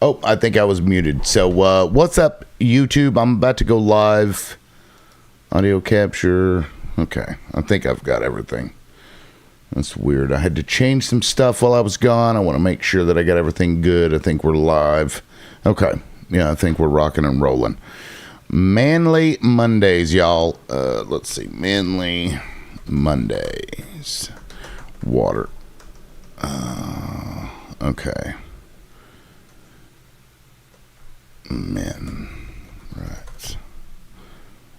Oh, I think I was muted. So, what's up, YouTube? I'm about to go live. Audio capture. Okay, I think I've got everything. That's weird. I had to change some stuff while I was gone. I want to make sure that I got everything good. I think we're live. Okay. Yeah, I think we're rocking and rolling. Manly Mondays, y'all. Let's see. Manly Mondays. Water. Okay. Men. Right.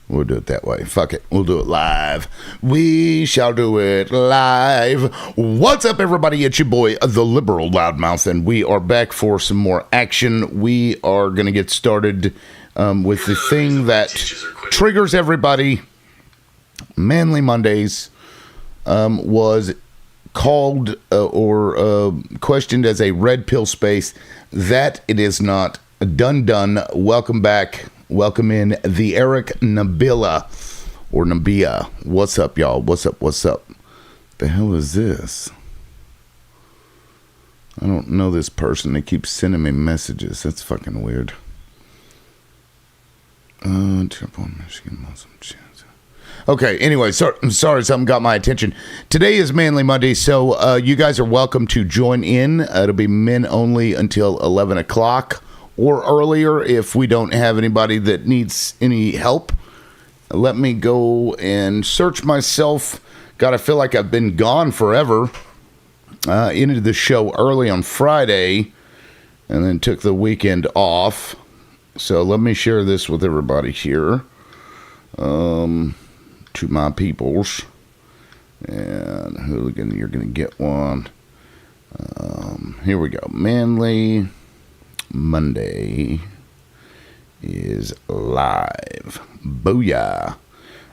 We'll do it that way. Fuck it. We'll do it live. We shall do it live. What's up, everybody? It's your boy, the Liberal Loudmouth, and we are back for some more action. We are going to get started with the thing that triggers everybody. Manly Mondays was called or questioned as a red pill space. That it is not. Done. Welcome back. Welcome in the Eric Nabila or Nabia. What's up, y'all? What's up? The hell is this? I don't know this person. They keep sending me messages. That's fucking weird. Triple Michigan Muslim chance. Okay, anyway, sorry, something got my attention. Today is Manly Monday, so you guys are welcome to join in. It'll be men only until 11 o'clock or earlier if we don't have anybody that needs any help. Let me go and search myself. God, I feel like I've been gone forever. Into the show early on Friday and then took the weekend off. So let me share this with everybody here. To my peoples. And Hooligan, you're going to get one. Here we go. Manly Monday is live. Booyah.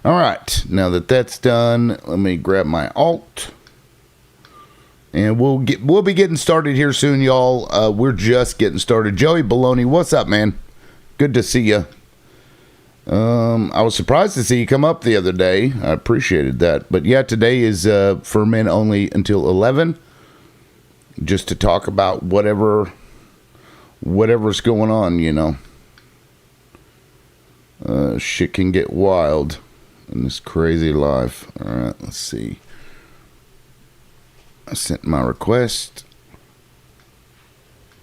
All right. Now that that's done, let me grab my alt. And we'll be getting started here soon, y'all. We're just getting started. Joey Baloney, what's up, man? Good to see you. I was surprised to see you come up the other day. I appreciated that. But yeah, today is for men only until 11. Just to talk about whatever's going on, you know. Shit can get wild in this crazy life. All right, let's see. I sent my request.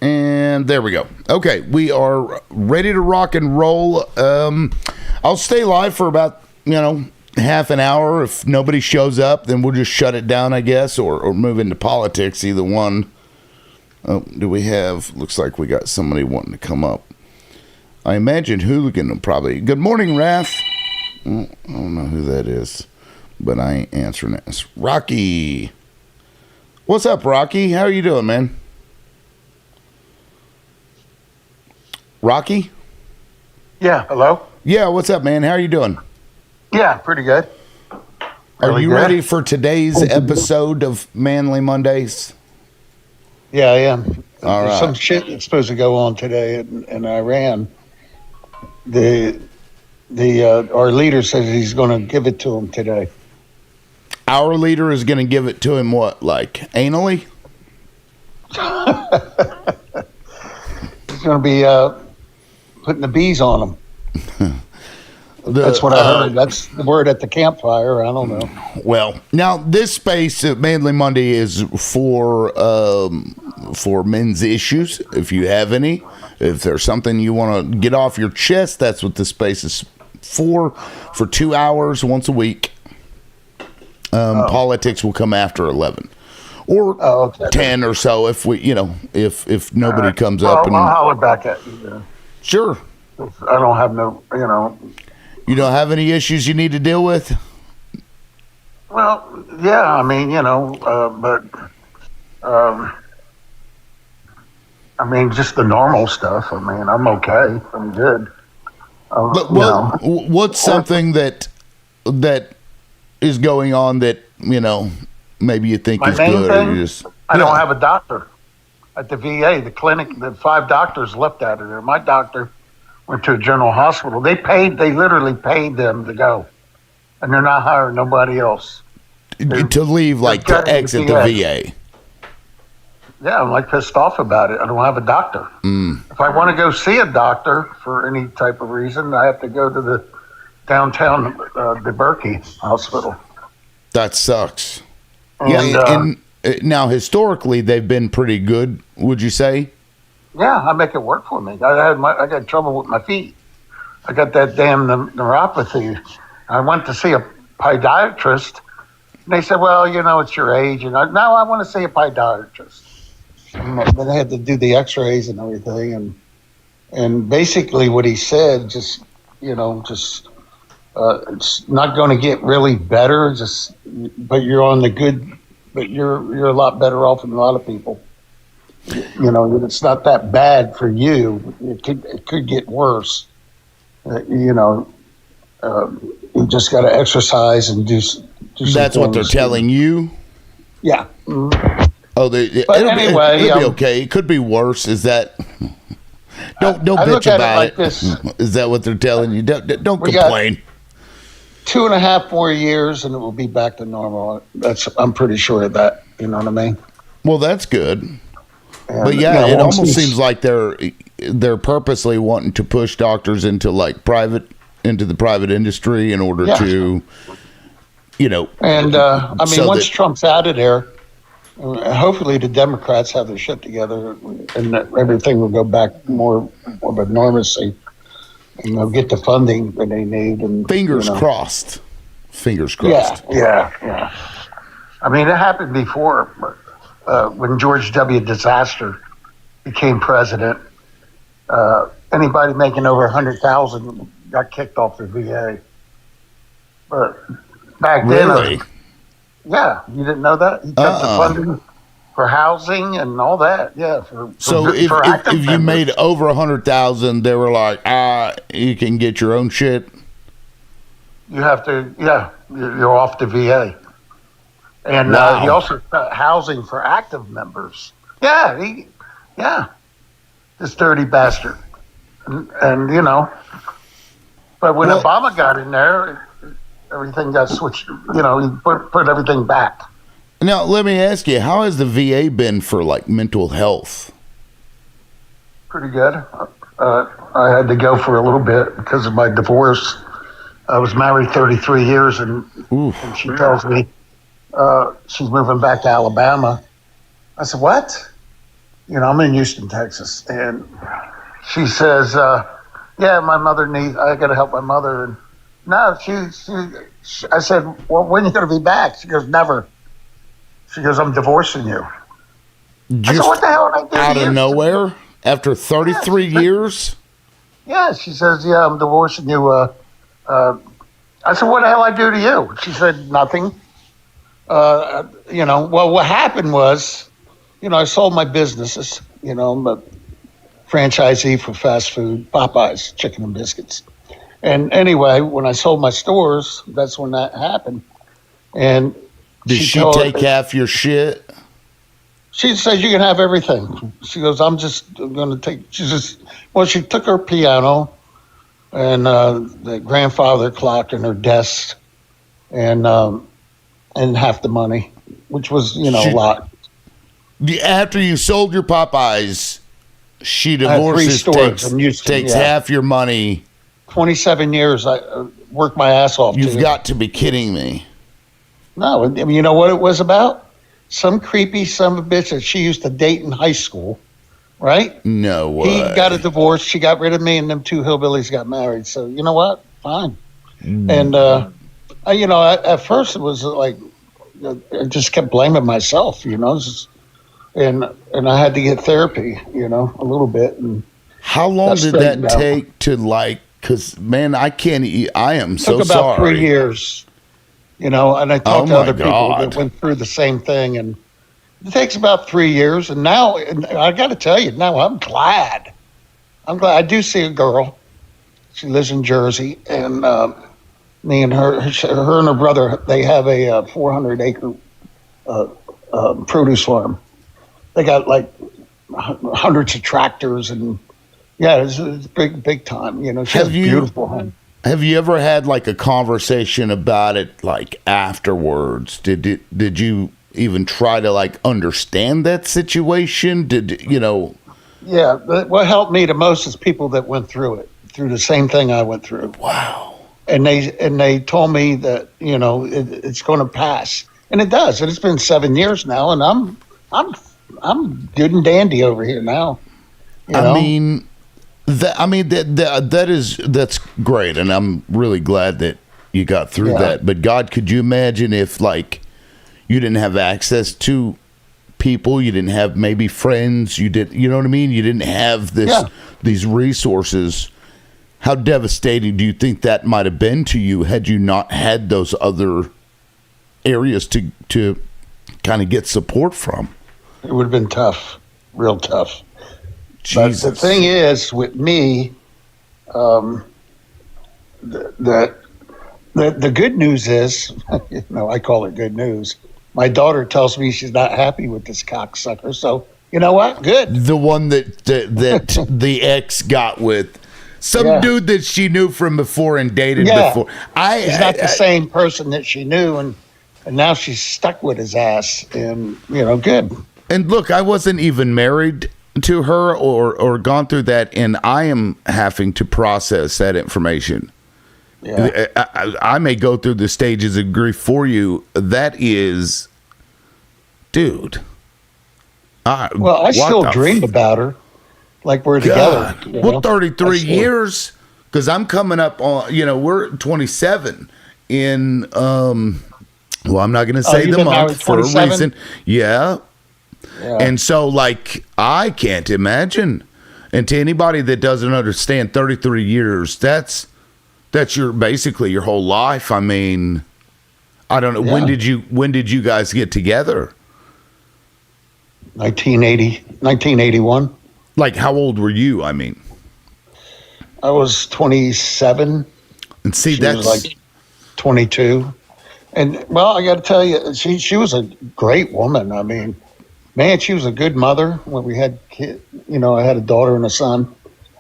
And there we go. Okay, we are ready to rock and roll. I'll stay live for about, half an hour. If nobody shows up, then we'll just shut it down, I guess, or move into politics, either one. Oh, do we have... Looks like we got somebody wanting to come up. I imagine Hooligan will probably... Good morning, Wrath. I don't know who that is, but I ain't answering it. It's Rocky. What's up, Rocky? How are you doing, man? Rocky? Yeah, hello? Yeah, what's up, man? How are you doing? Yeah, pretty good. Are you ready for today's episode of Manly Mondays? Yeah, I am. All right. Some shit that's supposed to go on today in Iran. Our leader says he's going to give it to him today. Our leader is going to give it to him what, like anally? He's going to be putting the bees on him. That's what I heard. That's the word at the campfire. I don't know. Well, now this space at Manly Monday is for men's issues. If you have any, if there's something you want to get off your chest, that's what this space is for 2 hours once a week. Politics will come after 11 or 10 or so if we, if nobody comes up. And I'll holler back at you. Sure. I don't have no, You don't have any issues you need to deal with? Well, yeah, I mean, but I mean, just the normal stuff. I mean, I'm okay. I'm good. But what's something that is going on that, maybe you think My is main good? thing, Or you just, I don't have a doctor at the VA. The clinic, the 5 doctors left out of there. My doctor went to a general hospital. They literally paid them to go. And they're not hiring nobody else. To leave, like to exit the VA. Yeah, I'm like pissed off about it. I don't have a doctor. If I want to go see a doctor for any type of reason, I have to go to the downtown DeBerkey Hospital. That sucks. Yeah, And and now historically they've been pretty good. Would you say? yeah, I make it work for me. I got trouble with my feet. I got that damn neuropathy. I went to see a podiatrist, and they said, "Well, it's your age." And now I want to see a podiatrist. And then I had to do the X-rays and everything, and basically what he said, it's not going to get really better. But you're on the good. But you're a lot better off than a lot of people. It's not that bad for you. It could get worse. You just got to exercise and do some That's what they're things. telling you. Yeah. Oh, But anyway, it'll be okay. It could be worse. Is that? Don't I look bitch at it about like it. this. Is that what they're telling you? Don't We got- complain. 2.5 more years and it will be back to normal. I'm pretty sure of that. You know what I mean? Well, that's good. And, But yeah, it once almost these- seems like they're purposely wanting to push doctors into into the private industry in order Yeah. to, And so once that- Trump's out of there, hopefully the Democrats have their shit together, and that everything will go back more of a normalcy, and they'll get the funding that they need. And fingers crossed. Fingers crossed. Yeah. It happened before, when George W. Disaster became president. Anybody making over 100,000 got kicked off the VA. But back then, Really? yeah, you didn't know that? He kept the funding for housing and all that. Yeah. So if you members. made over 100,000, they were like, you can get your own shit. You have to, you're off the VA. And Wow. he also cut housing for active members. Yeah, this dirty bastard. And but when Well- Obama got in there, everything got switched. He put everything back. Now, let me ask you, how has the VA been for mental health? Pretty good. I had to go for a little bit because of my divorce. I was married 33 years, and she tells me she's moving back to Alabama. I said, what? I'm in Houston, Texas. And she says, yeah, my mother I got to help my mother. And no, I said, well, when are you going to be back? She goes, never. She goes, I'm divorcing you. I said, what the hell did I do Out to of you? nowhere? After 33 years? Yeah, she says, yeah, I'm divorcing you. I said, what the hell I do to you? She said, nothing. Well, what happened was, I sold my businesses. I'm a franchisee for fast food, Popeyes, chicken and biscuits. And anyway, when I sold my stores, that's when that happened. And Did she told- take half your shit? She says you can have everything. She goes, I'm just going to take. She took her piano and the grandfather clock in her desk, and half the money, which was a lot. After you sold your Popeyes, she I had 3 divorces, stores in Houston, takes yeah. half your money. 27 years, I worked my ass off. You've got to be kidding me. No, you know what it was about? Some creepy son of a bitch that she used to date in high school, right? No way. He got a divorce. She got rid of me, and them 2 hillbillies got married. So you know what? Fine. And at first it was like I just kept blaming myself, and I had to get therapy, a little bit. And How long That's did that straightened out. take to because, man, I can't eat. I am so took about sorry. 3 years, and I talked to my other people God. that went through the same thing, and it takes about 3 years. And now, I got to tell you, now I'm glad. I do see a girl. She lives in Jersey, and me and her and her brother, they have a 400-acre produce farm. They got hundreds of tractors, and yeah, it's big time. She has a beautiful home. Have you ever had a conversation about it afterwards? Did you even try to like understand that situation? Did you know? Yeah, but what helped me the most is people that went through the same thing I went through. Wow. And they told me that it's going to pass, and it does. And it's been 7 years now, and I'm good and dandy over here now. I mean, that's great, and I'm really glad that you got through that. But God, could you imagine if like you didn't have access to people, you didn't have maybe friends, you know what I mean? You didn't have these resources. How devastating do you think that might have been to you had you not had those other areas to kind of get support from? It would have been tough, real tough. Jesus. But the thing is, with me, the good news is, I call it good news. My daughter tells me she's not happy with this cocksucker. So you know what? Good. The one that the ex got with. Some dude that she knew from before and dated before. He's not the same person that she knew, and now she's stuck with his ass. And good. And look, I wasn't even married to her or gone through that, and I am having to process that information. Yeah. I may go through the stages of grief for you. That is, dude. I still dream about her. Like we're together. Well, 33 years, because I'm coming up on, we're 27 in, I'm not going to say the month for a reason. Yeah. And so, like, I can't imagine. And to anybody that doesn't understand, 33 years, that's basically your whole life. I mean, I don't know. Yeah. When did you guys get together? 1981. Like, how old were you? I mean, I was 27. And see, she was like 22. And I got to tell you, she was a great woman. I mean, man, she was a good mother when we had kids. I had a daughter and a son,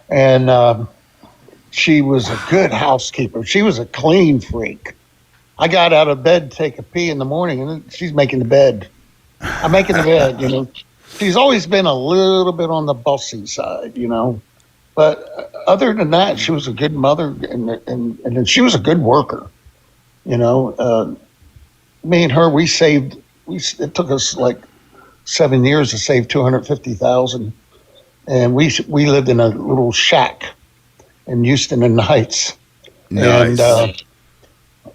and she was a good housekeeper. She was a clean freak. I got out of bed to take a pee in the morning, and she's making the bed. I'm making the bed. She's always been a little bit on the bossy side, But other than that, she was a good mother, and she was a good worker. Me and her, it took us like 7 years to save $250,000, and we lived in a little shack in Houston and Heights. Nice. And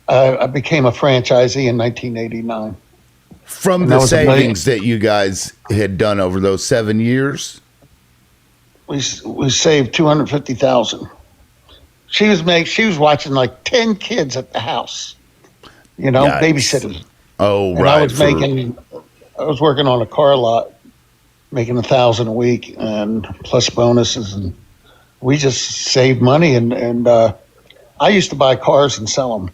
I became a franchisee in 1989. From the savings that you guys had done over those 7 years? We saved $250,000. She was watching like 10 kids at the house, babysitting. Oh, and right. I was working on a car lot, making $1,000 a week, and plus bonuses, and we just saved money. And I used to buy cars and sell them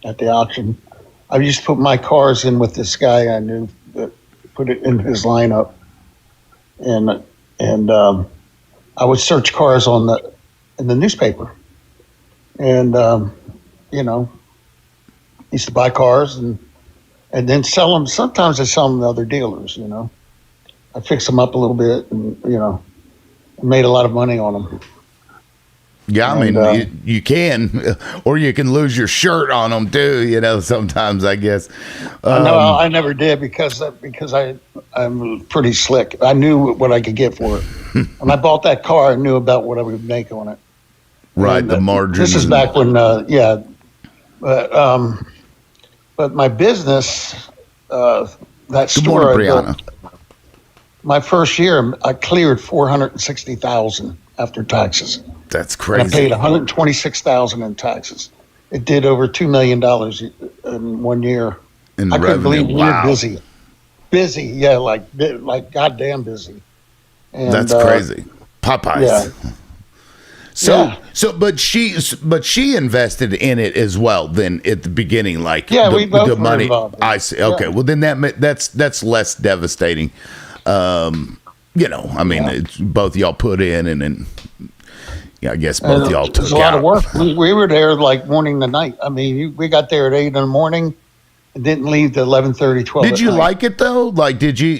at the auction. I used to put my cars in with this guy I knew that put it in his lineup, and I would search cars in the newspaper, and used to buy cars and then sell them. Sometimes I sell them to other dealers. I fix them up a little bit, and made a lot of money on them. Yeah, I mean, you can, or you can lose your shirt on them too. Sometimes I guess. No, I never did because I'm pretty slick. I knew what I could get for it. When I bought that car, I knew about what I would make on it. Right, and, the margin. This is back when, but my business, that store I built, my first year, I cleared $460,000 after taxes. That's crazy. And I paid $126,000 in taxes. It did over $2 million in 1 year. I couldn't believe we were busy. Busy, yeah, like goddamn busy. And, that's crazy. Popeyes. Yeah. But she invested in it as well. Then at the beginning, we both the were money. Involved. I see. Okay, well then that's less devastating. It's both y'all put in, and then I guess both y'all took out. It was a lot of work. We were there like morning to night. I mean, we got there at 8 in the morning, and didn't leave till 11:30, 12. Did you like it though? Like, did you,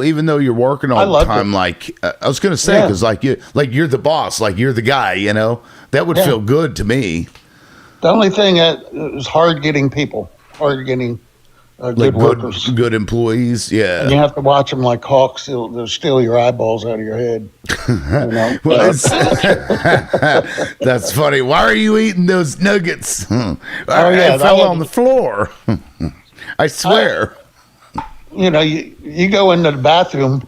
even though you're working all the time, like, I was going to say, because you're the boss, like you're the guy, that would feel good to me. The only thing that was hard getting good workers, good employees. Yeah, and you have to watch them like hawks. They'll steal your eyeballs out of your head. Well, that's funny. Why are you eating those nuggets? I fell on the floor. I swear. You go into the bathroom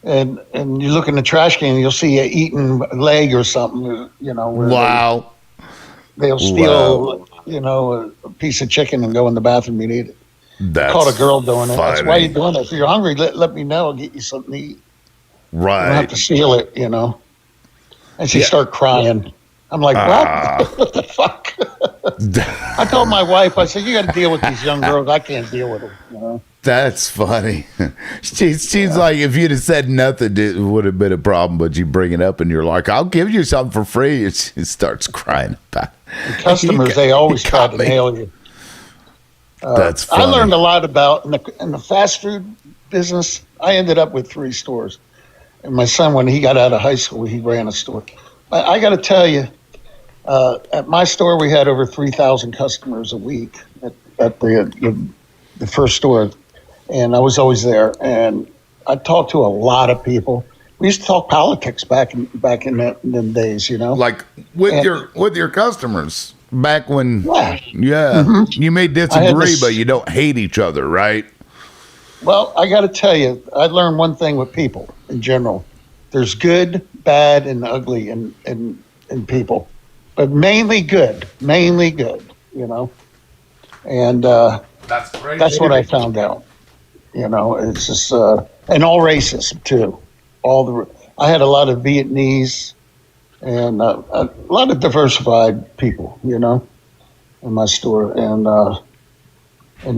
and you look in the trash can and you'll see a eaten leg or something. Wow. They'll steal, a piece of chicken and go in the bathroom and eat it. That's caught a girl doing it. funny. That's why you're doing it. If you're hungry, let me know. I'll get you something to eat. Right. You don't have to steal it, And she started crying. I'm like, what? What the fuck? I told my wife, I said, you got to deal with these young girls. I can't deal with them, That's funny. She's like, if you'd have said nothing, it would have been a problem. But you bring it up and you're like, I'll give you something for free. And she starts crying about it. The customers, they always try to nail you. That's funny. I learned a lot about in the fast food business. I ended up with 3 stores. And my son, when he got out of high school, he ran a store. I got to tell you, at my store, we had over 3,000 customers a week at the first store. And I was always there. And I talked to a lot of people. We used to talk politics back in them days, Like with your customers back when, Mm-hmm. you may disagree, but you don't hate each other, right? Well, I got to tell you, I learned one thing with people in general. There's good, bad, and ugly in people, but mainly good, And that's great. That's what I found out. It's just and all races too. I had a lot of Vietnamese and a lot of diversified people, in my store, and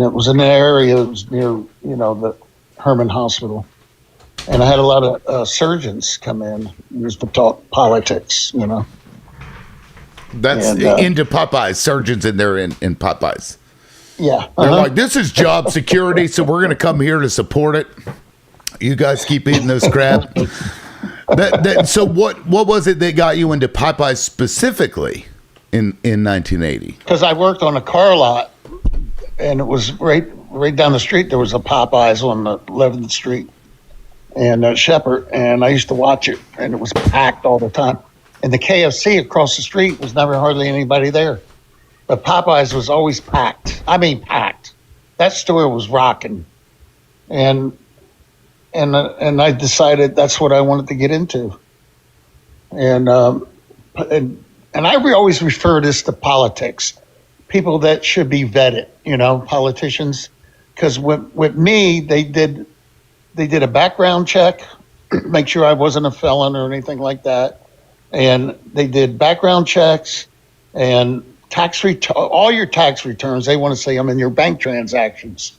it was in an area that was near, the Herman Hospital, and I had a lot of surgeons come in just to talk politics, That's into Popeyes. Surgeons in there in Popeyes. Yeah, they're like, this is job security, so we're going to come here to support it. You guys keep eating those crap. So what was it that got you into Popeyes specifically in 1980? Because I worked on a car lot, and it was right down the street. There was a Popeyes on the 11th Street and Shepherd, and I used to watch it, and it was packed all the time. And the KFC across the street was never hardly anybody there, but Popeyes was always packed. I mean, packed. That store was rocking, and I decided that's what I wanted to get into. And I always refer this to politics, people that should be vetted, politicians, because with me, they did a background check, make sure I wasn't a felon or anything like that, and they did background checks and all your tax returns. They want to see them in your bank transactions.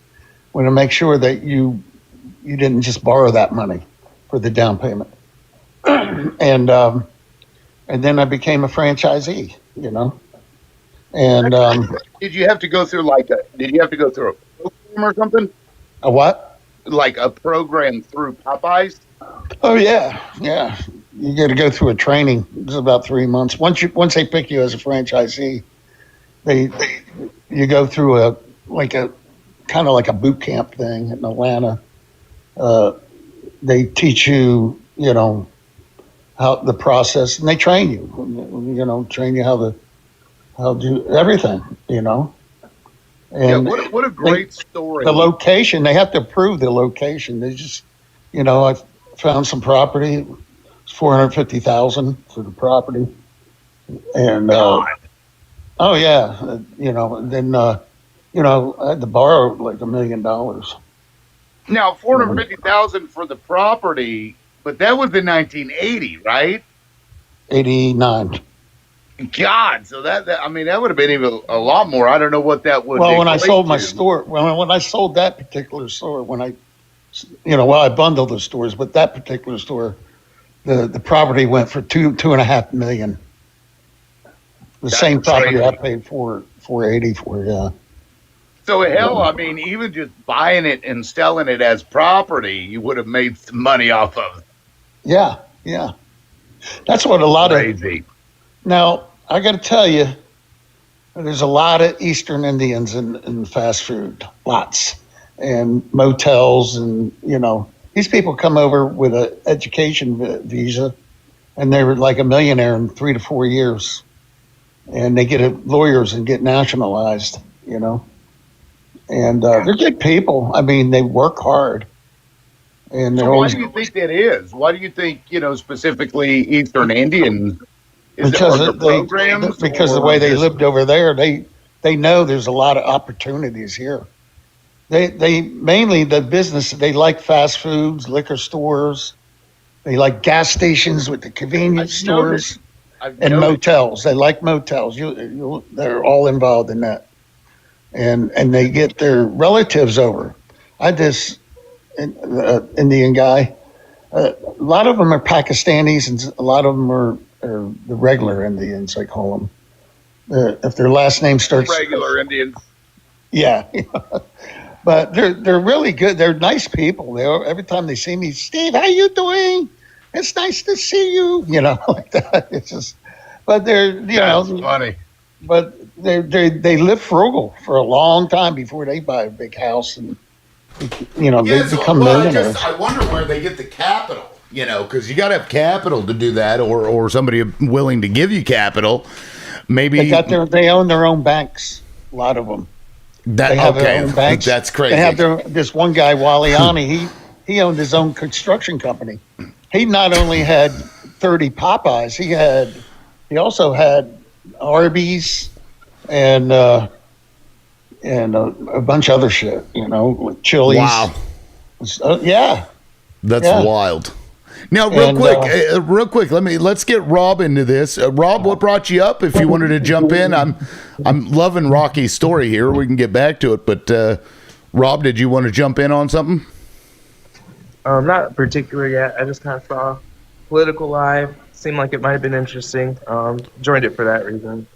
Want to make sure that you didn't just borrow that money for the down payment. And then I became a franchisee, And did you have to go through a program or something? A what? Like a program through Popeyes? Oh yeah. You got to go through a training. It's about 3 months. Once they pick you as a franchisee, you go through a kind of like a boot camp thing in Atlanta. They teach you, how the process, and they train you, how to do everything, And what a great story. The location, they have to approve the location. They just, I found some property. It was $450,000 for the property, and oh yeah, and then I had to borrow like $1 million. Now, $450,000 for the property, but that was in 1980, right? 89. God, so that would have been even a lot more. I don't know what that would. Well, when I sold my store, when I sold that particular store, I bundled the stores, but that particular store, the property went for $2.5 million. The same property I paid $480 for, yeah. So hell, I mean, even just buying it and selling it as property, you would have made some money off of. Yeah, yeah. That's what a lot of. Crazy. Now, I got to tell you, there's a lot of Eastern Indians in fast food, lots, and motels, and these people come over with an education visa, and they're like a millionaire in 3 to 4 years, and they get lawyers and get nationalized, and they're good people. I mean, they work hard, and So they're why always do you think that is? Why do you think, specifically Eastern Indians? because Are there programs? because the way they lived over there, they know there's a lot of opportunities here. They mainly the business. They like fast foods, liquor stores. They like gas stations with the convenience stores and motels. They like motels. They're all involved in that, and they get their relatives over. I just Indian guy. A lot of them are Pakistanis, and a lot of them are the regular Indians. I call them. If their last name starts regular Indians. Yeah. But they're really good. They're nice people. Every time they see me, Steve, how you doing? It's nice to see you. Like that. It's just, but they're That's funny. But they live frugal for a long time before they buy a big house, and they become millionaires. I wonder where they get the capital. Because you got to have capital to do that, or somebody willing to give you capital. Maybe they own their own banks. A lot of them. They have their own banks. That's crazy. They have this one guy, Waliani. He owned his own construction company. He not only had 30 Popeyes, he also had Arby's and a bunch of other shit. With Chili's. Wow. Yeah. That's wild. Now, real quick, let's get Rob into this. Rob, what brought you up? If you wanted to jump in, I'm loving Rocky's story here. We can get back to it, but Rob, did you want to jump in on something? Not particular yet. I just kind of saw Political Live. Seemed like it might have been interesting. Joined it for that reason.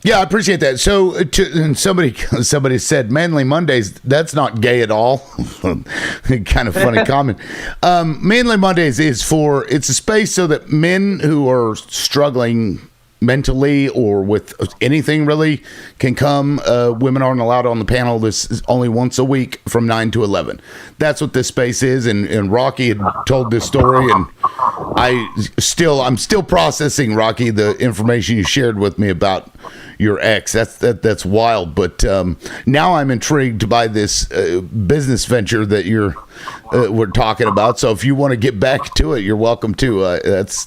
Yeah, I appreciate that. So, and somebody said Manly Mondays. That's not gay at all. Kind of funny comment. Manly Mondays it's a space so that men who are struggling mentally or with anything really can come. Women aren't allowed on the panel. This is only once a week from 9 to 11. That's what this space is. And Rocky had told this story, and I'm still processing, Rocky, the information you shared with me about your ex. That's wild. But now I'm intrigued by this business venture that we're talking about. So if you want to get back to it, you're welcome to.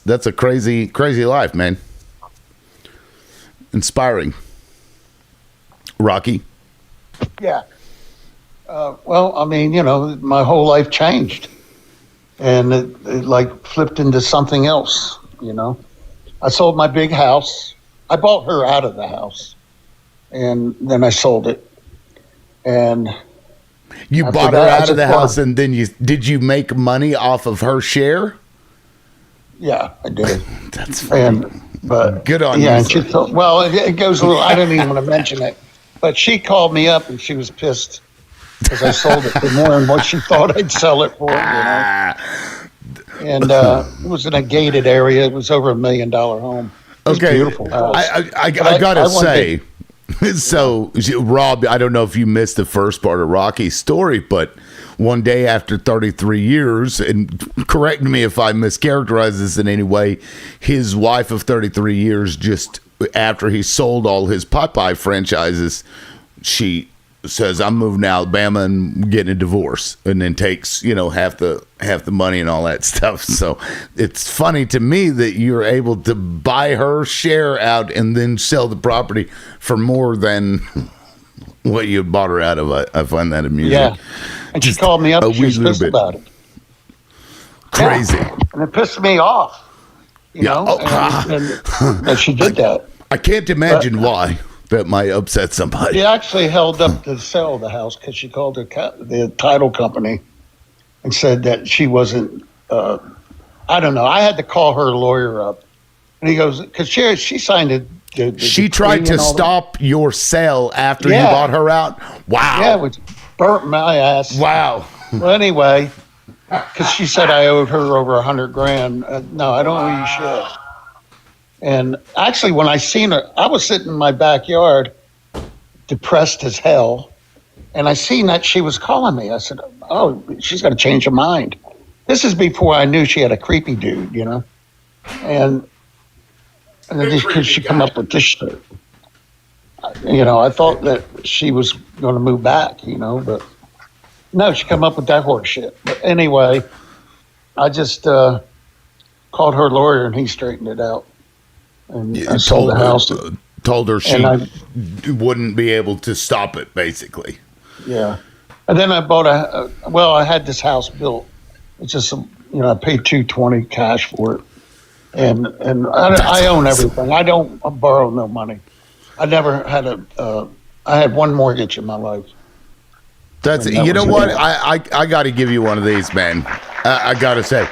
That's a crazy life, man. Inspiring. Rocky. Yeah. Well, I mean, my whole life changed, and it like flipped into something else. I sold my big house. I bought her out of the house, and then I sold it. And you bought her out of the house, and then did you make money off of her share? Yeah, I did. That's funny. But good on you. Yeah, and she thought, well, it goes a little. I don't even want to mention it. But she called me up, and she was pissed because I sold it for more than what she thought I'd sell it for. And it was in a gated area. It was over $1 million home. Okay, beautiful house. I gotta say, so Rob, I don't know if you missed the first part of Rocky's story, but one day after 33 years, and correct me if I mischaracterize this in any way, his wife of 33 years, just after he sold all his Popeye franchises, she says, I'm moving to Alabama and getting a divorce, and then takes half the money and all that stuff. So it's funny to me that you're able to buy her share out and then sell the property for more than what you bought her out of. I find that amusing. Yeah, and she called me up. She was pissed about it. Crazy, and it pissed me off. And she did that. I can't imagine why. That might upset somebody. She actually held up the sale of the house because she called the title company and said that she wasn't. I don't know. I had to call her lawyer up, and he goes, because she signed She tried to stop your sale after you Yeah. bought her out? Wow. Yeah, which burnt my ass. Wow. Well, anyway, because she said I owed her over $100,000. No, I don't owe you shit. And actually, when I seen her, I was sitting in my backyard, depressed as hell, and I seen that she was calling me. I said, "Oh, she's got to change her mind." This is before I knew she had a creepy dude, you know, and then because she come up with this shit. You know, I thought that she was going to move back, you know, but no, she come up with that horse shit. But anyway, I just called her lawyer and he straightened it out. And I sold the house. Told her she wouldn't be able to stop it, basically. Yeah. And then I bought I had this house built. It's just, I paid $220 cash for it. And I own everything. I don't borrow no money. I never had I had one mortgage in my life. You know what? I got to give you one of these, man. I got to say,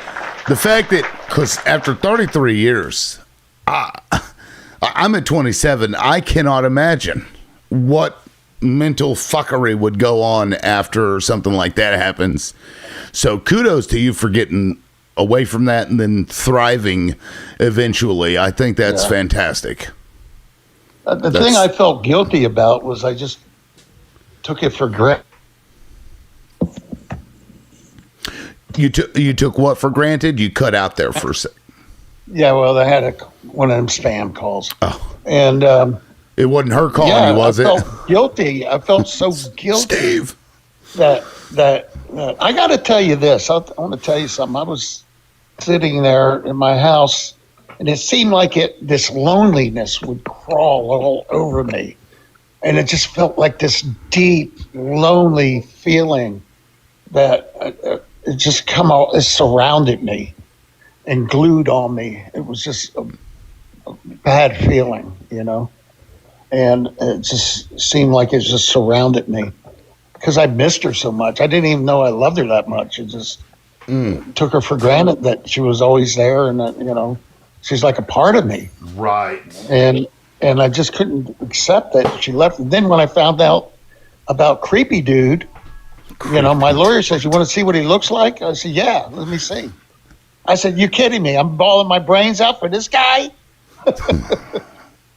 the fact that, because after 33 years, I'm at 27, I cannot imagine what mental fuckery would go on after something like that happens. So kudos to you for getting away from that and then thriving eventually. I think that's fantastic. The thing I felt guilty about was I just took it for granted. You took what for granted? You cut out there for a sec. Yeah, well, they had one of them spam calls. Oh. And it wasn't her calling you, was it? I felt guilty. I felt so guilty. Steve. That I got to tell you this. I want to tell you something. I was sitting there in my house, and it seemed like this loneliness would crawl all over me. And it just felt like this deep, lonely feeling that it just it surrounded me and glued on me. It was just a bad feeling, you know? And it just seemed like it just surrounded me because I missed her so much. I didn't even know I loved her that much. It just took her for granted that she was always there and that, she's like a part of me. Right. And I just couldn't accept that she left. And then when I found out about Creepy Dude, my lawyer says, "You want to see what he looks like?" I said, "Yeah, let me see." I said, "You kidding me? I'm bawling my brains out for this guy?"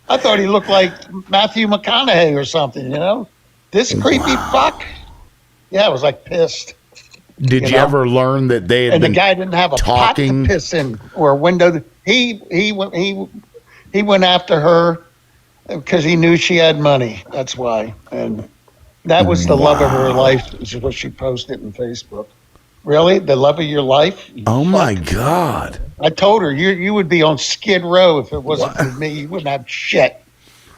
I thought he looked like Matthew McConaughey or something, This creepy fuck. Yeah, I was like pissed. Did you ever learn that they had been the guy didn't have a pot to piss in or a window? He went after her because he knew she had money. That's why. And that was the love of her life, is what she posted on Facebook. Really? The love of your life? Oh, my God. I told her, you would be on Skid Row if it wasn't for me. You wouldn't have shit.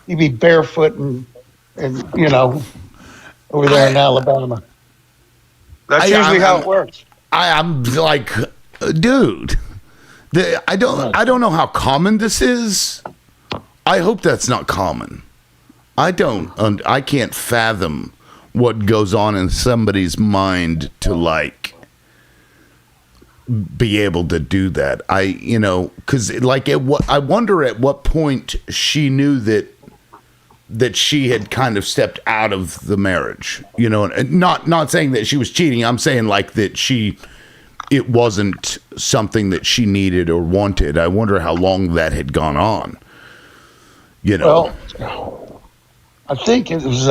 You'd be barefoot and over there in Alabama. That's usually how it works. I'm like, dude, I don't know how common this is. I hope that's not common. I can't fathom what goes on in somebody's mind to be able to do that. Because I wonder at what point she knew that she had kind of stepped out of the marriage, and not saying that she was cheating. I'm saying that it wasn't something that she needed or wanted. I wonder how long that had gone on, Well, I think it was,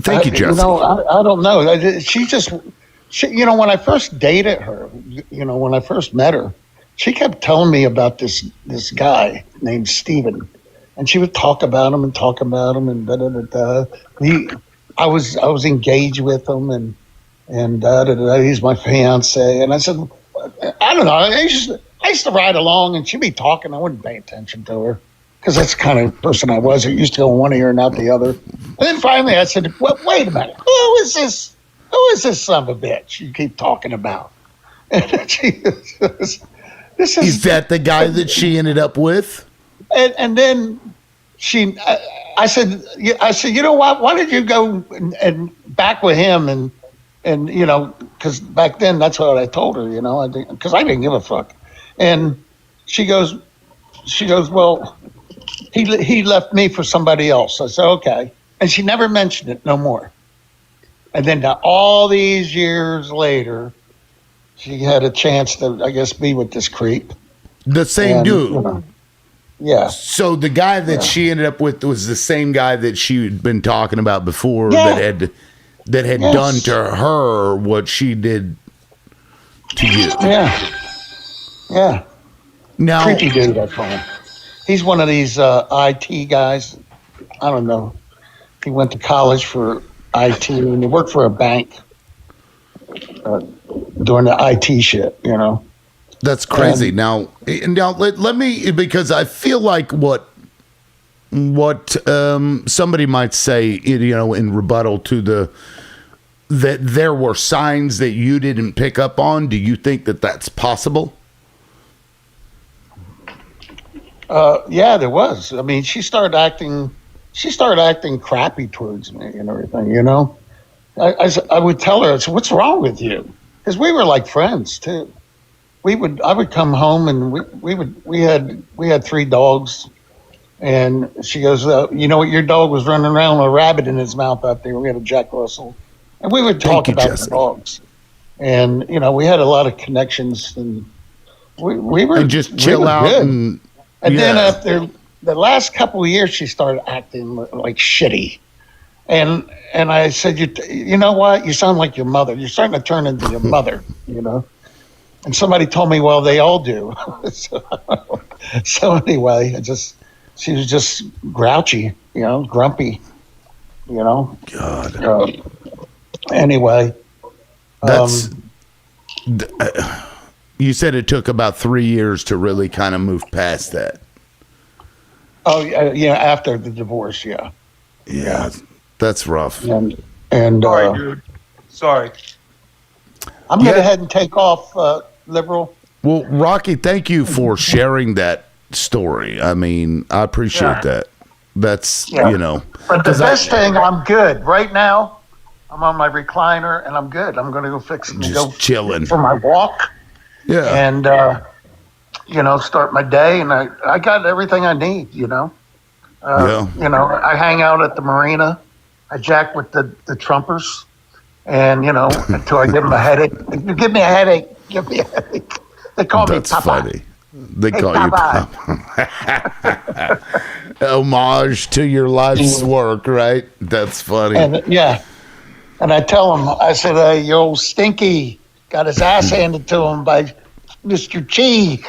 thank you, Jeff. I don't know. When I first dated her, when I first met her, she kept telling me about this guy named Steven. And she would talk about him and da da da da. I was engaged with him and da da da. He's my fiance. And I said, I don't know. I used to ride along and she'd be talking. I wouldn't pay attention to her because that's the kind of person I was. I used to go one ear and out the other. And then finally I said, well, wait a minute. Who is this? Who is this son of a bitch you keep talking about? And she is that the guy that she ended up with? And then I said, you know what? Why did you go and back with him? And because back then that's what I told her, because I didn't give a fuck. And she goes, well, he left me for somebody else. I said, okay. And she never mentioned it no more. And then now, all these years later, she had a chance to, I guess, be with this creep. The same And, dude. you know, yeah. So the guy that Yeah. she ended up with was the same guy that she'd been talking about before Yeah. that had Yes. done to her what she did to you. Yeah. Yeah. Now, Creepy dude, I call him. He's one of these IT guys. I don't know. He went to college for IT and he worked for a bank doing the IT shit, you know. that's crazy. And- Now let me, because I feel like what somebody might say, you know, in rebuttal to that there were signs that you didn't pick up on. Do you think that that's possible? Yeah, there was. I mean, she started acting crappy towards me and everything, you know. I would tell her, I said, "What's wrong with you?" Because we were like friends too. I would come home and we had 3 dogs, and she goes, "You know what? Your dog was running around with a rabbit in his mouth out there. We had a Jack Russell, and we would talk you, about Jesse. the dogs, and you know, we had a lot of connections, and we were And just we chill were out good. and Then yeah. after the last couple of years, she started acting like shitty. And I said, you know what? You sound like your mother. You're starting to turn into your mother, you know? And somebody told me, well, they all do. So anyway, she was just grouchy, you know, grumpy, you know? God, Anyway. that's. You said it took about 3 years to really kind of move past that. Oh, yeah, after the divorce, yeah. Yeah, that's rough. And Sorry, dude. Sorry. I'm going to head and take off, Liberal. Well, Rocky, thank you for sharing that story. I mean, I appreciate that. That's, Yeah. you know. But the 'cause I- best thing, I'm good. Right now, I'm on my recliner and I'm good. I'm going to go fix and Just go chilling. for my walk Yeah. and, you know, start my day. And I got everything I need, you know. You know, I hang out at the marina. I jack with the Trumpers. And, you know, until I give them a headache. If you give me a headache, give me a headache. They call That's me Papa. funny. They Hey, call you Papa. Papa. Homage to your life's work, right? That's funny. And yeah, and I tell him, I said, "Hey, you old stinky, got his ass handed to him by Mr. Chi."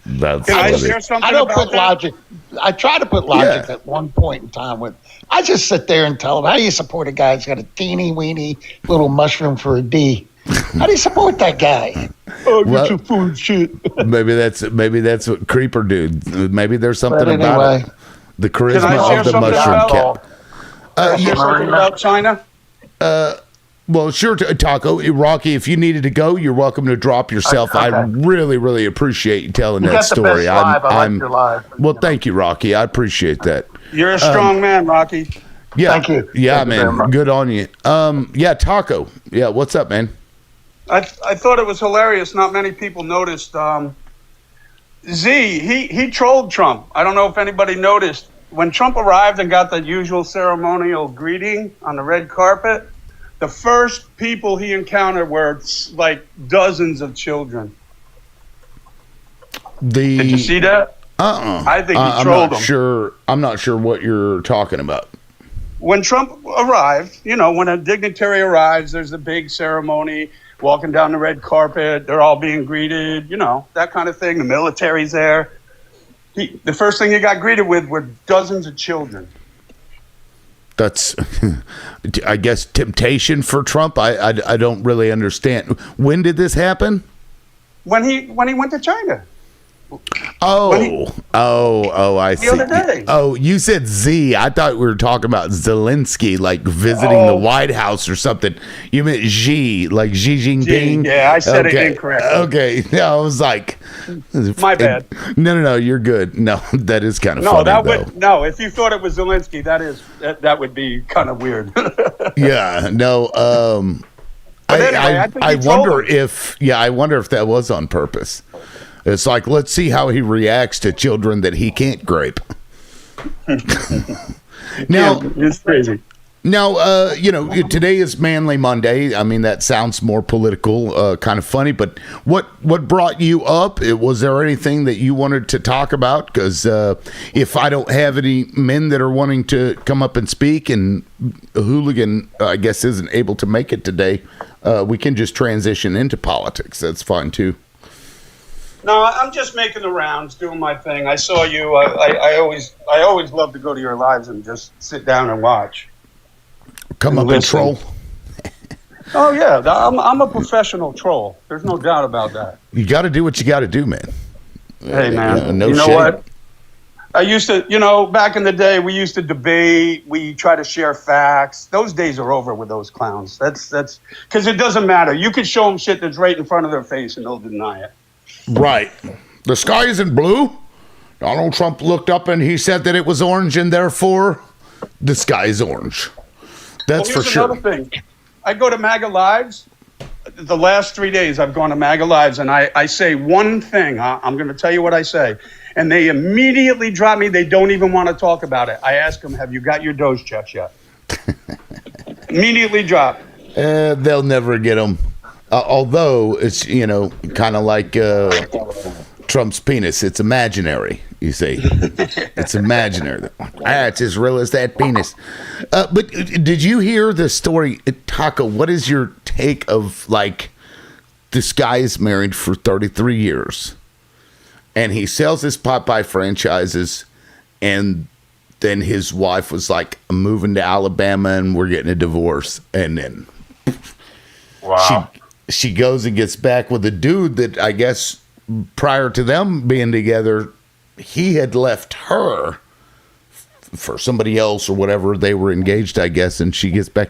That's Can I funny. share something I don't about put that? logic. I try to put logic Yeah. at one point in time with. I just sit there and tell him, "How do you support a guy who's got a teeny weeny little mushroom for a D? How do you support that guy?" Oh, Well- get your food shit. Maybe that's what creeper dude. Maybe there's something But about anyway. it. The Can I charisma share of the something mushroom about- cap. Share something about China? Well, sure, Taco. Rocky, if you needed to go, you're welcome to drop yourself. I Okay. really, really appreciate you telling You that got the story. best live. I like your live. Well, thank you, Rocky. I appreciate that. You're a strong man, Rocky. Yeah, Thank you. Yeah, Thank you very man. much. Good on you. Yeah, Taco. Yeah, what's up, man? I thought it was hilarious. Not many people noticed. Z, he trolled Trump. I don't know if anybody noticed. When Trump arrived and got the usual ceremonial greeting on the red carpet, the first people he encountered were like dozens of children. Did you see that? I think he I'm trolled not them. sure. I'm not sure what you're talking about. When Trump arrived, you know, when a dignitary arrives, there's a big ceremony, walking down the red carpet, they're all being greeted, you know, that kind of thing. The military's there. The first thing he got greeted with were dozens of children. That's, I guess, temptation for Trump. I don't really understand. When did this happen? When he went to China. Oh, I see. other day. Oh, you said Z. I thought we were talking about Zelensky, like visiting the White House or something. You meant Xi, like Xi Jinping? Yeah, I said it Okay. incorrectly. Okay. Yeah, I was like, My bad. No, you're good. No, that is kind of funny, though. If you thought it was Zelensky, that would be kind of weird. Yeah, no. But anyway, I think I he trolled wonder him. if, I wonder if that was on purpose. It's like, let's see how he reacts to children that he can't grape. Now, it's crazy. Now, today is Manly Monday. I mean, that sounds more political, kind of funny, but what brought you up? Was there anything that you wanted to talk about? Because if I don't have any men that are wanting to come up and speak, and Hooligan, I guess, isn't able to make it today, we can just transition into politics. That's fine, too. No, I'm just making the rounds, doing my thing. I saw you. I always love to go to your lives and just sit down and watch. Come up and troll. Oh yeah, I'm a professional troll. There's no doubt about that. You got to do what you got to do, man. Hey man, no you know shame. what? I used to, back in the day, we used to debate. We try to share facts. Those days are over with those clowns. That's because it doesn't matter. You can show them shit that's right in front of their face and they'll deny it. Right. The sky isn't blue. Donald Trump looked up and he said that it was orange, and therefore the sky is orange. That's for sure. Another thing. I go to MAGA Lives. The last 3 days I've gone to MAGA Lives, and I say one thing. I'm going to tell you what I say. And they immediately drop me. They don't even want to talk about it. I ask them, have you got your Doge checks yet? Immediately drop. They'll never get them. Although it's, kind of like Trump's penis. It's imaginary, you see. It's imaginary. It's as real as that penis. But did you hear the story, Taco? What is your take of, this guy is married for 33 years, and he sells his Popeye franchises, and then his wife was like, I'm moving to Alabama, and we're getting a divorce. And then wow. She goes and gets back with a dude that I guess prior to them being together, he had left her for somebody else or whatever. They were engaged, I guess, and she gets back.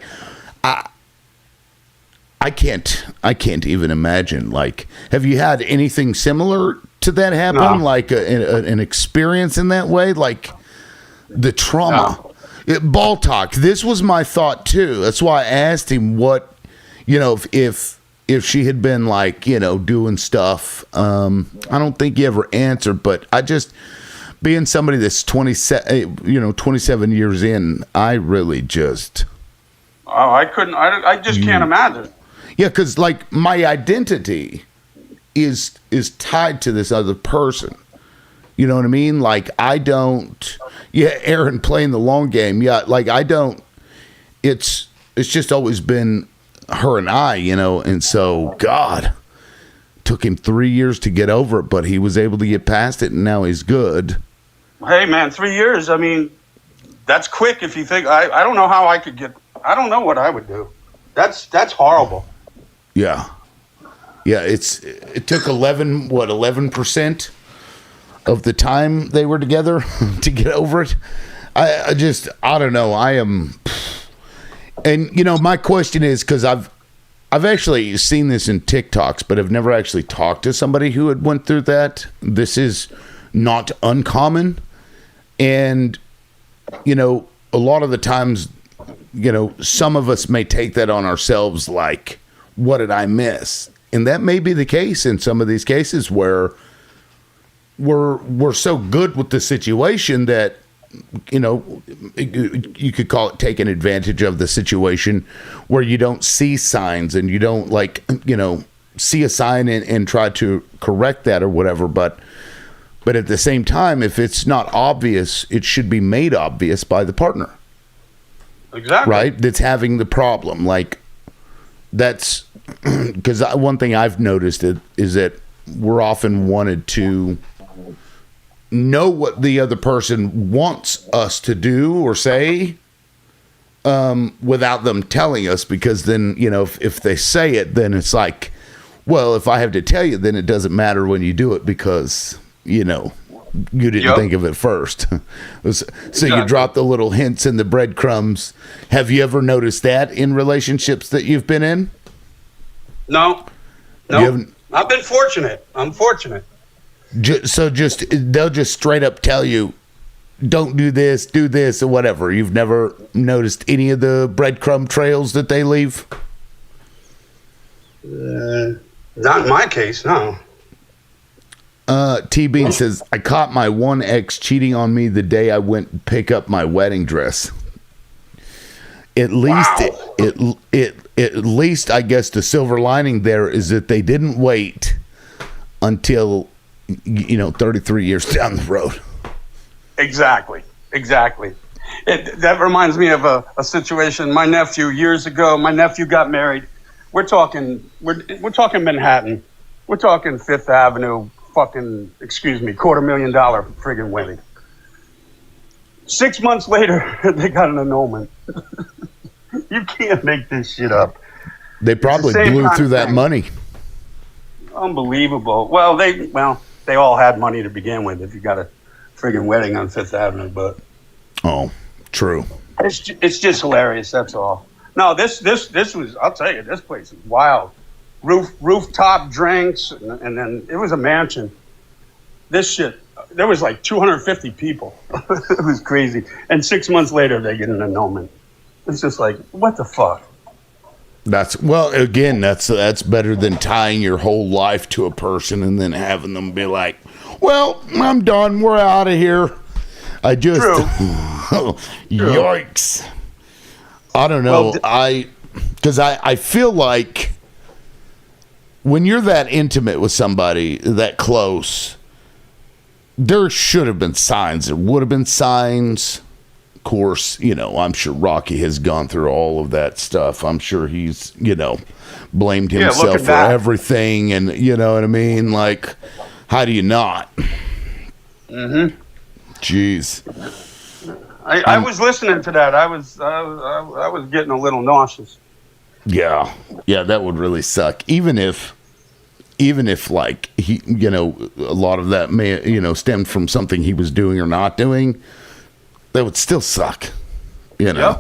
I can't even imagine. Have you had anything similar to that happen? No. An experience in that way? The trauma. No. Ball talk. This was my thought too. That's why I asked him what, if she had been doing stuff. I don't think he ever answered, but I just, being somebody that's 27 years in, I really just. Oh, I couldn't. I just can't imagine. Yeah, because my identity is tied to this other person. You know what I mean? I don't. Yeah, Aaron playing the long game. Yeah, I don't. It's just always been her and I, and so God, took him 3 years to get over it, but he was able to get past it, and now he's good. Hey man, 3 years. I mean, that's quick. If you think, I don't know how I could get. I don't know what I would do. That's horrible. Yeah. It took 11% of the time they were together to get over it. I don't know. I am. And my question is, because I've actually seen this in TikToks, but I've never actually talked to somebody who had went through that. This is not uncommon, and a lot of the times, some of us may take that on ourselves. What did I miss? And that may be the case in some of these cases where we're so good with the situation that. You could call it taking advantage of the situation, where you don't see signs and you don't see a sign and try to correct that or whatever. But at the same time, if it's not obvious, it should be made obvious by the partner. Exactly. Right? That's having the problem. That's because one thing I've noticed is that we're often wanted to know what the other person wants us to do or say without them telling us, because then, if they say it, then it's well, if I have to tell you, then it doesn't matter when you do it because, you didn't think of it first. So you drop the little hints and the breadcrumbs. Have you ever noticed that in relationships that you've been in? No. I've been fortunate. I'm fortunate. So they'll just straight up tell you, don't do this, or whatever. You've never noticed any of the breadcrumb trails that they leave? Not in my case, no. T-Bean says, I caught my one ex cheating on me the day I went and pick up my wedding dress. At least, at least, I guess the silver lining there is that they didn't wait until, 33 years down the road. Exactly. That reminds me of a situation. My nephew, years ago, got married. We're talking Manhattan. We're talking Fifth Avenue, $250,000 friggin' wedding. 6 months later, they got an annulment. You can't make this shit up. They probably blew through that money. Unbelievable. Well, they all had money to begin with if you got a friggin' wedding on Fifth Avenue, but... Oh, true. It's just hilarious, that's all. No, this was, I'll tell you, this place is wild. Rooftop drinks, and then it was a mansion. This shit, there was like 250 people. It was crazy. And 6 months later, they get an annulment. It's just like, what the fuck? That's better than tying your whole life to a person and then having them be like, well, I'm done. We're out of here. I just, yikes. I don't know. Because I feel like when you're that intimate with somebody, that close, there should have been signs. There would have been signs. Of course, I'm sure Rocky has gone through all of that stuff. I'm sure he's, blamed himself for everything. And you know what I mean? Like, how do you not? Mm-hmm. Jeez. I was listening to that. I was getting a little nauseous. Yeah, that would really suck. Even if like he, a lot of that may, stemmed from something he was doing or not doing, that would still suck. Yeah.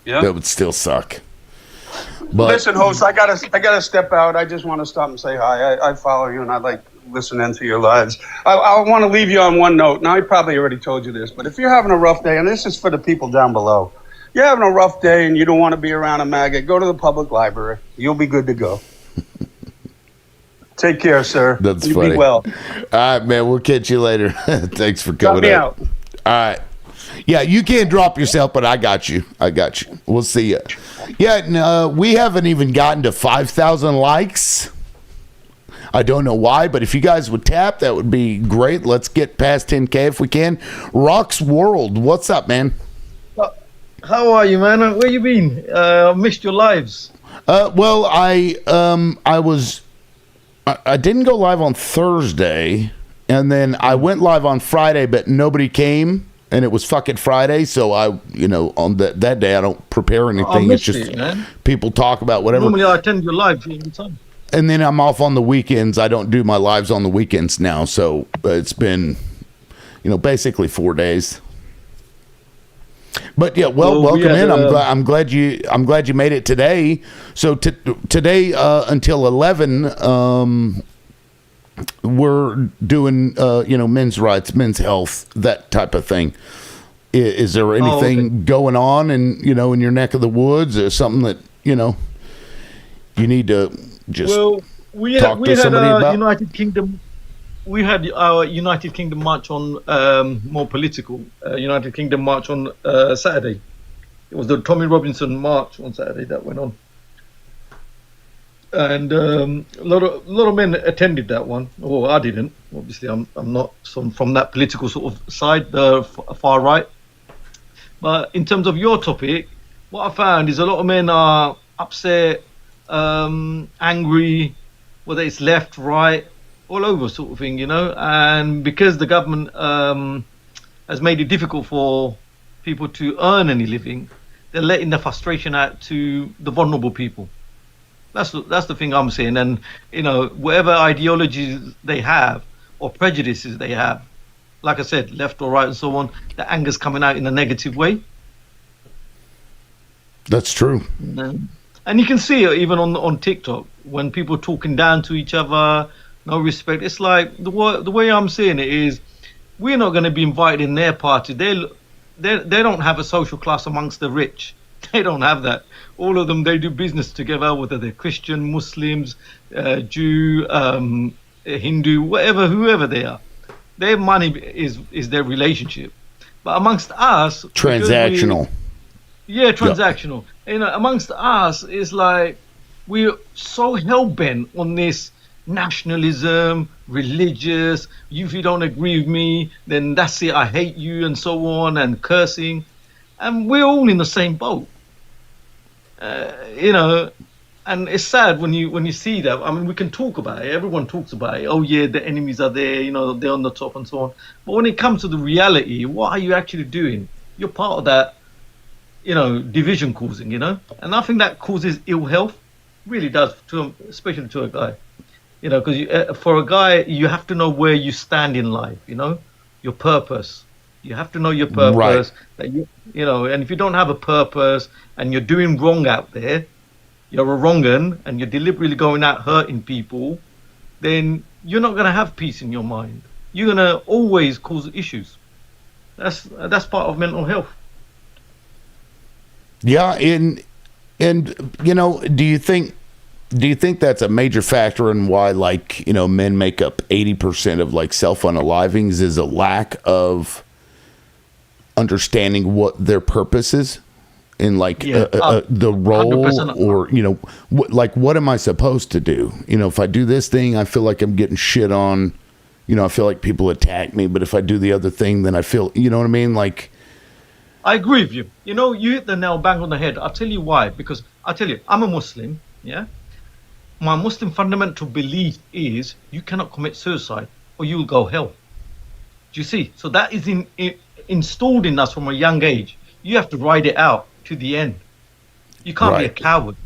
That would still suck. But listen, host, I gotta step out. I just want to stop and say hi. I follow you and I like listening to your lives. I want to leave you on one note. Now, I probably already told you this, but if you're having a rough day, and this is for the people down below, you're having a rough day and you don't want to be around a maggot, go to the public library. You'll be good to go. Take care, sir. That's you funny. Be well. All right, man. We'll catch you later. Thanks for coming out. All right. Yeah, you can't drop yourself, but I got you. We'll see you. Yeah, no, we haven't even gotten to 5,000 likes. I don't know why, but if you guys would tap, that would be great. Let's get past 10K if we can. Rock's World, what's up, man? How are you, man? Where you been? I missed your lives. Well, I didn't go live on Thursday, and then I went live on Friday, but nobody came, and it was fucking Friday, so I, on that day, I don't prepare anything. It's just people talk about whatever. Normally, I attend your live all the time. And then I'm off on the weekends. I don't do my lives on the weekends now, so it's been, basically 4 days. But yeah, welcome in. I'm glad you made it today. So today until 11, we're doing men's rights, men's health, that type of thing. Is there anything going on in your neck of the woods, or something that you need to just we talk had to somebody about? United Kingdom. We had our United Kingdom march on more political. United Kingdom march on Saturday. It was the Tommy Robinson march on Saturday that went on, and a lot of men attended that one. Well, I didn't. Obviously, I'm not from that political sort of side, the far right. But in terms of your topic, what I found is a lot of men are upset, angry, whether it's left, right, all over sort of thing, and because the government has made it difficult for people to earn any living, they're letting the frustration out to the vulnerable people. That's the thing I'm saying. And whatever ideologies they have or prejudices they have, like I said, left or right and so on, the anger's coming out in a negative way. That's true. And you can see it even on TikTok when people are talking down to each other, no respect. It's like the way I'm seeing it is, we're not going to be invited in their party. They don't have a social class amongst the rich. They don't have that. All of them, they do business together, whether they're Christian, Muslims, Jew, Hindu, whoever they are. their money is their relationship. But amongst us, Transactional. Transactional. Amongst us, it's like we're so hell bent on this nationalism, religious. If you don't agree with me, then that's it. I hate you, and so on, and cursing, and we're all in the same boat. You know, and it's sad when you see that. I mean, we can talk about it. Everyone talks about it. Oh yeah, the enemies are there. You know, they're on the top and so on. But when it comes to the reality, what are you actually doing? You're part of that, division causing. And I think that causes ill health. Really does, especially to a guy. Because for a guy, you have to know where you stand in life. Your purpose. You have to know your purpose. Right. That and if you don't have a purpose and you're doing wrong out there, you're a wrong 'un, and you're deliberately going out hurting people, then you're not going to have peace in your mind. You're going to always cause issues. That's part of mental health. Yeah, and do you think that's a major factor in why men make up 80% of self-unalivings is a lack of understanding what their purpose is in the role 100%. or what am I supposed to do? If I do this thing, I feel like I'm getting shit on. I feel like people attack me, but if I do the other thing, then I feel, you know what I mean? I agree with you. You hit the nail bang on the head. I'll tell you why. Because I'll tell you, I'm a Muslim. Yeah. My Muslim fundamental belief is you cannot commit suicide or you will go hell. Do you see? So that is installed in us from a young age. You have to ride it out to the end. You can't be a coward.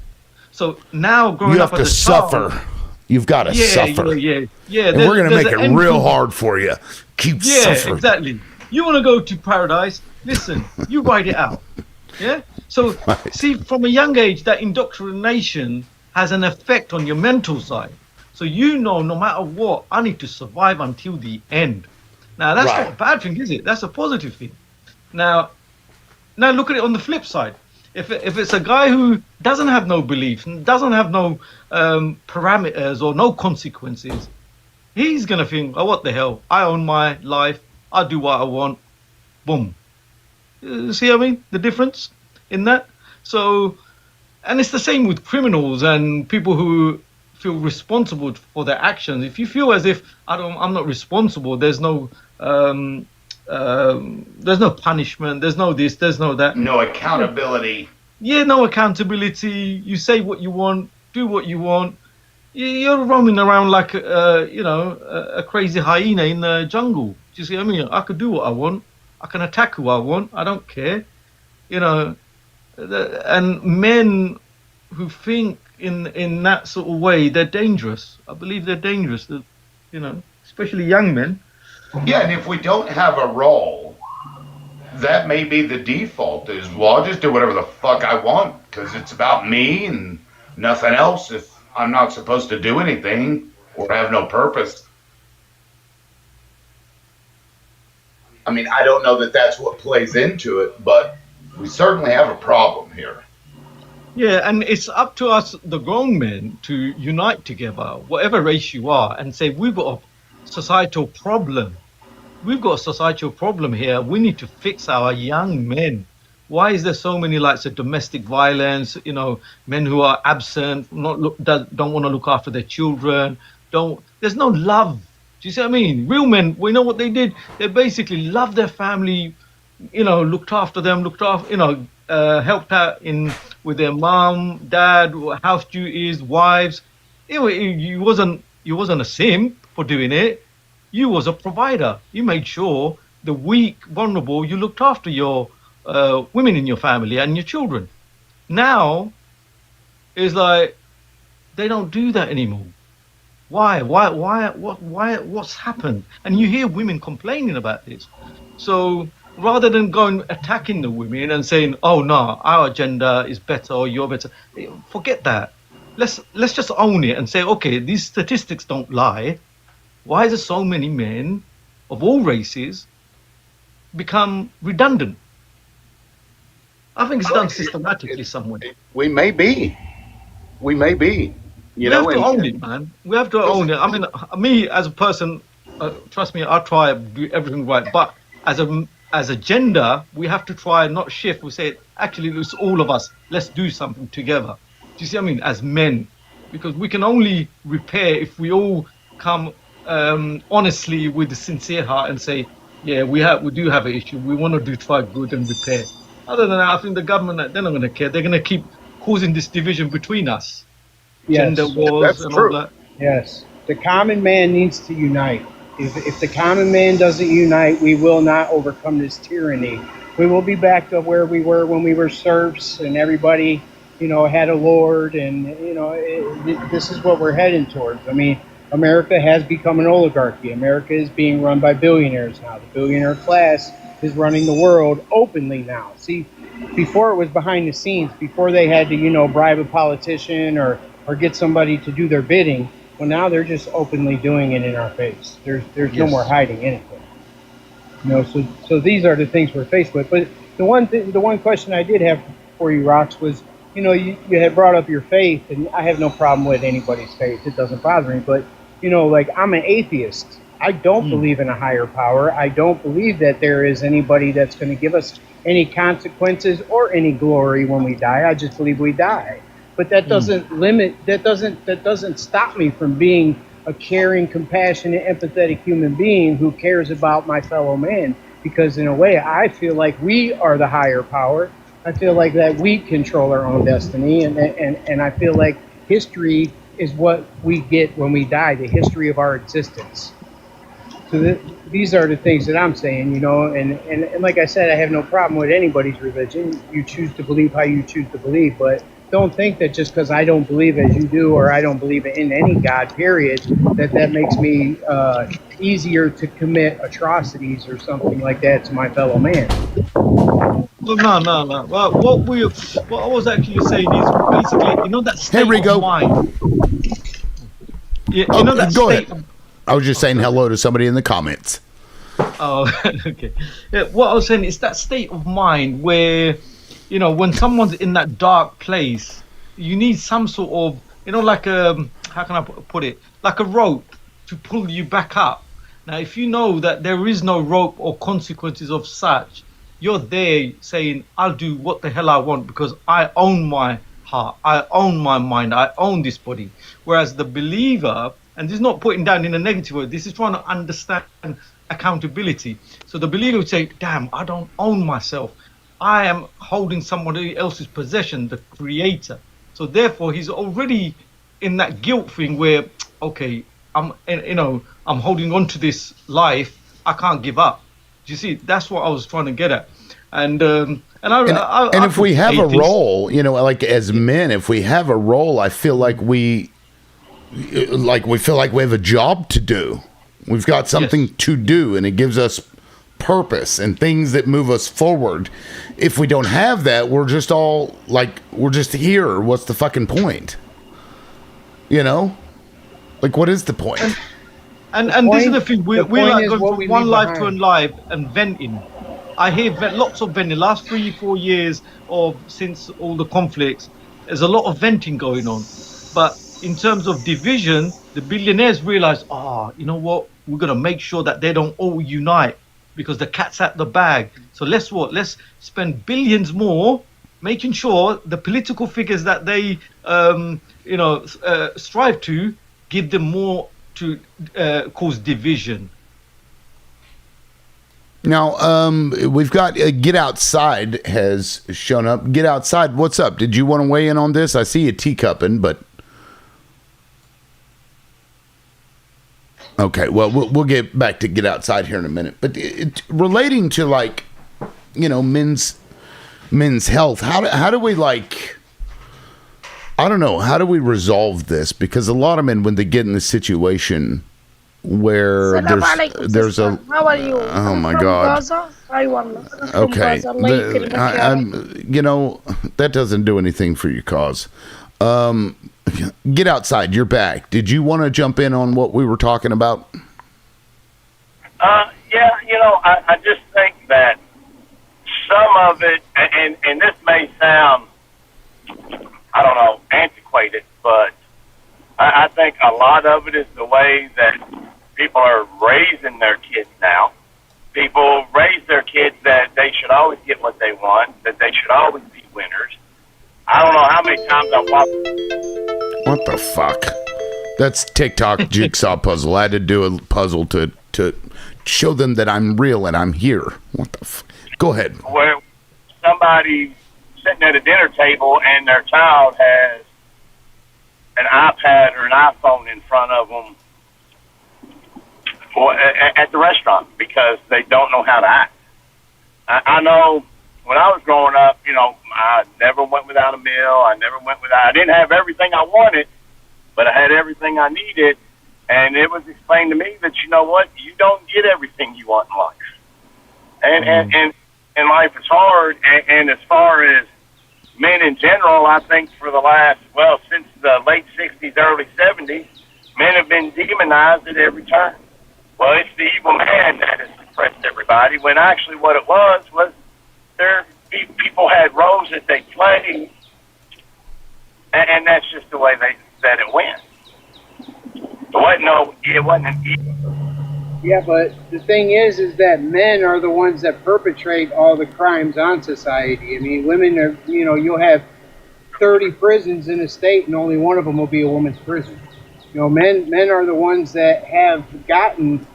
So now growing up as a suffer. child, you've got to suffer. Yeah. And we're going to make it real hard for you. Keep suffering. Yeah, exactly. You want to go to paradise? Listen, you ride it out. Yeah? So, see, from a young age, that indoctrination has an effect on your mental side. So no matter what, I need to survive until the end. Now, that's not a bad thing, is it? That's a positive thing. Now look at it on the flip side. If it's a guy who doesn't have no beliefs, doesn't have no parameters or no consequences, he's going to think, oh, what the hell? I own my life. I do what I want. Boom. See what I mean? The difference in that? So, and it's the same with criminals and people who feel responsible for their actions. If you feel as if I'm not responsible, there's no punishment, there's no this, there's no that. No accountability. Yeah, no accountability. You say what you want, do what you want. You're roaming around like a crazy hyena in the jungle. Do you see what I mean? I could do what I want. I can attack who I want. I don't care. And men who think in that sort of way, they're dangerous. I believe they're dangerous. Especially young men. Yeah, and if we don't have a role, that may be the default is, well, I'll just do whatever the fuck I want because it's about me and nothing else if I'm not supposed to do anything or have no purpose. I mean, I don't know that that's what plays into it, but we certainly have a problem here. Yeah, and it's up to us, the grown men, to unite together, whatever race you are, and say, we've got a societal problem. We've got a societal problem here. We need to fix our young men. Why is there so many domestic violence? Men who are absent, don't want to look after their children. There's no love. Do you see what I mean? Real men, we know what they did. They basically loved their family, looked after them, helped out with their mom, dad, house duties, wives. You wasn't a simp for doing it. You was a provider. You made sure the weak, vulnerable, you looked after your women in your family and your children. Now, it's like they don't do that anymore. Why? What's happened? And you hear women complaining about this. So rather than going attacking the women and saying, "Oh no, our gender is better or you're better," forget that. Let's just own it and say, okay, these statistics don't lie. Why is there so many men of all races become redundant? I think it's done systematically somewhere. We may be. We have to own it, man. We have to own it. I mean, me as a person, trust me, I'll try to do everything right. But as a gender, we have to try and not shift. We say, actually, it's all of us. Let's do something together. Do you see what I mean? As men, because we can only repair if we all come honestly with a sincere heart and say, yeah, we do have an issue. We want to do try good and repair. Other than that, I think the government, they're not going to care. They're going to keep causing this division between us, gender Yes, wars That's and all true. that. yes. The common man needs to unite. If the common man doesn't unite, we will not overcome this tyranny. We will be back to where we were when we were serfs and everybody, had a lord, and this is what we're heading towards. I mean, America has become an oligarchy. America is being run by billionaires now. The billionaire class is running the world openly now. See, before it was behind the scenes, before they had to, bribe a politician or get somebody to do their bidding. Well, now they're just openly doing it in our face. There's no more Yes. hiding anything. So these are the things we're faced with. But the one question I did have for you, Rox, was, you had brought up your faith, and I have no problem with anybody's faith. It doesn't bother me. But like, I'm an atheist. I don't Mm, believe in a higher power. I don't believe that there is anybody that's going to give us any consequences or any glory when we die. I just believe we die. But that mm, doesn't stop me from being a caring, compassionate, empathetic human being who cares about my fellow man. Because in a way, I feel like we are the higher power. I feel like that we control our own destiny, and I feel like history is what we get when we die, the history of our existence. So these are the things that I'm saying, and like I said, I have no problem with anybody's religion. You choose to believe how you choose to believe, but don't think that just because I don't believe as you do, or I don't believe in any God, period, that makes me easier to commit atrocities or something like that to my fellow man. well, no, no, no. Well, what I was actually saying is basically, that Hey, state of Rico. mind. Oh, That go ahead. state of. I was just Oh, saying sorry. hello to somebody in the comments. Oh, okay. Yeah, what I was saying is that state of mind where, when someone's in that dark place, you need some sort of, like how can I put it, like a rope to pull you back up. Now, if you know that there is no rope or consequences of such, you're there saying, I'll do what the hell I want because I own my heart, I own my mind, I own this body. Whereas the believer, and this is not putting down in a negative way, this is trying to understand accountability. So the believer would say, damn, I don't own myself. I am holding somebody else's possession, the creator. So therefore, he's already in that guilt thing where, okay, I'm holding on to this life. I can't give up. Do you see? That's what I was trying to get at. And And I if we feel have a atheist. role, like as men, if we have a role, I feel like we feel like we have a job to do. We've got something Yes. to do, and it gives us purpose and things that move us forward. If we don't have that, we're just all like, we're just here. What's the fucking point? Like, what is the point? And this is the thing. The We're point like is going what from we one leave life to behind. a life and venting. I hear lots of venting. Last 3-4 years of since all the conflicts, there's a lot of venting going on. But in terms of division, the billionaires realize, you know what? We're gonna make sure that they don't all unite because the cat's at the bag. So let's spend billions more making sure the political figures that they strive to give them more to cause division. Now, we've got Get Outside has shown up. Get Outside, what's up? Did you want to weigh in on this? I see a teacupping, but okay. Well, we'll get back to Get Outside here in a minute. But relating to men's health, how do we I don't know, how do we resolve this? Because a lot of men, when they get in this situation where Salam alaikum, there's sister. a How are you? oh I'm my from God. Gaza. I'm from Okay, Gaza. Allah يكرمك يا رب. that doesn't do anything for your cause. Get Outside, you're back. Did you want to jump in on what we were talking about? Yeah, I just think that some of it, and this may sound, I don't know, antiquated, but I think a lot of it is the way that People are raising their kids now. People raise their kids that they should always get what they want, that they should always be winners. I don't know how many times I've watched. What the fuck? That's TikTok jigsaw puzzle. I had to do a puzzle to show them that I'm real and I'm here. What the fuck? Go ahead. Where somebody sitting at a dinner table and their child has an iPad or an iPhone in front of them at the restaurant because they don't know how to act. I know when I was growing up, I never went without a meal. I didn't have everything I wanted, but I had everything I needed. And it was explained to me that, you know what, you don't get everything you want in life. And life is hard. And as far as men in general, I think for the last, since the late 60s, early 70s, men have been demonized at every turn. Well, it's the evil man that has suppressed everybody, when actually what it was people had roles that they played, and that's just the way that it went. It wasn't an evil. Yeah, but the thing is that men are the ones that perpetrate all the crimes on society. I mean, women are, you'll have 30 prisons in a state and only one of them will be a woman's prison. Men are the ones that have gotten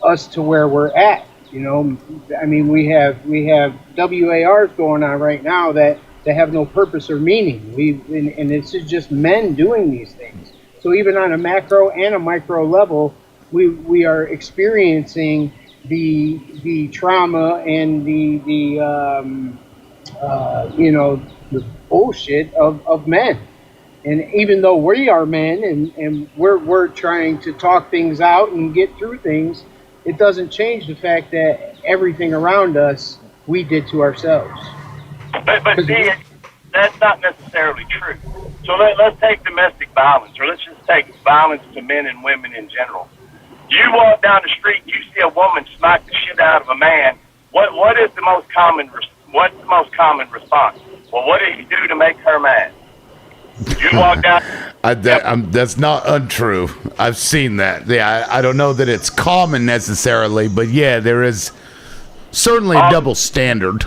us to where we're at. I mean, we have WARs going on right now that have no purpose or meaning. And it's just men doing these things. So even on a macro and a micro level, we are experiencing the trauma and the bullshit of men. And even though we are men and we're trying to talk things out and get through things, it doesn't change the fact that everything around us we did to ourselves. But see, that's not necessarily true. So let's take domestic violence, or let's just take violence to men and women in general. You walk down the street, you see a woman smack the shit out of a man. What is the most common? What's the most common response? Well, what did he do to make her mad? You walk down. That's not untrue. I've seen that. Yeah, I don't know that it's common necessarily, but yeah, there is certainly a double standard.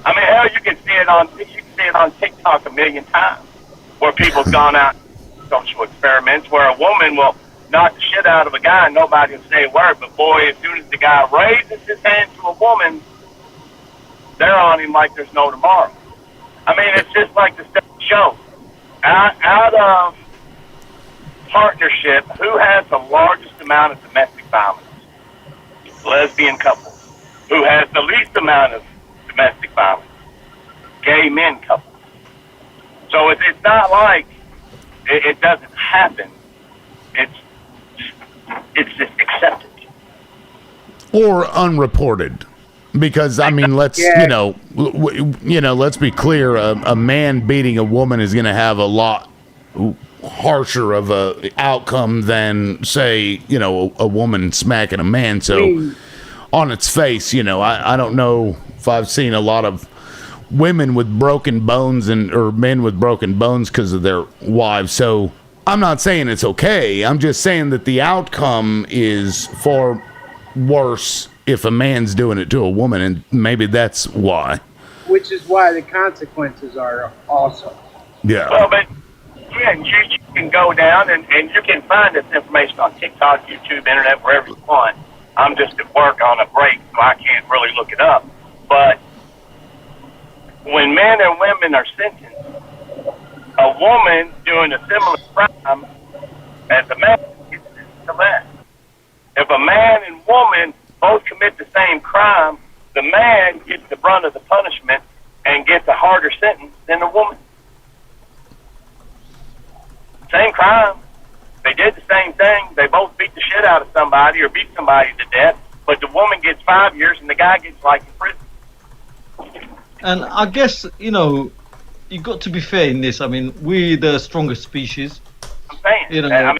I mean, hell, you can see it on TikTok a million times, where people's gone out social experiments where a woman will knock the shit out of a guy and nobody will say a word. But boy, as soon as the guy raises his hand to a woman, they're on him like there's no tomorrow. I mean, it's just like the stuff shows. Out of partnership, who has the largest amount of domestic violence? Lesbian couples. Who has the least amount of domestic violence? Gay men couples. So it's not like it doesn't happen. It's just accepted. Or unreported. Because I mean, let's let's be clear. A man beating a woman is going to have a lot harsher of a outcome than, say, a woman smacking a man. So, on its face, I don't know if I've seen a lot of women with broken bones or men with broken bones because of their wives. So, I'm not saying it's okay. I'm just saying that the outcome is far worse if a man's doing it to a woman, and maybe that's why. Which is why the consequences are awesome. Yeah. Well, but yeah, you can go down and you can find this information on TikTok, YouTube, internet, wherever you want. I'm just at work on a break, so I can't really look it up. But when men and women are sentenced, a woman doing a similar crime as a man gets to less. If a man and woman both commit the same crime, the man gets the brunt of the punishment and gets a harder sentence than the woman. Same crime. They did the same thing. They both beat the shit out of somebody or beat somebody to death, but the woman gets 5 years and the guy gets life in prison. And I guess, you got to be fair in this. I mean, we're the strongest species. I'm saying.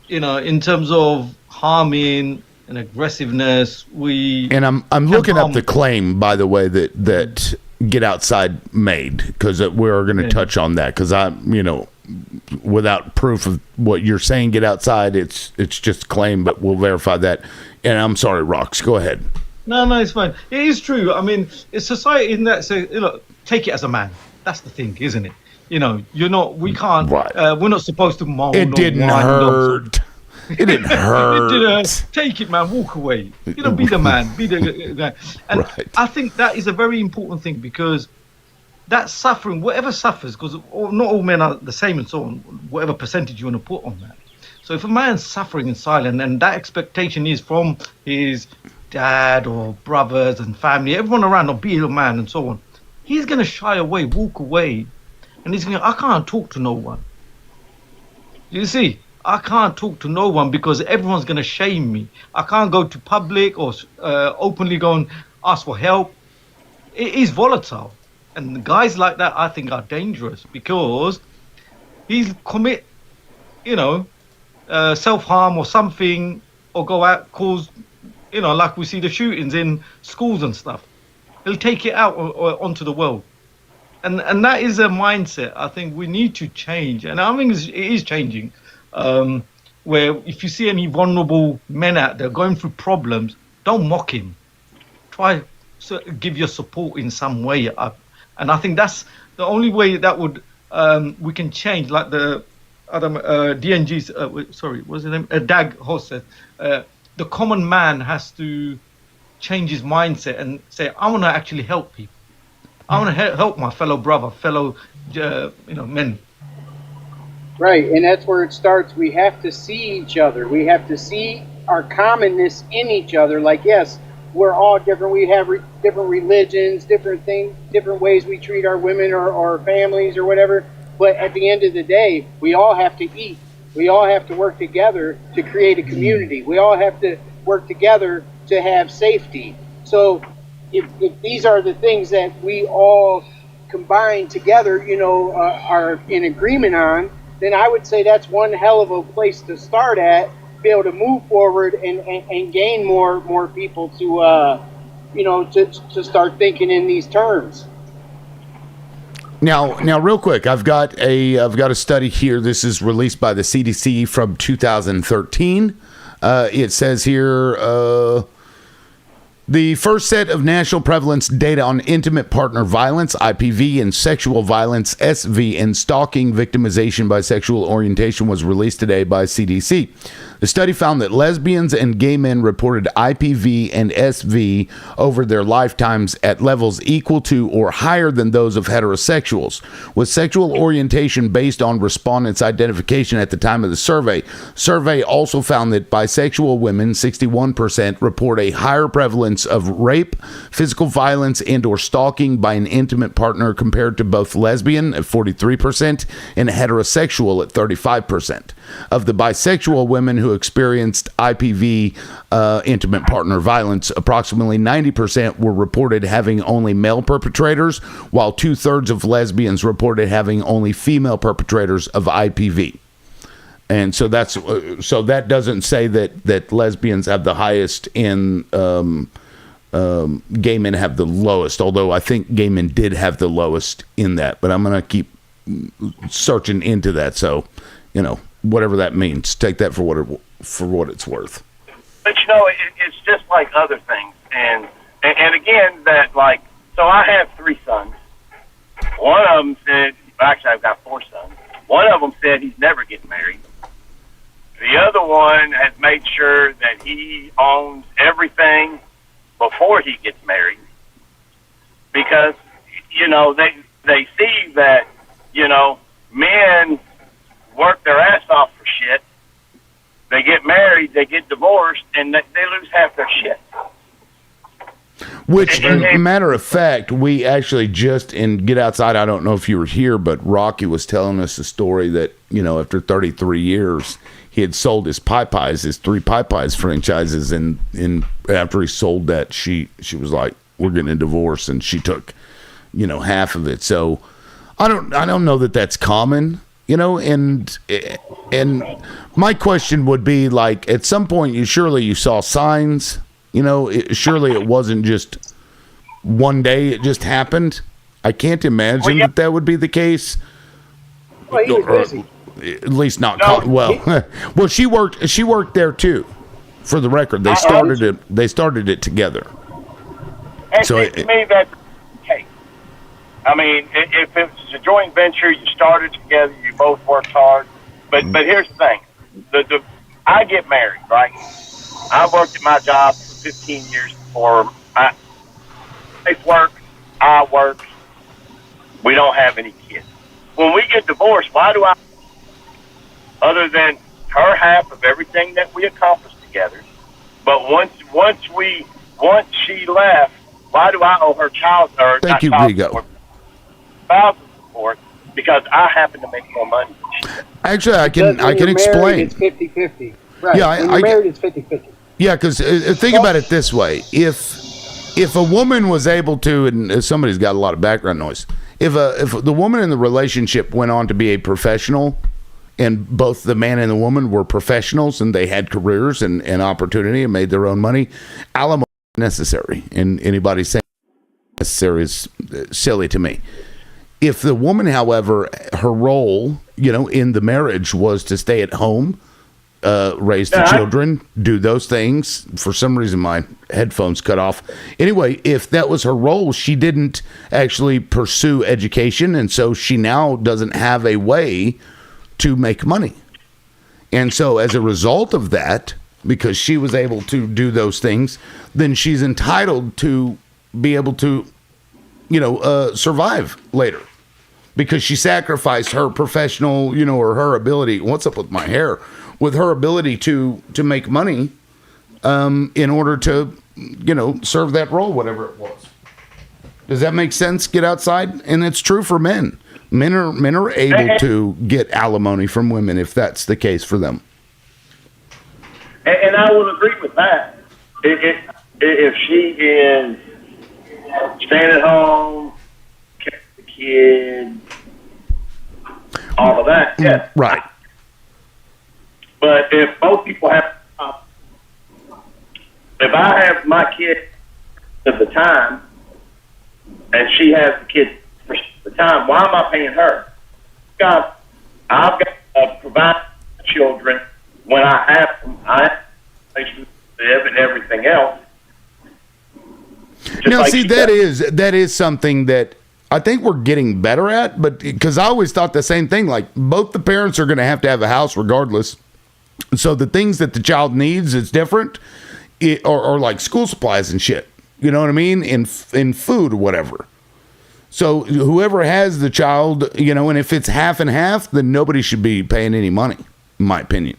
In terms of harming and aggressiveness, and I'm looking up the claim, by the way, that Get Outside made, because we're going to touch on that, because without proof of what you're saying, get outside. It's just a claim, but we'll verify that. And I'm sorry, Rox, go ahead. No, it's fine. It is true. I mean, it's society in that say, look, take it as a man. That's the thing, isn't it? You know, we can't, we're not supposed to moan. It didn't hurt. It didn't hurt. It didn't. Take it, man. Walk away. You know, be the man. Be the guy. And I think that is a very important thing, because that suffering, whatever suffers, because not all men are the same and so on, whatever percentage you want to put on that. So if a man's suffering in silence, and that expectation is from his dad or brothers and family, everyone around, or be a man and so on, he's going to shy away, walk away, and he's going to, I can't talk to no one. You see? I can't talk to no one because everyone's going to shame me. I can't go to public or openly go and ask for help. It is volatile. And guys like that, I think, are dangerous, because he's commit, self-harm or something, or go out, cause, like we see the shootings in schools and stuff. He'll take it out onto the world. And that is a mindset I think we need to change. And I think it is changing. Where if you see any vulnerable men out there going through problems, don't mock him. Try to give your support in some way. And I think that's the only way that would we can change. Like the other DNG's, sorry, what's his name? Dag Hoss said, the common man has to change his mindset and say, I want to actually help people. I want to help my fellow men. Right, and that's where it starts. We have to see each other. We have to see our commonness in each other. Like, yes, we're all different. We have different religions, different things, different ways we treat our women or our families or whatever. But at the end of the day, we all have to eat. We all have to work together to create a community. We all have to work together to have safety. So if these are the things that we all combine together, are in agreement on, then I would say that's one hell of a place to start at, be able to move forward and gain more people to start thinking in these terms. Now, real quick, I've got a study here. This is released by the CDC from 2013. It says here, the first set of national prevalence data on intimate partner violence, IPV, and sexual violence, SV, and stalking victimization by sexual orientation was released today by CDC. The study found that lesbians and gay men reported IPV and SV over their lifetimes at levels equal to or higher than those of heterosexuals, with sexual orientation based on respondents' identification at the time of the survey. Survey also found that bisexual women, 61%, report a higher prevalence of rape, physical violence, and or stalking by an intimate partner compared to both lesbian at 43% and heterosexual at 35%. Of the bisexual women who experienced IPV, intimate partner violence, approximately 90% were reported having only male perpetrators, while 2/3 of lesbians reported having only female perpetrators of IPV. And so that doesn't say that lesbians have the highest and gay men have the lowest, although I think gay men did have the lowest in that. But I'm going to keep searching into that. So, whatever that means, take that for what it's worth. But it's just like other things, and again so I have 3 sons. One of them said, actually I've got 4 sons. One of them said he's never getting married. The other one has made sure that he owns everything before he gets married, because they see that men work their ass off for shit. They get married, they get divorced, and they lose half their shit. Which, matter of fact, we actually just in Get Outside, I don't know if you were here, but Rocky was telling us a story that, after 33 years, he had sold his his 3 Pie Pies franchises, and after he sold that, she was like, we're getting a divorce, and she took, half of it. So I don't know that that's common. And my question would be, like, at some point, surely you saw signs, surely it wasn't just one day it just happened. I can't imagine that would be the case. Well, he was busy. At least not No, well, she worked there too. For the record, they started it together. And So to me, that's okay. I mean, if it's a joint venture, you started together, you both worked hard. But here's the thing: I get married, right? I worked at my job for 15 years before I work. I work. We don't have any kids. When we get divorced, why do I? Other than her half of everything that we accomplished together, but once she left, why do I owe her child or Thank you, Rigo. Spousal support? Because I happen to make more money than she does. Actually, I can Married, explain. it's 50-50. Right. Yeah, when you're married, it's 50-50. Yeah, because think about it this way: if a woman was able to, and somebody's got a lot of background noise, if the woman in the relationship went on to be a professional, and both the man and the woman were professionals and they had careers and opportunity and made their own money, alimony is necessary. And anybody saying necessary is silly to me. If the woman, however, her role, in the marriage was to stay at home, raise the children, do those things. For some reason, my headphones cut off. Anyway, if that was her role, she didn't actually pursue education. And so she now doesn't have a way to make money. And so as a result of that, because she was able to do those things, then she's entitled to be able to, survive later. Because she sacrificed her professional, or her ability, what's up with my hair? With her ability to make money in order to, serve that role, whatever it was. Does that make sense? Get outside? And it's true for men. Men are able to get alimony from women if that's the case for them. And I would agree with that. If she is staying at home, the kid, all of that, yes. Right. But if both people have, if I have my kid at the time, and she has the kid for the time, why am I paying her? God, I've got to provide children when I have them. I have to live and everything else. Now, see, that is something that I think we're getting better at, but because I always thought the same thing, like both the parents are going to have a house regardless. So the things that the child needs is different, or like school supplies and shit. You know what I mean? In food or whatever. So whoever has the child, and if it's half and half, then nobody should be paying any money, in my opinion.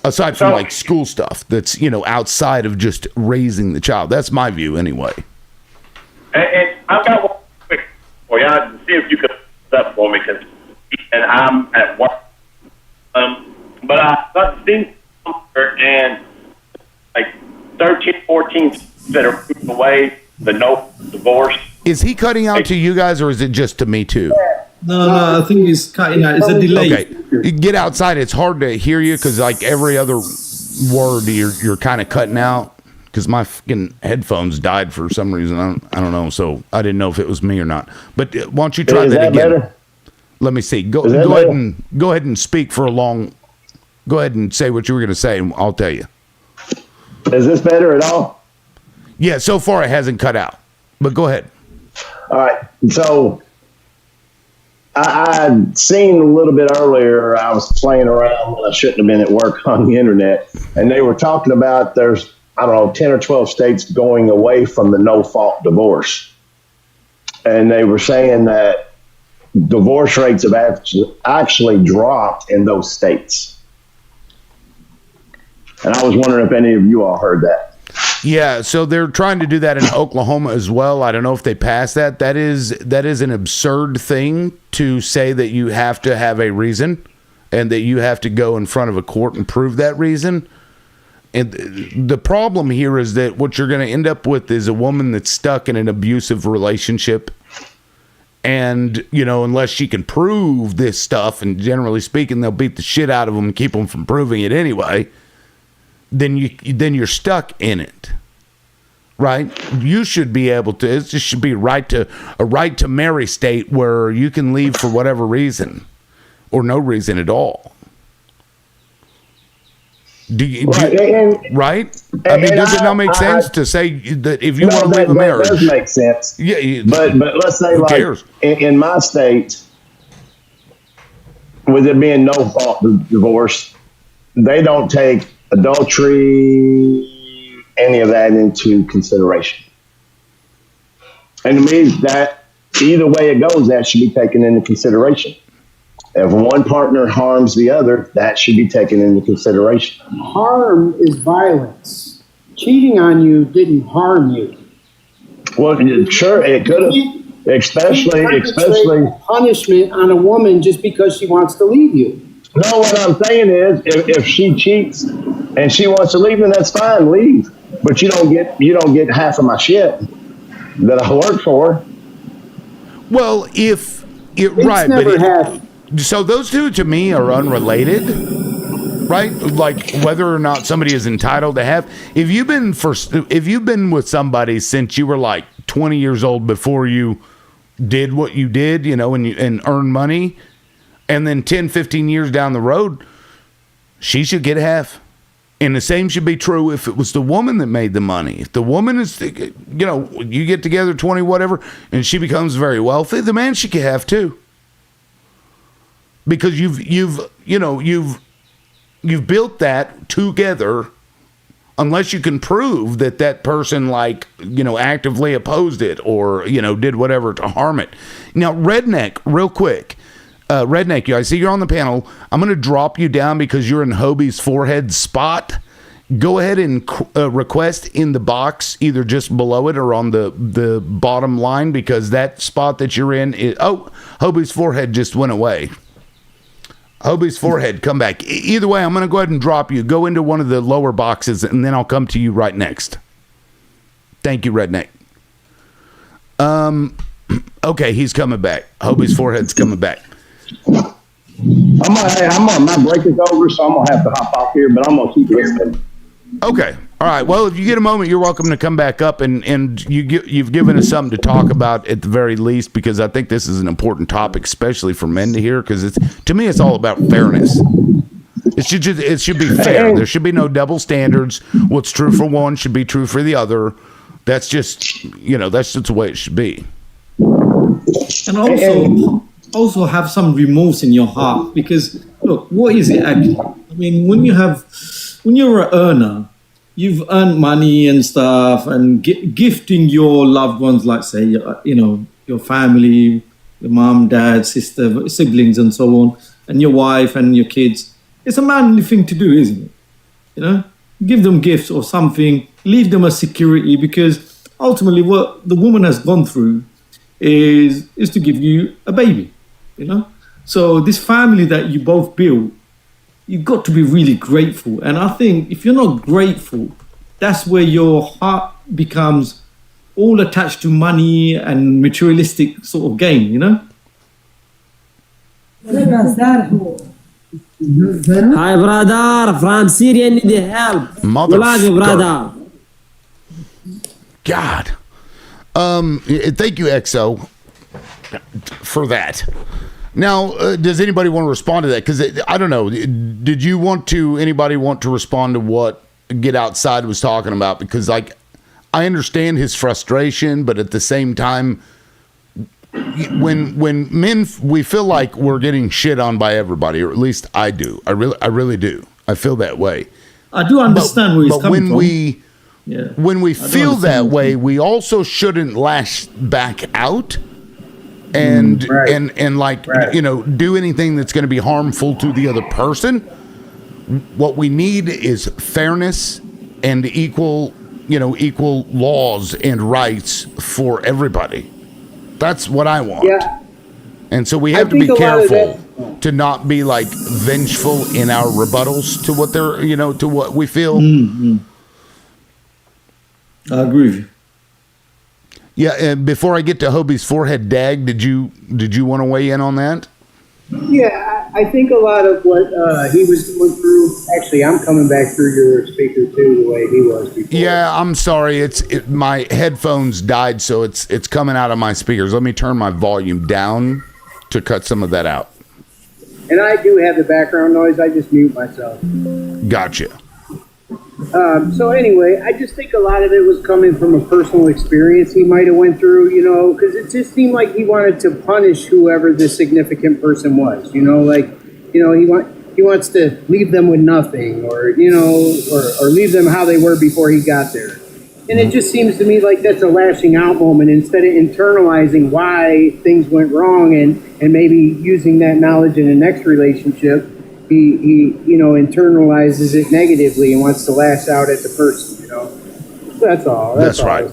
Aside from like school stuff that's, outside of just raising the child. That's my view anyway. And I've got one quick for you. I'll see if you could put up for me, and I'm at work. But I've seen and like 13, 14 that are moving away, the no divorce. Is he cutting out to you guys, or is it just to me too? No, I think he's cutting out. It's a delay. Okay, get outside. It's hard to hear you because like every other word you're kind of cutting out. Because my fucking headphones died for some reason. I don't know. So I didn't know if it was me or not. But why don't you try that again? Better? Let me see. Go ahead and speak for a long. Go ahead and say what you were going to say, and I'll tell you. Is this better at all? Yeah, so far it hasn't cut out. But go ahead. All right. So I'd seen a little bit earlier, I was playing around when I shouldn't have been at work on the internet, and they were talking about there's, 10 or 12 states going away from the no-fault divorce. And they were saying that divorce rates have actually dropped in those states. And I was wondering if any of you all heard that. Yeah, so they're trying to do that in Oklahoma as well. I don't know if they passed that. That is an absurd thing to say, that you have to have a reason and that you have to go in front of a court and prove that reason. And the problem here is that what you're going to end up with is a woman that's stuck in an abusive relationship. And, unless she can prove this stuff, and generally speaking, they'll beat the shit out of them and keep them from proving it anyway, then you're stuck in it. Right? You should be able to, it just should be a right to marry state where you can leave for whatever reason. or no reason at all. Right? I mean, does it not make sense to say that if you want to leave a marriage? That does make sense. Yeah, but let's say like in my state, with it being no fault divorce, they don't take adultery, any of that into consideration. And to me, that either way it goes, that should be taken into consideration. If one partner harms the other, that should be taken into consideration. Harm is violence. Cheating on you didn't harm you. Well, sure, it could have, especially punishment on a woman just because she wants to leave you. No, what I'm saying is, if she cheats and she wants to leave, then that's fine, leave. But you don't get half of my shit that I worked for. Well, if it right, never but happened. So those two to me are unrelated, right? Like whether or not somebody is entitled to have. If you've been with somebody since you were like 20 years old before you did what you did, you know, and earned money, and then 10, 15 years down the road, she should get half. And the same should be true if it was the woman that made the money. If the woman is, you know, you get together 20 whatever, and she becomes very wealthy, the man should get half too. Because you've built that together, unless you can prove that person, like, you know, actively opposed it or, you know, did whatever to harm it. Now, Redneck, real quick. Redneck, I see you're on the panel. I'm going to drop you down because you're in Hobie's forehead spot. Go ahead and request in the box, either just below it or on the bottom line, because that spot that you're in is... Oh, Hobie's forehead just went away. Hobie's forehead, come back. Either way, I'm going to go ahead and drop you. Go into one of the lower boxes, and then I'll come to you right next. Thank you, Redneck. Okay, he's coming back. Hobie's forehead's coming back. My break is over, so I'm gonna have to hop off here, but I'm gonna keep listening. Okay. All right. Well, if you get a moment, you're welcome to come back up, and you've given us something to talk about at the very least, because I think this is an important topic, especially for men to hear, because to me it's all about fairness. It should be fair. There should be no double standards. What's true for one should be true for the other. That's just, you know, that's just the way it should be. And also have some remorse in your heart, because look, what is it actually? I mean, when you're an earner, you've earned money and stuff, and gifting your loved ones, like say, you know, your family, your mom, dad, sister, siblings, and so on, and your wife and your kids. It's a manly thing to do, isn't it? You know, give them gifts or something, leave them a security, because ultimately what the woman has gone through is to give you a baby, you know? So this family that you both built, you've got to be really grateful. And I think if you're not grateful, that's where your heart becomes all attached to money and materialistic sort of gain, you know? Hi, brother. From Syria, need help. Love you, brother. God. Thank you, XO, for that. Now, does anybody want to respond to that? Because I don't know. Did anybody want to respond to what Get Outside was talking about? Because, like, I understand his frustration, but at the same time, when men, we feel like we're getting shit on by everybody, or at least I do. I really do. I feel that way. I do understand where he's coming from. When we feel that way, we also shouldn't lash back out and you know, do anything that's going to be harmful to the other person. What we need is fairness and equal laws and rights for everybody. That's what I want. Yeah. And so we have to be careful to not be like vengeful in our rebuttals to what they're, you know, to what we feel. Mm-hmm. I agree with you. Yeah, and before I get to Hobie's forehead, Dag, did you want to weigh in on that? Yeah, I think a lot of what he was going through. Actually, I'm coming back through your speaker too, the way he was before. Yeah, I'm sorry. My headphones died, so it's coming out of my speakers. Let me turn my volume down to cut some of that out. And I do have the background noise. I just mute myself. Gotcha. So anyway, I just think a lot of it was coming from a personal experience he might have went through, you know, because it just seemed like he wanted to punish whoever the significant person was, you know, like, you know, he wants to leave them with nothing, or, you know, or leave them how they were before he got there. And it just seems to me like that's a lashing out moment instead of internalizing why things went wrong and maybe using that knowledge in the next relationship. He you know, internalizes it negatively and wants to lash out at the person, you know. That's all. That's all right.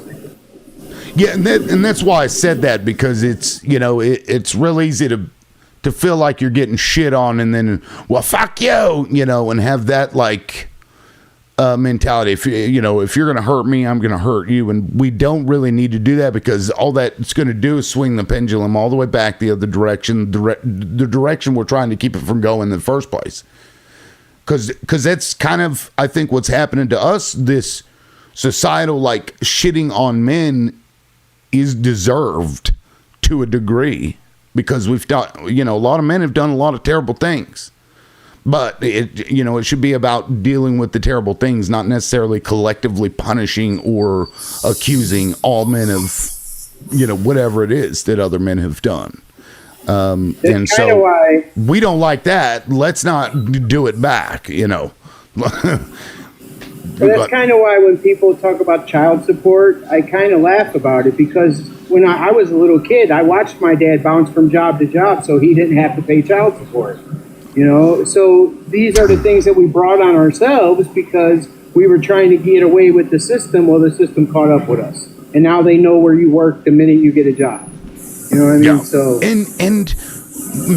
Yeah, and that's why I said that, because it's, you know, it's real easy to feel like you're getting shit on and then, well, fuck you know, and have that like mentality. If you know, if you're going to hurt me, I'm going to hurt you, and we don't really need to do that, because all that it's going to do is swing the pendulum all the way back the other direction, the direction we're trying to keep it from going in the first place. Because that's kind of, I think, what's happening to us. This societal like shitting on men is deserved to a degree, because we've done, you know, a lot of men have done a lot of terrible things. But it, you know, it should be about dealing with the terrible things, not necessarily collectively punishing or accusing all men of, you know, whatever it is that other men have done. And so why, we don't like that. Let's not do it back, you know. But that's kind of why when people talk about child support, I kind of laugh about it, because when I was a little kid, I watched my dad bounce from job to job so he didn't have to pay child support. You know, so these are the things that we brought on ourselves because we were trying to get away with the system. Well, the system caught up with us, and now they know where you work the minute you get a job. You know what I mean? Yeah. So and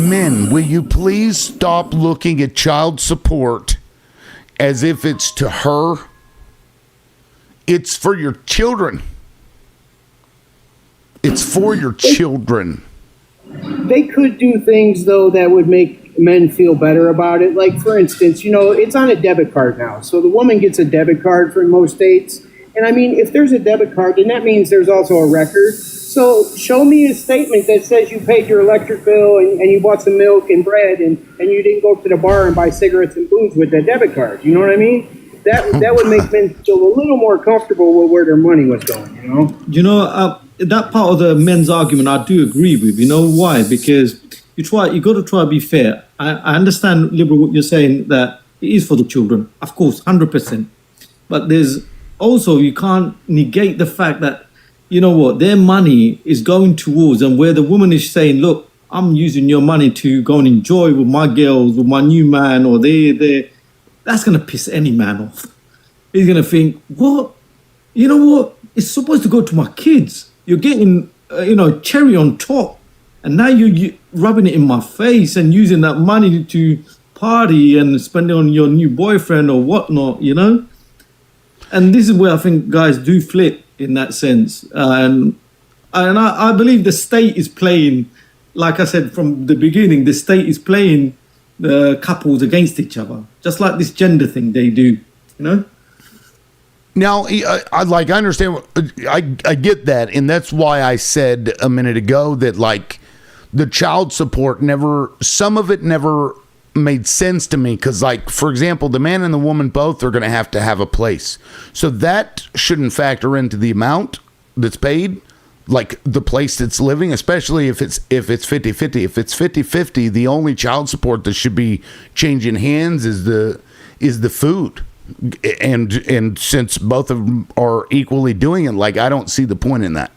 men, will you please stop looking at child support as if it's to her? It's for your children. It's for your children. they could do things though that would make men feel better about it. Like, for instance, you know, it's on a debit card now. So the woman gets a debit card for most states. And I mean, if there's a debit card, then that means there's also a record. So show me a statement that says you paid your electric bill and you bought some milk and bread and you didn't go to the bar and buy cigarettes and booze with that debit card. You know what I mean? That would make men feel a little more comfortable with where their money was going, you know? You know, that part of the men's argument I do agree with. You know why? Because you got to try to be fair. I understand, Liberal, what you're saying, that it is for the children, of course, 100%. But there's also, you can't negate the fact that, you know what, their money is going towards, and where the woman is saying, look, I'm using your money to go and enjoy with my girls, with my new man, or that's going to piss any man off. He's going to think, what? You know what? It's supposed to go to my kids. You're getting, cherry on top. And now you're rubbing it in my face and using that money to party and spend it on your new boyfriend or whatnot, you know? And this is where I think guys do flip in that sense. And I believe the state is playing, like I said from the beginning, the state is playing the couples against each other, just like this gender thing they do, you know? Now, I understand, I get that, and that's why I said a minute ago that, like, the child support some of it never made sense to me, because, like, for example, the man and the woman both are going to have a place. So that shouldn't factor into the amount that's paid, like the place that's living, especially if it's 50-50. If it's 50-50, the only child support that should be changing hands is the food. And since both of them are equally doing it, like, I don't see the point in that.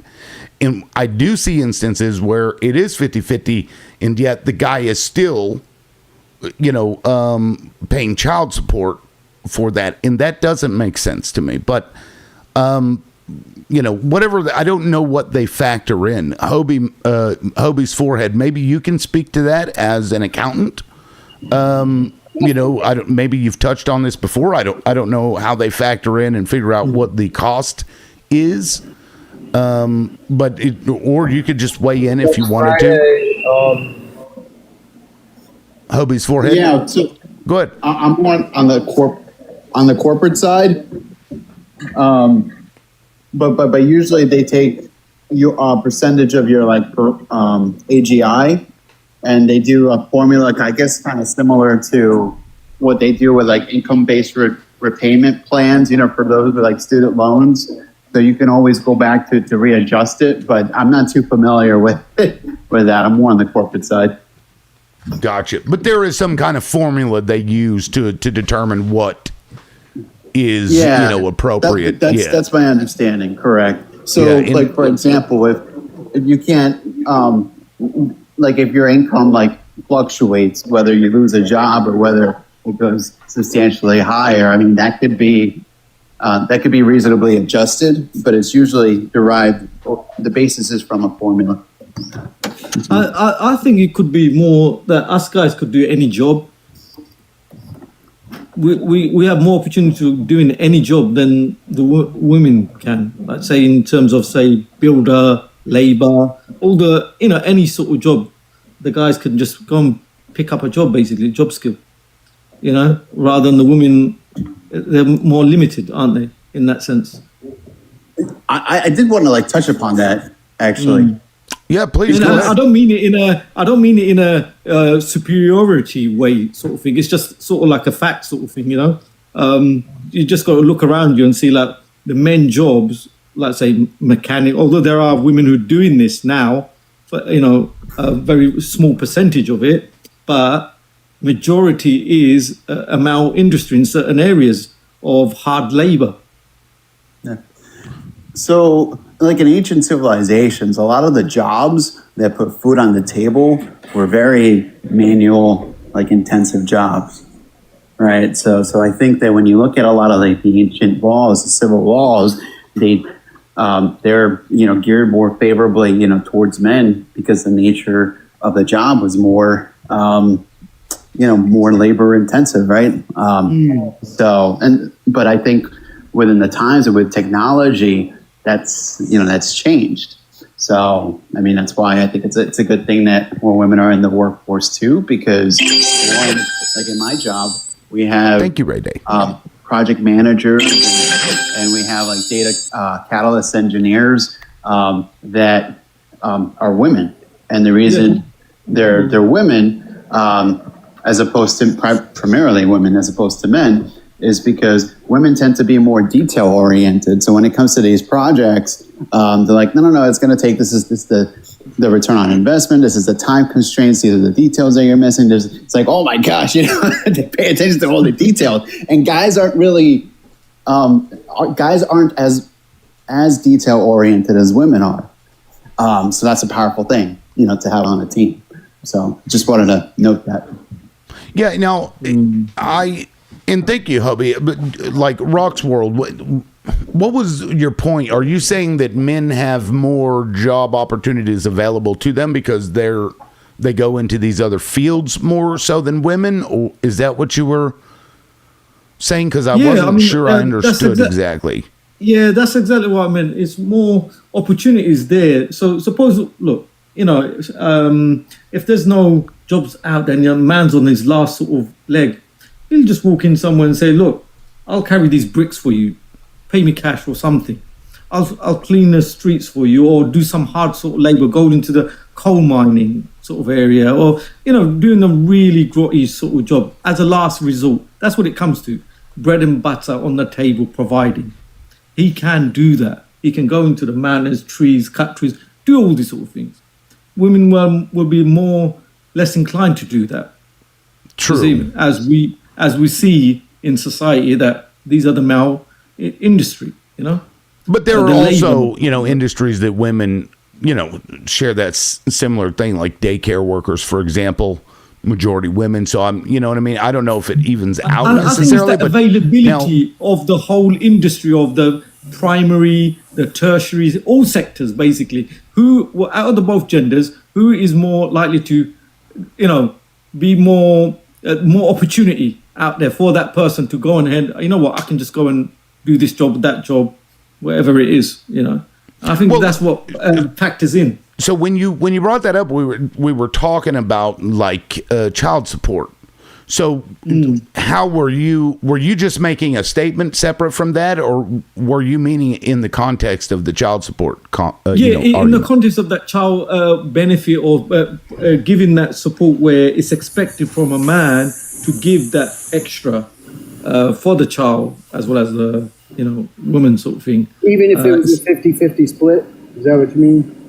And I do see instances where it is 50-50, and yet the guy is still, paying child support for that. And that doesn't make sense to me. But, whatever, I don't know what they factor in. Hobie's forehead, maybe you can speak to that as an accountant. Maybe you've touched on this before. I don't know how they factor in and figure out what the cost is. Or you could just weigh in if you wanted to. Hobie's forehead. Yeah. So go ahead. I'm more on the corporate side. But usually they take your percentage of your AGI, and they do a formula, I guess, kind of similar to what they do with like income-based repayment plans, for those with like student loans. So you can always go back to readjust it, but I'm not too familiar with that. I'm more on the corporate side. Gotcha. But there is some kind of formula they use to determine what is appropriate. That's my understanding. Correct. So, for example, if you can't, if your income fluctuates, whether you lose a job or whether it goes substantially higher, I mean that could be reasonably adjusted, but it's usually derived. The basis is from a formula. I think it could be more that us guys could do any job. We have more opportunity to doing any job than the women can. Like say in terms of builder, labor, all the any sort of job, the guys can just go and pick up a job, basically job skill. Rather than the women, they're more limited, aren't they? In that sense. I did want to touch upon that actually. Yeah, please. I don't mean it in a superiority way, sort of thing. It's just sort of like a fact, sort of thing. You just got to look around you and see the men jobs, like say mechanic. Although there are women who are doing this now, but a very small percentage of it, but majority is a male industry in certain areas of hard labor. Yeah. So, in ancient civilizations, a lot of the jobs that put food on the table were very manual, intensive jobs, right? So I think that when you look at a lot of the ancient laws, the civil laws, they're geared more favorably, towards men because the nature of the job was more, more labor intensive, right? But I think within the times and with technology, that's changed. So, I mean, that's why I think it's a good thing that more women are in the workforce too, because one, in my job, we have thank you, Ray Day, project managers and we have data catalyst engineers that are women, and the reason they're women as opposed to primarily women as opposed to men is because women tend to be more detail oriented. So when it comes to these projects, they're like, no, it's going to take, this is the return on investment. This is the time constraints. These are the details that you're missing. It's like, oh my gosh, they pay attention to all the details. And guys aren't really, as detail oriented as women are. So that's a powerful thing, to have on a team. So just wanted to note that. Yeah. Now and thank you, hubby. But Rock's World, what was your point? Are you saying that men have more job opportunities available to them because they go into these other fields more so than women? Or is that what you were saying? Because I wasn't sure I understood exactly. Yeah, that's exactly what I meant. It's more opportunities there. So suppose, look, if there's no jobs out there and your man's on his last sort of leg, he'll just walk in somewhere and say, look, I'll carry these bricks for you. Pay me cash or something. I'll clean the streets for you, or do some hard sort of labor, go into the coal mining sort of area, or, doing a really grotty sort of job as a last resort. That's what it comes to. Bread and butter on the table providing. He can do that. He can go into the mountains, trees, cut trees, do all these sort of things. Women will be less inclined to do that. True. As we see in society that these are the male industry, But there are also, industries that women, share that similar thing, like daycare workers, for example, majority women. So you know what I mean? I don't know if it evens out necessarily. I think it's the availability of the whole industry, of the primary, the tertiary, all sectors, basically. Who, out of the both genders, who is more likely to, be more opportunity out there for that person to go ahead, I can just go and do this job, that job, whatever it is, I think that's what factors in. So when you brought that up, we were talking about child support. So how were you just making a statement separate from that, or were you meaning in the context of the child support? In the context of that child benefit or giving that support where it's expected from a man to give that extra for the child as well as the woman sort of thing. Even if it was a 50-50 split, is that what you mean?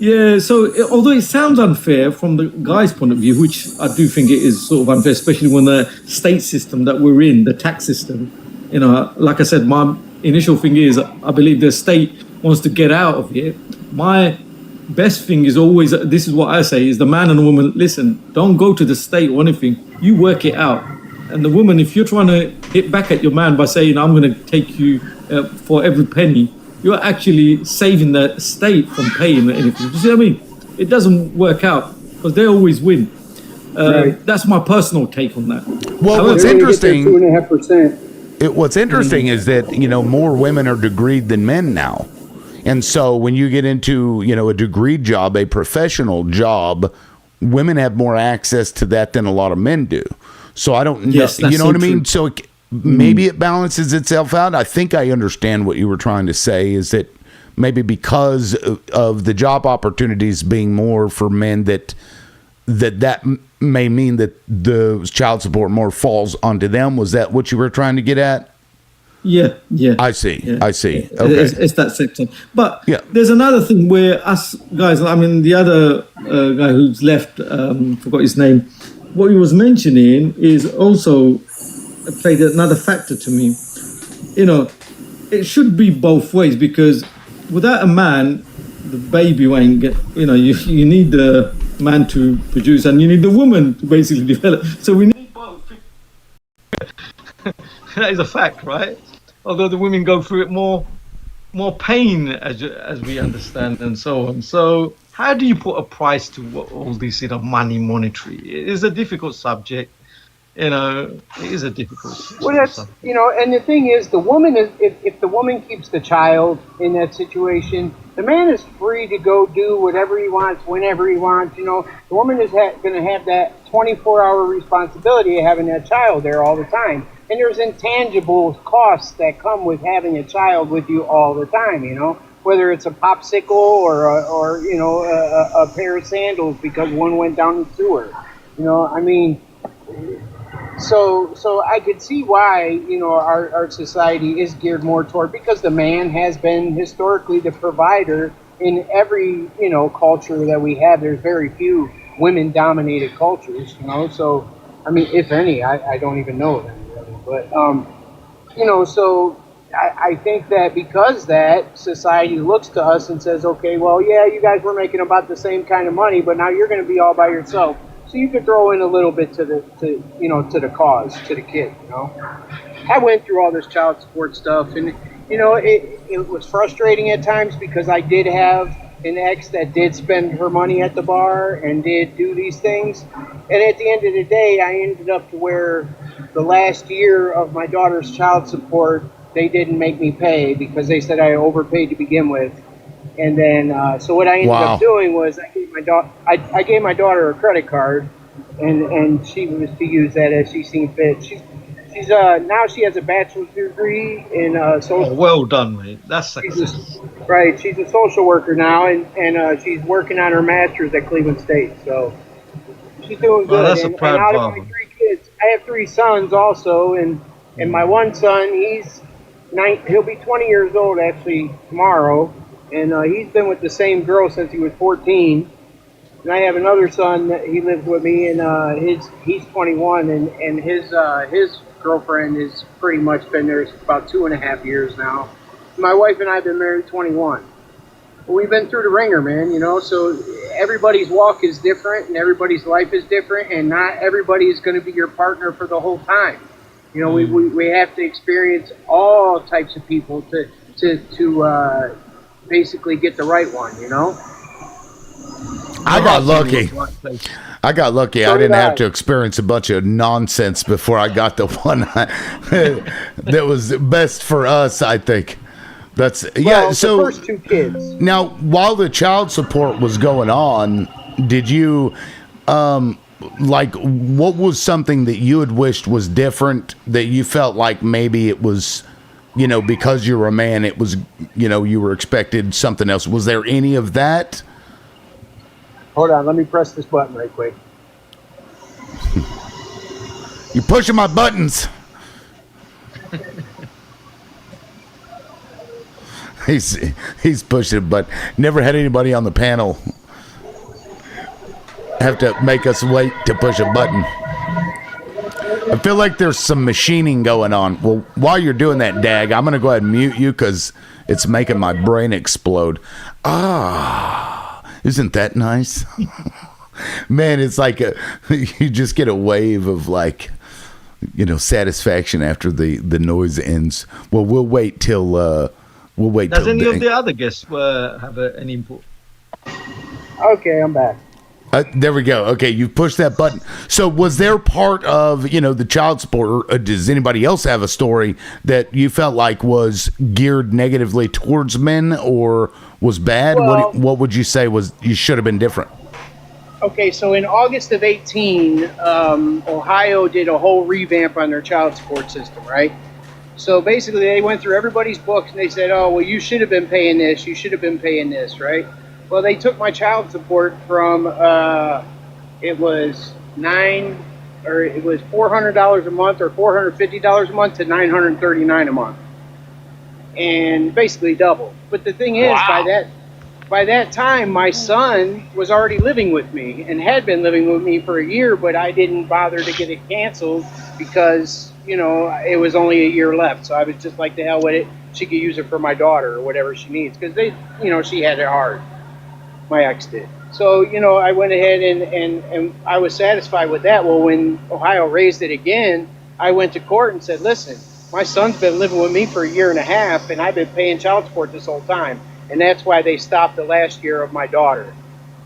Yeah, so although it sounds unfair from the guy's point of view, which I do think it is sort of unfair, especially when the state system that we're in, the tax system, like I said, my initial thing is I believe the state wants to get out of it. My best thing is always, this is what I say, is the man and the woman, listen, don't go to the state or anything, you work it out. And the woman, if you're trying to hit back at your man by saying, I'm going to take you for every penny, you're actually saving the state from paying anything. You see what I mean? It doesn't work out because they always win. Right. That's my personal take on that. Well, what's interesting, 2.5%. What's interesting is that, more women are degreed than men now. And so when you get into, a degreed job, a professional job, women have more access to that than a lot of men do. So I don't know, you know what I mean? So maybe it balances itself out. I think I understand what you were trying to say, is that maybe because of the job opportunities being more for men, that may mean that the child support more falls onto them. Was that what you were trying to get at? Yeah. I see. Yeah. I see. Yeah. Okay. It's that section. But there's another thing where us guys, the other guy who's left, forgot his name, what he was mentioning is also played another factor to me. It should be both ways, because without a man, the baby won't get, you need the man to produce and you need the woman to basically develop. So we need both. That is a fact, right? Although the women go through it more pain as we understand and so on. So how do you put a price to what all this, money, monetary? It is a difficult subject. It is a difficult subject. Well, that's, and the thing is, the woman is, if the woman keeps the child in that situation, the man is free to go do whatever he wants, whenever he wants. The woman is going to have that 24-hour responsibility of having that child there all the time. And there's intangible costs that come with having a child with you all the time, whether it's a popsicle or a pair of sandals because one went down the sewer. So I could see why, our society is geared more toward, because the man has been historically the provider in every, culture that we have. There's very few women-dominated cultures, so, if any, I don't even know them really. But, so I think that because that society looks to us and says, okay, well, yeah, you guys were making about the same kind of money, but now you're going to be all by yourself. So you could throw in a little bit to the cause, to the kid, I went through all this child support stuff, and, it was frustrating at times because I did have an ex that did spend her money at the bar and did do these things. And at the end of the day, I ended up to where the last year of my daughter's child support, they didn't make me pay because they said I overpaid to begin with. And then, so what I ended up doing was I gave my daughter a credit card, and she was to use that as she seen fit. She's now she has a bachelor's degree in social. Oh, well done, mate. That's successful. Right, she's a social worker now, and she's working on her master's at Cleveland State. So she's doing good. That's a proud and out father. of my 3 kids, I have 3 sons also, and my one son, he'll be 20 years old actually tomorrow. And he's been with the same girl since he was 14. And I have another son that he lives with me, and he's 21, and his girlfriend has pretty much been there about 2.5 years now. My wife and I have been married 21. We've been through the ringer, man. So everybody's walk is different, and everybody's life is different, and not everybody is going to be your partner for the whole time. We have to experience all types of people to basically get the right one, I got lucky. I didn't have to experience a bunch of nonsense before I got the one that was best for us, I think. So the first 2 kids. Now, while the child support was going on, did you like, what was something that you had wished was different, that you felt like maybe it was, you know, because you're a man, it was, you know, you were expected something else? Was there any of that? Hold on, let me press this button right quick. You're pushing my buttons. He's pushing it, but never had anybody on the panel have to make us wait to push a button. I feel like there's some machining going on. Well, while you're doing that, Dag, I'm going to go ahead and mute you because it's making my brain explode. Isn't that nice? Man, it's like you just get a wave of, like, you know, satisfaction after the noise ends. Well, we'll wait till Does any of the other guests have any input? Okay, I'm back. There we go. Okay, you pushed that button. So was there part of, you know, the child support, or does anybody else have a story that you felt like was geared negatively towards men or was bad? Well, what would you say was you should have been different? Okay, so in August of 18, Ohio did a whole revamp on their child support system, right? So basically they went through everybody's books and they said, oh, well, you should have been paying this, you should have been paying this, right? Well, they took my child support from, it was $400 a month or $450 a month to $939 a month. And basically doubled. But the thing is, by that time, my son was already living with me and had been living with me for a year, but I didn't bother to get it canceled because, you know, it was only a year left. So I was just like, the hell with it. She could use it for my daughter or whatever she needs because she had it hard. My ex did. So, you know, I went ahead and I was satisfied with that. Well, when Ohio raised it again, I went to court and said, listen, my son's been living with me for a year and a half and I've been paying child support this whole time. And that's why they stopped the last year of my daughter.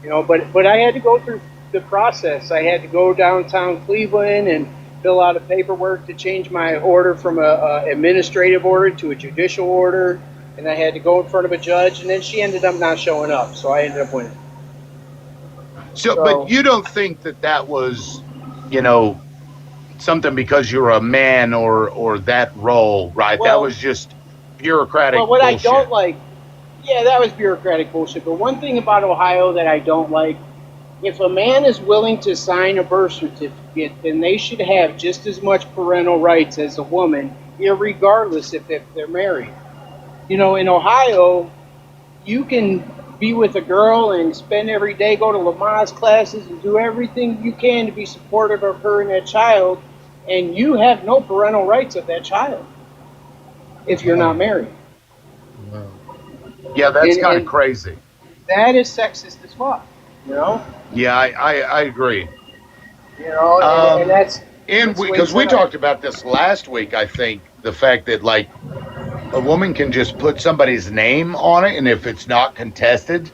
You know, but I had to go through the process. I had to go downtown Cleveland and fill out a paperwork to change my order from a administrative order to a judicial order. And I had to go in front of a judge, and then she ended up not showing up, so I ended up winning. So, but you don't think that was, you know, something because you're a man or that role, right? Well, that was just bureaucratic what bullshit. I don't like, yeah, that was bureaucratic bullshit. But one thing about Ohio that I don't like, if a man is willing to sign a birth certificate, then they should have just as much parental rights as a woman, irregardless if they're married. You know, in Ohio, you can be with a girl and spend every day, go to Lamaze classes and do everything you can to be supportive of her and that child, and you have no parental rights of that child if you're not married. Yeah, that's kind of crazy. That is sexist as fuck, you know? Yeah, I agree. You know, and that's... And because we talked about this last week, I think, the fact that, like, a woman can just put somebody's name on it, and if it's not contested,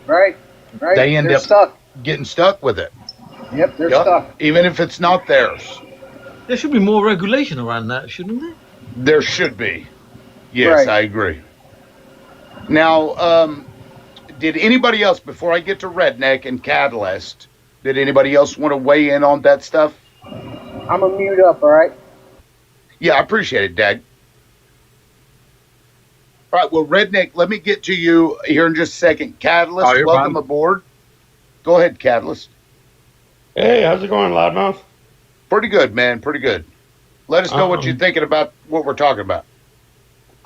right, they end up getting stuck with it. Yep, they're stuck. Even if it's not theirs. There should be more regulation around that, shouldn't there? There should be. Yes, right. I agree. Now, did anybody else, before I get to Redneck and Catalyst, did anybody else want to weigh in on that stuff? I'm going to mute up, all right? Yeah, I appreciate it, Dag. All right, well, Redneck, let me get to you here in just a second. Catalyst, welcome aboard. Go ahead, Catalyst. Hey, how's it going, Loudmouth? Pretty good, man, pretty good. Let us know what you're thinking about what we're talking about.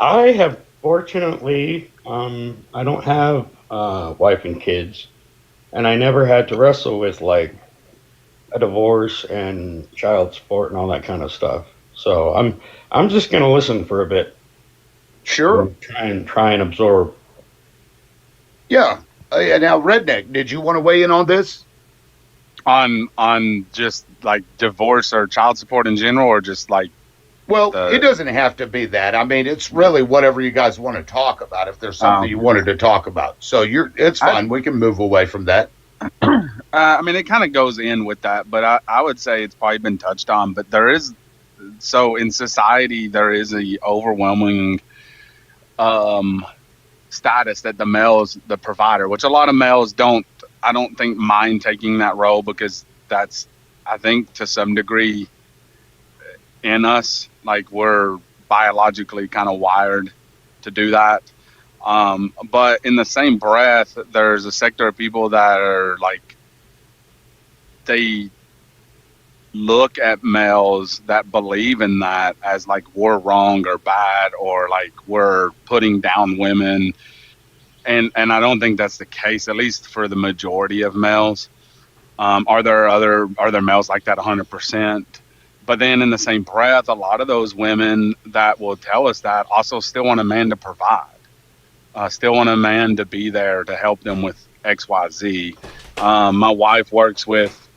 I have, fortunately, I don't have a wife and kids, and I never had to wrestle with, like, a divorce and child support and all that kind of stuff. So I'm just going to listen for a bit. Sure. Try and absorb. Yeah. Now, Redneck, did you want to weigh in on this? On just like divorce or child support in general, or just like? Well, it doesn't have to be that. I mean, it's really whatever you guys want to talk about. If there's something you wanted to talk about, so it's fine. We can move away from that. I mean, it kind of goes in with that, but I would say it's probably been touched on. But there is, so in society, there is a overwhelming status that the male is the provider, which a lot of males I don't think mind taking that role, because that's, I think to some degree in us, like we're biologically kind of wired to do that. But in the same breath, there's a sector of people that are like, they look at males that believe in that as like we're wrong or bad, or like we're putting down women. And I don't think that's the case, at least for the majority of males. Are there males like that? 100%. But then in the same breath, a lot of those women that will tell us that also still want a man to provide, still want a man to be there to help them with XYZ. My wife works with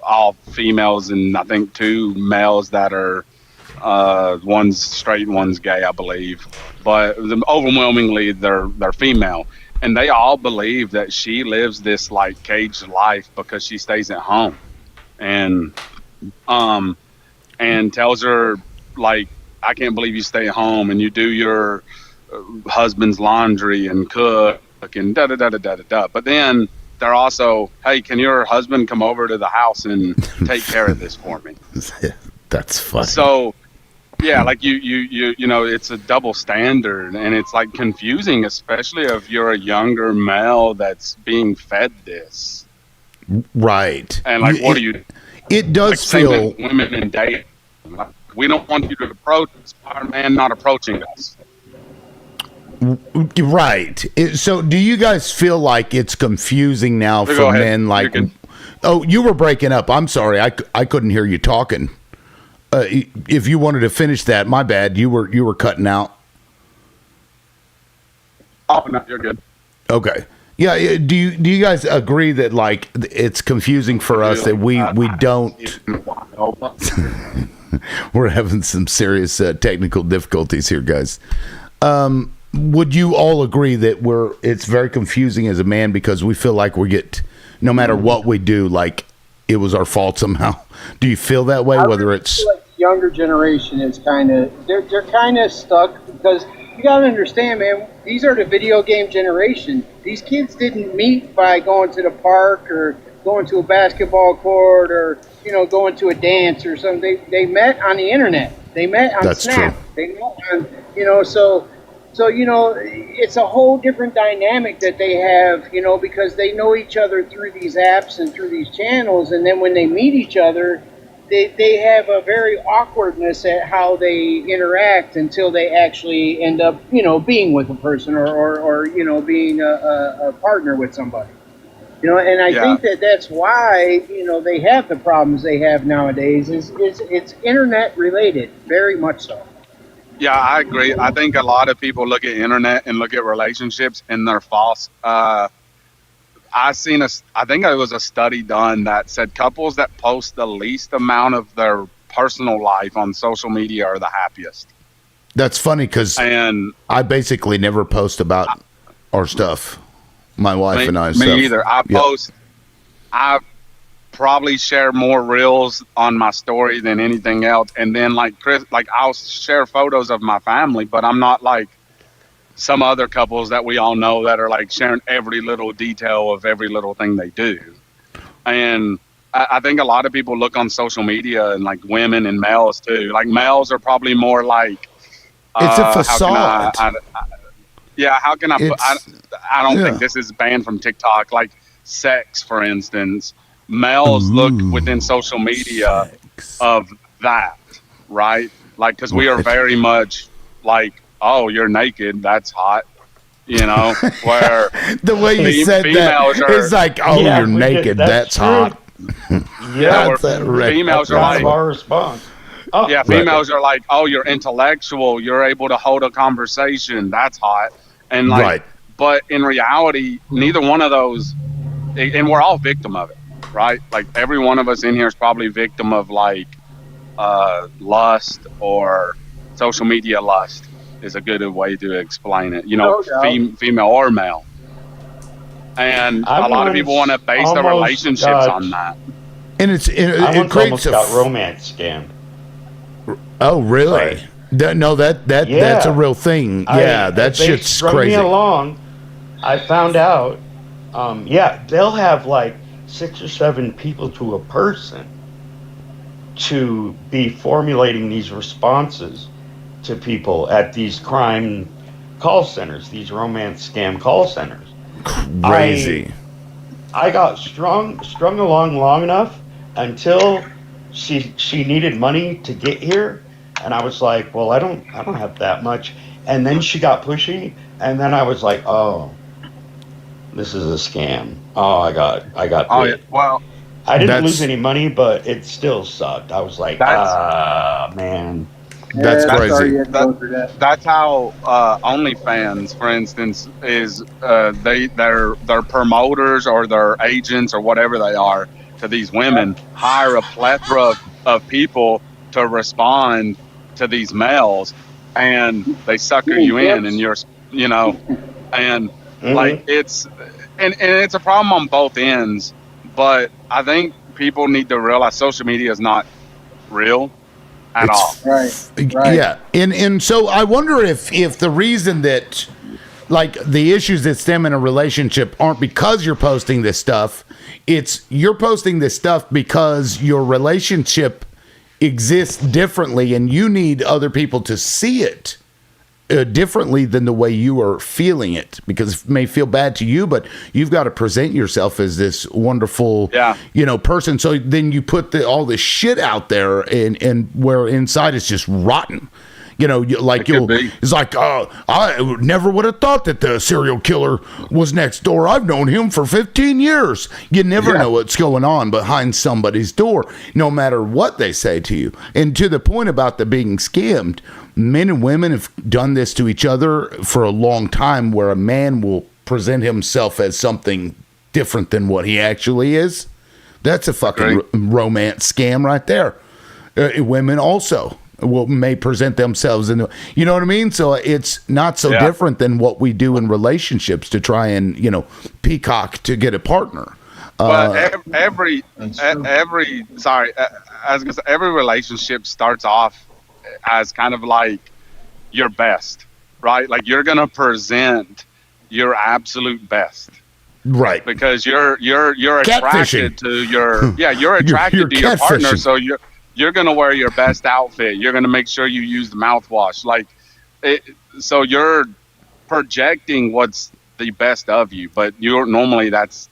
all females, and I think 2 males that are one's straight and one's gay, I believe. But overwhelmingly, they're female, and they all believe that she lives this like caged life because she stays at home, and tells her like, I can't believe you stay at home and you do your husband's laundry and cook and da da da da da da. But then they're also, hey, can your husband come over to the house and take care of this for me? That's funny. So yeah, like you know, it's a double standard, and it's like confusing, especially if you're a younger male that's being fed this. Right. And like, what do you? It does like feel women in dating. Like, we don't want you to approach our man not approaching us. Right. So do you guys feel like it's confusing now for men? Like, oh, you were breaking up. I'm sorry. I couldn't hear you talking. If you wanted to finish that, my bad. You were cutting out. Oh no, you're good. Okay. Yeah. Do you guys agree that like it's confusing for us that we don't? We're having some serious technical difficulties here, guys. Would you all agree that it's very confusing as a man because we feel like we get, no matter what we do, like it was our fault somehow? Do you feel that way? Whether it's feel like the younger generation is kind of they're kind of stuck because you got to understand, man. These are the video game generation. These kids didn't meet by going to the park or going to a basketball court or going to a dance or something. They met on the internet. They met on Snap. True. They met on So, it's a whole different dynamic that they have, because they know each other through these apps and through these channels. And then when they meet each other, they have a very awkwardness at how they interact until they actually end up, being with a person or being a partner with somebody. And I think that's why, they have the problems they have nowadays is it's internet related, very much so. Yeah, I agree. I think a lot of people look at internet and look at relationships and they're false. I think it was a study done that said couples that post the least amount of their personal life on social media are the happiest. That's funny because I basically never post about our stuff. My wife and I. Me either. I probably share more reels on my story than anything else, and then like Chris, like I'll share photos of my family, but I'm not like some other couples that we all know that are like sharing every little detail of every little thing they do. And I think a lot of people look on social media, and like women and males too. Like males are probably more like it's a facade. How can I put, I don't think this is banned from TikTok, like sex, for instance. Males look within social media of that, right? Like, because we are very much like, oh, you're naked, that's hot, where the way you said that is like, oh, you're naked, that's hot. Females are like, our response. Oh, yeah, females are like, oh, you're intellectual, you're able to hold a conversation, that's hot. And like, but in reality, neither one of those, and we're all victim of it. Right? Like every one of us in here is probably victim of like lust, or social media lust is a good way to explain it. Female or male. And a lot of people want to base their relationships on that. And it creates a romance scam. Oh, really? Right. That's a real thing. That shit's crazy. Me along, I found out. They'll have like 6 or 7 people to a person to be formulating these responses to people at these crime call centers, these romance scam call centers. Crazy. I got strung along long enough until she needed money to get here, and I was like, well, I don't have that much. And then she got pushy, and then I was like, oh, this is a scam. Oh, I got Oh, yeah. bit. Well, I didn't lose any money, but it still sucked. I was like, man. That's crazy. That's how OnlyFans, for instance, is. Their promoters or their agents or whatever they are to these women hire a plethora of people to respond to these males, and they sucker you in, and you're, and like it's a problem on both ends. But I think people need to realize social media is not real at all. Right. Yeah, and so I wonder if the reason that, like, the issues that stem in a relationship aren't because you're posting this stuff, it's you're posting this stuff because your relationship exists differently and you need other people to see it differently than the way you are feeling it, because it may feel bad to you, but you've got to present yourself as this wonderful, person. So then you put all this shit out there, and where inside it's just rotten. It's like, I never would have thought that the serial killer was next door. I've known him for 15 years. You never know what's going on behind somebody's door, no matter what they say to you. And to the point about the being scammed, men and women have done this to each other for a long time, where a man will present himself as something different than what he actually is. That's a fucking romance scam right there. Women also may present themselves in, you know what I mean? So it's not so different than what we do in relationships to try and, peacock to get a partner. Well, every relationship starts off as kind of like your best, right? Like you're gonna present your absolute best, right? Because you're attracted to your you're attracted to your partner, so you're gonna wear your best outfit. You're gonna make sure you use the mouthwash, so you're projecting what's the best of you, but normally that's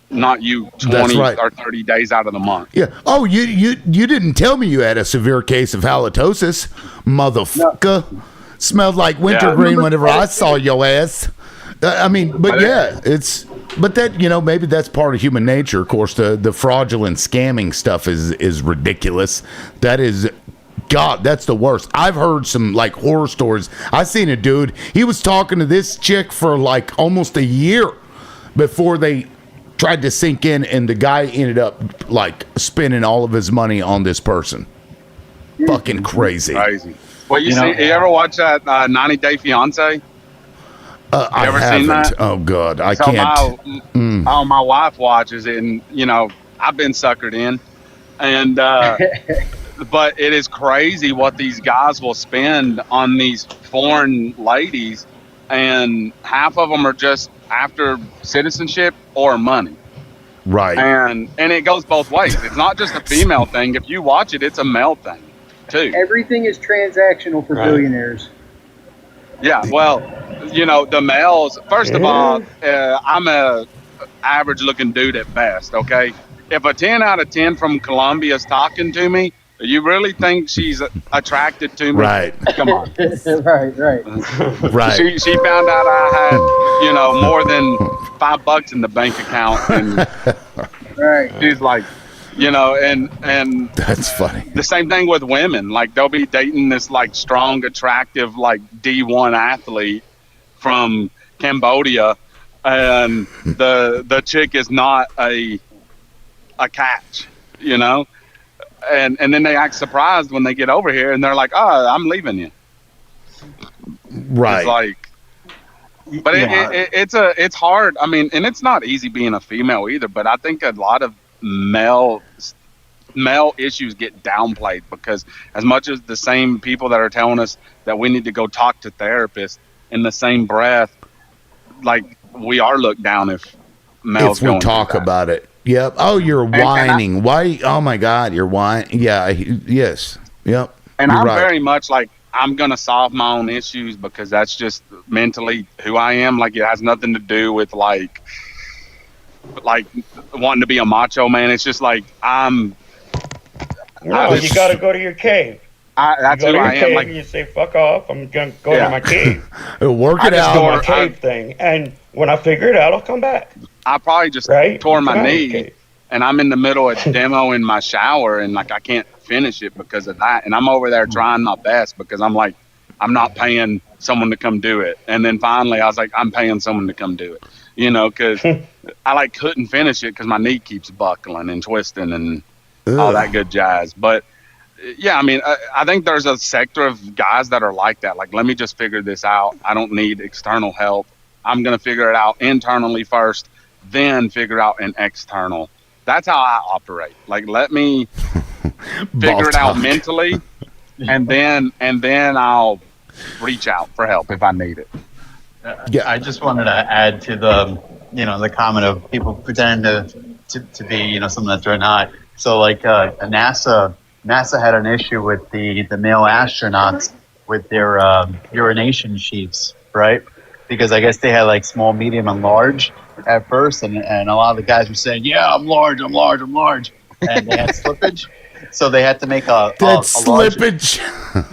not you 20 or 30 days out of the month. Yeah. Oh, you didn't tell me you had a severe case of halitosis, motherfucker. No. Smelled like wintergreen whenever I saw your ass. But maybe that's part of human nature. Of course, the fraudulent scamming stuff is ridiculous. That is, God, that's the worst. I've heard some like horror stories. I seen a dude, he was talking to this chick for like almost a year before they tried to sink in, and the guy ended up like spending all of his money on this person. Fucking crazy. Well, you ever watch that 90 Day Fiance? I haven't. Seen that? Oh God, I can't. My wife watches it, and I've been suckered in, and but it is crazy what these guys will spend on these foreign ladies, and half of them are just after citizenship or money. Right. And it goes both ways. It's not just a female thing. If you watch it, it's a male thing too. Everything is transactional for billionaires. Yeah, well, the males, first of all, I'm a average looking dude at best, okay? If a 10 out of 10 from Colombia is talking to me, you really think she's attracted to me? Right. Come on. Right. Right. She found out I had, more than $5 in the bank account, and she's like, and that's funny. The same thing with women. Like they'll be dating this like strong, attractive, like D1 athlete from Cambodia, and the chick is not a catch, and then they act surprised when they get over here, and they're like, "Oh, I'm leaving you." Right. It's like, but it's hard. I mean, and it's not easy being a female either. But I think a lot of male issues get downplayed, because as much as the same people that are telling us that we need to go talk to therapists, in the same breath, like we are looked down if males we talk about it. Yep. Oh, you're whining. Why? Oh my God, you're whining. Yeah. Yes. Yep. And you're I'm right. very much like, I'm going to solve my own issues because that's just mentally who I am. Like, it has nothing to do with like wanting to be a macho man. It's just like, No, you got to go to your cave. That's you go who to your I cave am. Like, and you say, fuck off, I'm going to go to my cave. Work I it just out. Do tore- my cave thing. And when I figure it out, I'll come back. I probably just Right? tore my Come out of your knee, cave. and I'm in the middle of demo in my shower, and like I can't finish it because of that. And I'm over there trying my best because I'm like, I'm not paying someone to come do it. And then finally, I was like, I'm paying someone to come do it. You know, because I like couldn't finish it because my knee keeps buckling and twisting and all that good jazz. But yeah, I mean, I think there's a sector of guys that are like that. Like, let me just figure this out. I don't need external help. I'm going to figure it out internally first, then figure out an external. That's how I operate. Like, let me figure it out mentally, and then I'll reach out for help if I need it. Yeah, I just wanted to add to the, the comment of people pretending to be, something that they're not. So, like, NASA had an issue with the male astronauts with their urination sheets, right? Because I guess they had like small, medium, and large at first, and a lot of the guys were saying, "Yeah, I'm large," and they had slippage, so they had to make a slippage.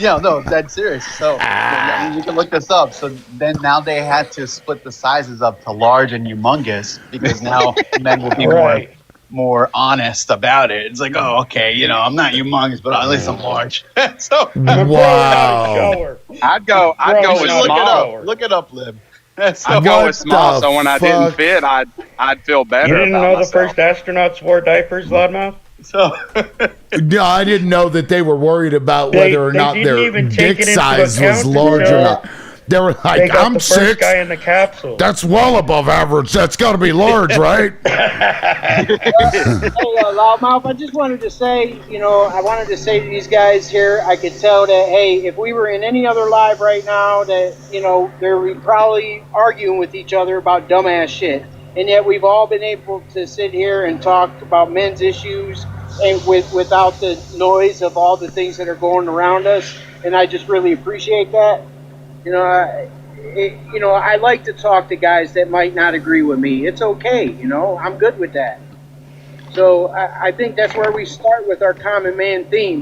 Yeah, no, that's serious. So you can look this up. So then now they had to split the sizes up to large and humongous because now men will be more honest about it. It's like, oh, okay, I'm not humongous, but at least I'm large. So wow. I'd go with small. Look it up, Lib. I'd go with small, so when I didn't fit, I'd feel better. You didn't about know myself. the first astronauts wore diapers, Loudmouth? So no, I didn't know that they were worried about whether or not their dick size was large or not. They were like, they got I'm the 6. first guy in the capsule. That's well above average. That's got to be large, right? Hey, Loudmouth, I just wanted to say, I wanted to say to these guys here, I could tell that, hey, if we were in any other live right now, that, they're probably arguing with each other about dumbass shit. And yet we've all been able to sit here and talk about men's issues and without the noise of all the things that are going around us. And I just really appreciate that. I like to talk to guys that might not agree with me. It's okay, I'm good with that. So I think that's where we start with our common man theme,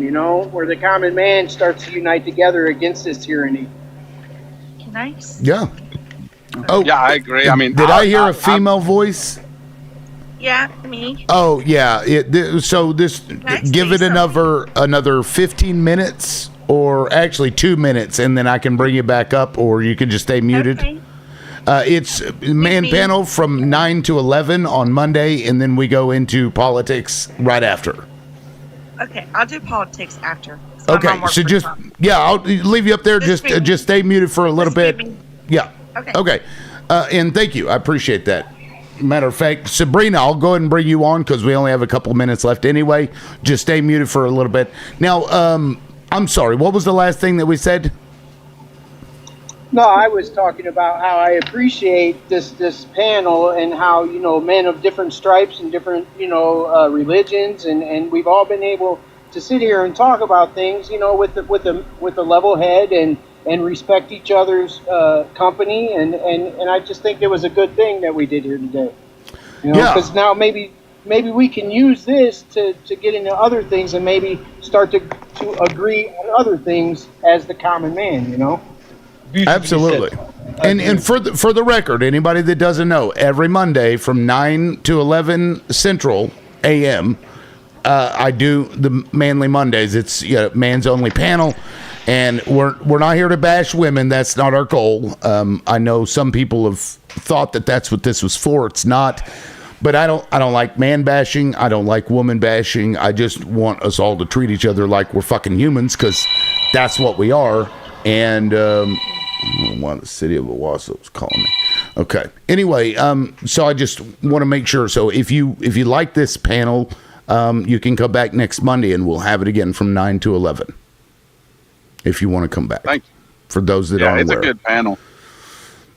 where the common man starts to unite together against this tyranny. Can I? Yeah. Oh, yeah, I agree. I mean, did I hear a female voice? Yeah, me. Oh, yeah. So give it another 15 minutes, or actually 2 minutes, and then I can bring you back up, or you can just stay muted. Okay. It's man panel from 9 to 11 on Monday, and then we go into politics right after. Okay, I'll do politics after. Okay, so just I'll leave you up there. Just stay muted for a little bit. Yeah. Okay. And thank you. I appreciate that. Matter of fact, Sabrina, I'll go ahead and bring you on because we only have a couple minutes left anyway. Just stay muted for a little bit. Now, I'm sorry. What was the last thing that we said? No, I was talking about how I appreciate this panel and how, men of different stripes and different, religions, and we've all been able to sit here and talk about things, with a level head and respect each other's company, and I just think it was a good thing that we did here today. Because now maybe we can use this to get into other things and maybe start to agree on other things as the common man, Absolutely. And for the record, anybody that doesn't know, every Monday from 9 to 11 Central AM, I do the Manly Mondays. It's man's only panel, and we're not here to bash women. That's not our goal. I know some people have thought that that's what this was for. It's not. But I don't like man bashing. I don't like woman bashing. I just want us all to treat each other like we're fucking humans, because that's what we are. And the city of Owasso was calling me. Okay. Anyway, so I just want to make sure. So if you like this panel, you can come back next Monday, and we'll have it again from 9 to 11. If you want to come back. Thank you. For those that aren't aware. It's a good panel.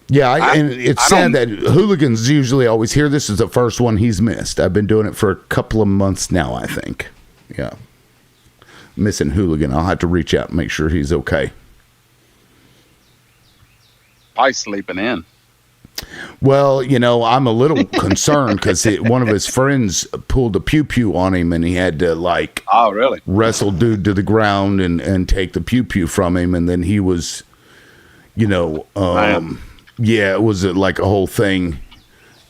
Yeah, and it's sad that hooligans usually always hear this is the first one he's missed. I've been doing it for a couple of months now, I think. Yeah. Missing hooligan. I'll have to reach out and make sure he's okay. Probably sleeping in. Well, I'm a little concerned because one of his friends pulled a pew-pew on him, and he had to, oh, really? Wrestle dude to the ground and take the pew-pew from him, and then he was, yeah, it was like a whole thing.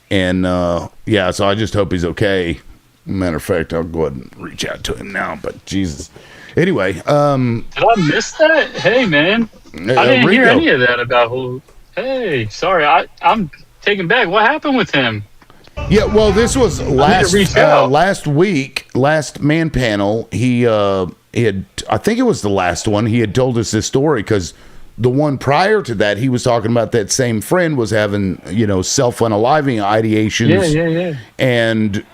And, so I just hope he's okay. Matter of fact, I'll go ahead and reach out to him now, but Jesus. Anyway. Did I miss that? Hey, man. I didn't hear any of that about who. Hey, sorry. I'm taken back. What happened with him? Yeah, well, this was last week, last man panel. He had, I think it was the last one. He had told us this story because the one prior to that, he was talking about that same friend was having, self-unaliving ideations. Yeah. And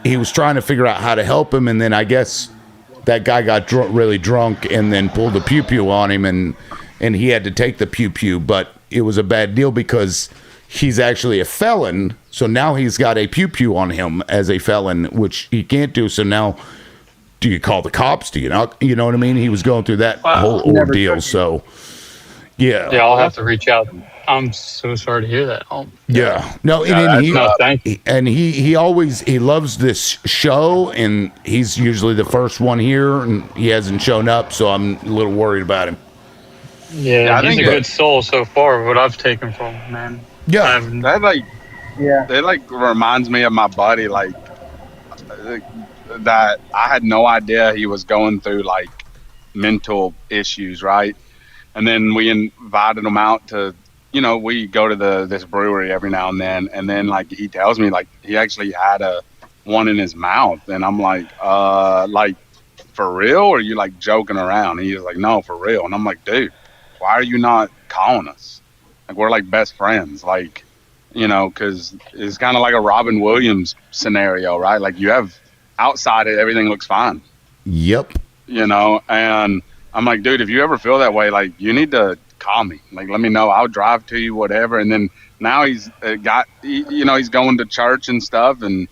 he was trying to figure out how to help him, and then I guess that guy got really drunk and then pulled the pew-pew on him, and he had to take the pew-pew, but it was a bad deal because he's actually a felon, so now he's got a pew-pew on him as a felon, which he can't do. So now, do you call the cops? Do you not? You know what I mean? He was going through that whole ordeal. So, yeah. Yeah, I'll have to reach out. I'm so sorry to hear that. Yeah. No, and he always loves this show, and he's usually the first one here, and he hasn't shown up, so I'm a little worried about him. Yeah, he's a good soul so far, what I've taken from him, man. Yeah. That reminds me of my buddy, that I had no idea he was going through mental issues, right? And then we invited him out to, we go to this brewery every now and then he tells me he actually had one in his mouth, and I'm for real, or are you joking around? And he was like, no, for real. And I'm like, dude, why are you not calling us? We're best friends, because it's kind of like a Robin Williams scenario, right? You have outside it, everything looks fine. Yep. And I'm like, dude, if you ever feel that way, you need to call me. Let me know. I'll drive to you, whatever. And then now he's he's going to church and stuff, and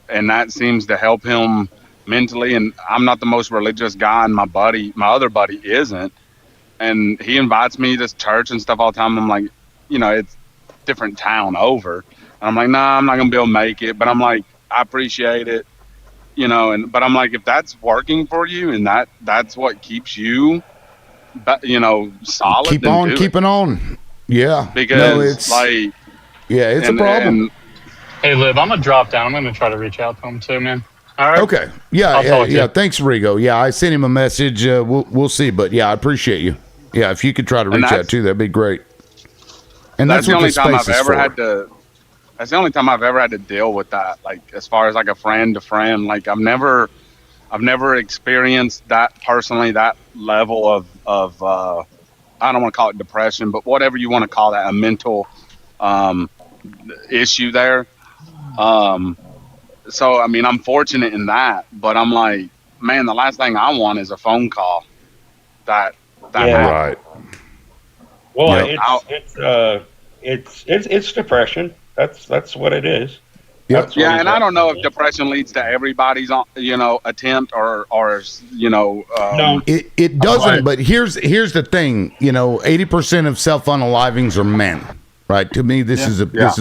that seems to help him mentally. And I'm not the most religious guy, and my other buddy isn't. And he invites me to church and stuff all the time. I'm like, it's different town over. And I'm like, nah, I'm not gonna be able to make it. But I'm like, I appreciate it, but I'm like, if that's working for you and that's what keeps you, solid. Keep on keeping on. Yeah. Because it's a problem. Hey, Liv, I'm gonna drop down. I'm gonna try to reach out to him too, man. All right. Okay. Yeah. Thanks, Rigo. Yeah, I sent him a message. We'll see, but yeah, I appreciate you. Yeah, if you could try to reach out too, that'd be great. And that's the what only the time space I've is ever for. had to. That's the only time I've ever had to deal with that. As far as a friend to friend, I've never experienced that personally. That level of I don't want to call it depression, but whatever you want to call that, a mental issue there. So I mean, I'm fortunate in that, but I'm like, man, the last thing I want is a phone call. That right. Well, it's depression. That's what it is. Yep. Yeah, and I don't know if depression leads to everybody's attempt or no, it doesn't. But here's the thing. 80% of self-unalivings are men. Right. To me, this is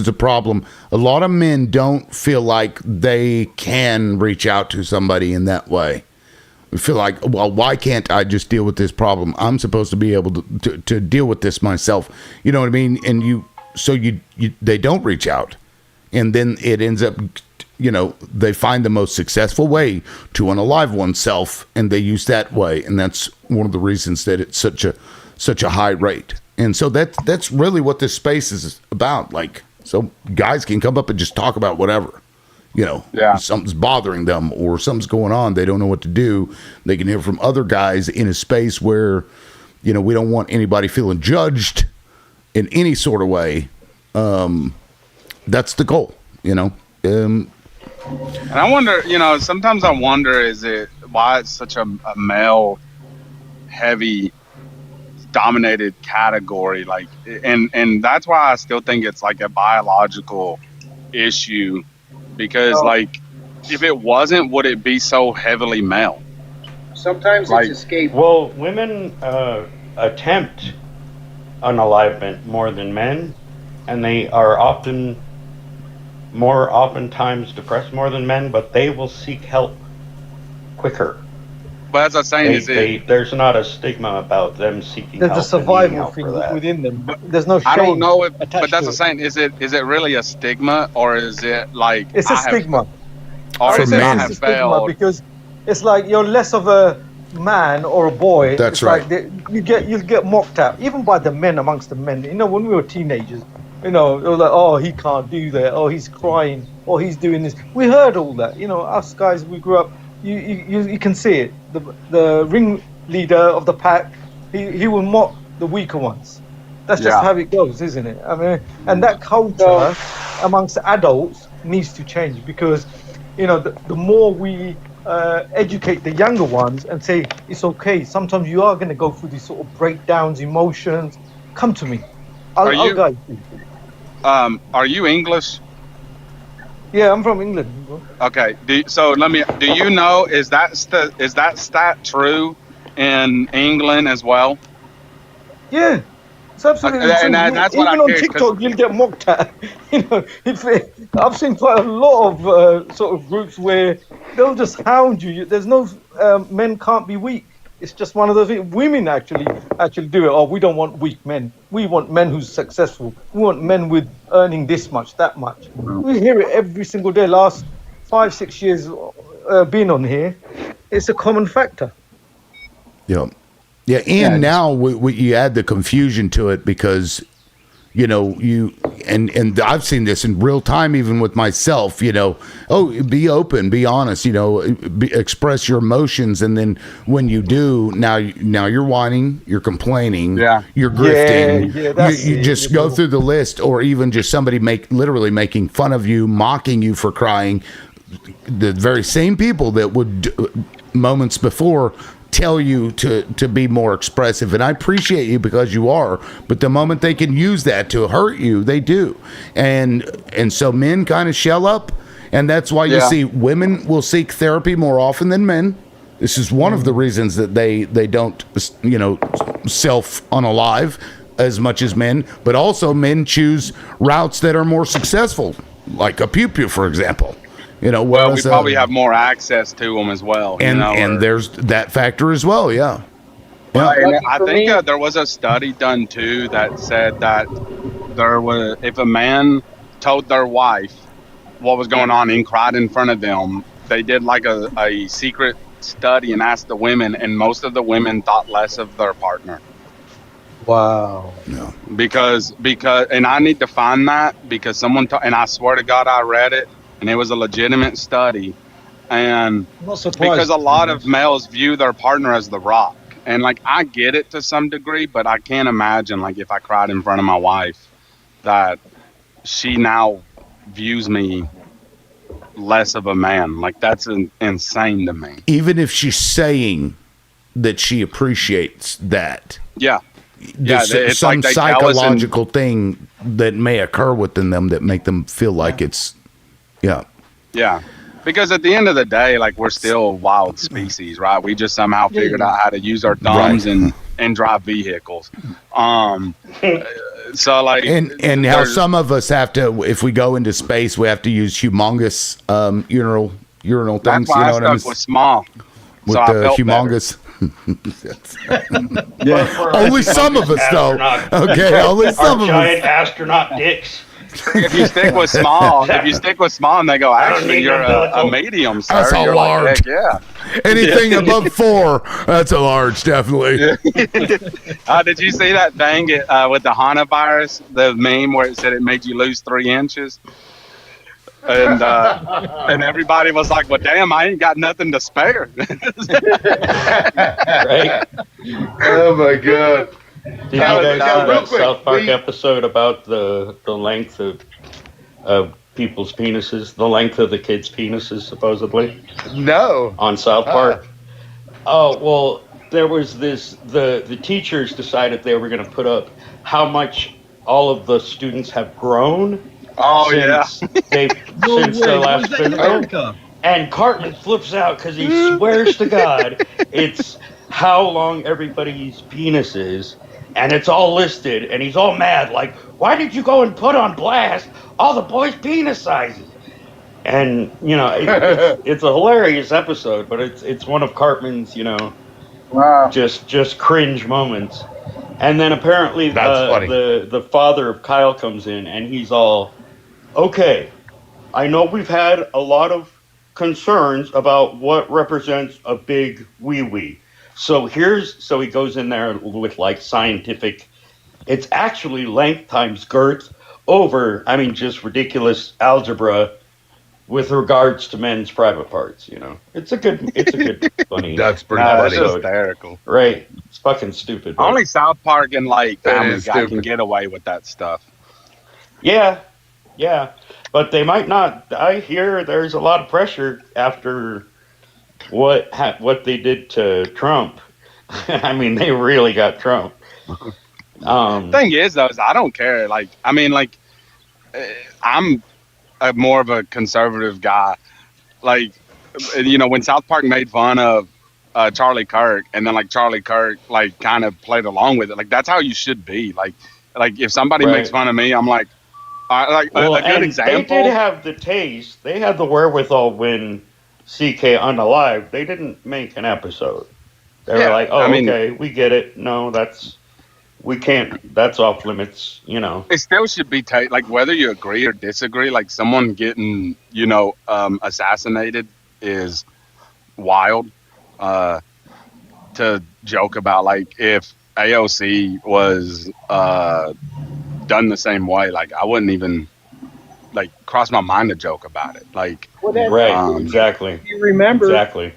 a problem. A lot of men don't feel like they can reach out to somebody in that way. We feel like, well, why can't I just deal with this problem? I'm supposed to be able to deal with this myself. You know what I mean? And they don't reach out, and then it ends up, they find the most successful way to unalive oneself, and they use that way, and that's one of the reasons that it's such a high rate. And so that's really what this space is about. So guys can come up and just talk about whatever. Something's bothering them or something's going on. They don't know what to do. They can hear from other guys in a space where, we don't want anybody feeling judged in any sort of way. That's the goal, And I wonder, sometimes I wonder, is it why it's such a male heavy dominated category, like, and that's why I still think it's like a biological issue, because like if it wasn't, would it be so heavily male? Sometimes Like, it's escape. Well, women attempt unalivement more than men, and they are oftentimes depressed more than men, but they will seek help quicker. But as I'm saying, there's not a stigma about them seeking There's help. a survival and needing thing help for that. within them. There's no shame. I don't know if, but attached that's to what I'm saying. Is it really a stigma, or is it like It's a stigma. Or For is it I men. have It's a stigma failed? because it's like you're less of a man or a boy. That's it's right. Like you get mocked at, even by the men amongst the men. You know, when we were teenagers, you know, it was like, oh, he can't do that. Oh, he's crying. Oh, he's doing this. We heard all that. You know, us guys, we grew up. You can see it. The ringleader of the pack, he will mock the weaker ones. That's just how it goes, isn't it? I mean, and that culture amongst adults needs to change, because, you know, the more we educate the younger ones and say it's okay. Sometimes you are going to go through these sort of breakdowns, emotions. Come to me. I'll guide you. Are you English? Yeah, I'm from England. Bro. Okay. Do you know, is that stat true in England as well? Yeah, it's absolutely true. And that's what Even I'm on curious, 'cause- TikTok, you'll get mocked at. You know, I've seen quite a lot of sort of groups where they'll just hound you. There's no men can't be weak. It's just one of those things. Women actually do it. Oh, we don't want weak men. We want men who's successful. We want men with earning this much, that much. We hear it every single day. Last 5-6 years being on here, it's a common factor. Yeah. Yeah, and now you add the confusion to it, because, you know, and I've seen this in real time, even with myself, you know, be open, be honest, you know, express your emotions. And then when you do, now you're whining, you're complaining, you're grifting. You just go through the list, or even just somebody literally making fun of you, mocking you for crying. The very same people that would moments before tell you to be more expressive, and I appreciate you because you are, but the moment they can use that to hurt you, they do. And so men kind of shell up, and that's why you see women will seek therapy more often than men. This is one of the reasons that they don't, you know, self-unalive as much as men, but also men choose routes that are more successful, like a pew-pew, for example. You know, well, we probably have more access to them as well. And there's that factor as well, yeah. Well, and I think there was a study done too that said that if a man told their wife what was going on and cried in front of them, they did like a secret study and asked the women, and most of the women thought less of their partner. Wow. No. Because and I need to find that, because someone and I swear to God I read it. And it was a legitimate study, and because a lot of males view their partner as the rock, and like I get it to some degree, but I can't imagine like if I cried in front of my wife that she now views me less of a man. Like that's insane to me. Even if she's saying that she appreciates that. Yeah. There's it's some like psychological thing that may occur within them that make them feel like it's. Yeah. Because at the end of the day, like we're still a wild species, right? We just somehow figured out how to use our thumbs and drive vehicles. So like, and how some of us have to, if we go into space, we have to use humongous urinal things. That's why I stuck with small. With so the humongous. Only some of us though. Okay, only some of us. Giant astronaut dicks. If you stick with small, and they go, actually, you're a medium, sir. That's a you're large. Like, yeah. Anything above 4, that's a large, definitely. Did you see that thing with the Hana virus, the meme where it said it made you lose 3 inches? And everybody was like, well, damn, I ain't got nothing to spare. Right? Oh, my God. Did you guys see that South Park episode about the length of people's penises, the length of the kids' penises, supposedly? No. On South Park? Oh, well, there was the teachers decided they were going to put up how much all of the students have grown since the last physical. And Cartman flips out because he swears to God it's how long everybody's penis is, and it's all listed, and he's all mad, like, why did you go and put on blast all the boys' penis sizes? And, you know, it's a hilarious episode, but it's one of Cartman's, you know, just cringe moments. And then apparently the father of Kyle comes in, and he's all, okay, I know we've had a lot of concerns about what represents a big wee-wee. So he goes in there with like scientific, it's actually length times girth over, I mean, just ridiculous algebra with regards to men's private parts, you know. It's a good funny. That's pretty funny. That's hysterical. Right. It's fucking stupid. Only South Park and like Family Guy stupid. can get away with that stuff. Yeah. But they might not. I hear there's a lot of pressure after what they did to Trump. I mean, they really got Trump. Thing is, though, is I don't care. Like, I mean, like, I'm more of a conservative guy. Like, you know, when South Park made fun of Charlie Kirk, and then like Charlie Kirk like kind of played along with it. Like, that's how you should be. Like if somebody makes fun of me, I'm like. A good example. They did have the taste. They had the wherewithal when CK unalive. They didn't make an episode. They were like, "Oh, okay, we get it. No, we can't. That's off limits." You know. It still should be like whether you agree or disagree. Like someone getting, you know, assassinated is wild. To joke about, like if AOC was done the same way, like I wouldn't even like cross my mind to joke about it. Like, exactly. If you remember, exactly.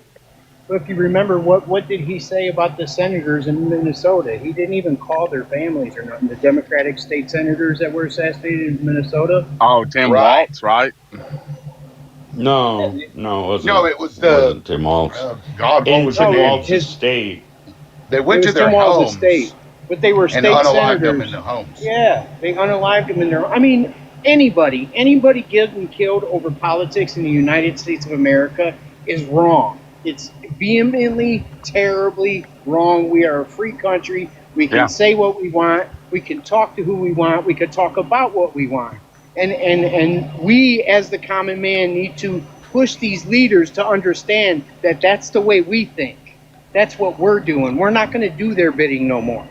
If you remember, what did he say about the senators in Minnesota? He didn't even call their families or nothing. The Democratic state senators that were assassinated in Minnesota. Oh, Tim Walz, right? No, it wasn't. No, it was wasn't Tim Walz. God, what was Tim it? Walz's state. They went to their Tim Walz's homes. State. But they were state and unalived senators. them in the homes. Yeah, they unalived them in their. I mean, anybody getting killed over politics in the United States of America is wrong. It's vehemently, terribly wrong. We are a free country. We can say what we want. We can talk to who we want. We can talk about what we want. And we, as the common man, need to push these leaders to understand that that's the way we think. That's what we're doing. We're not going to do their bidding no more.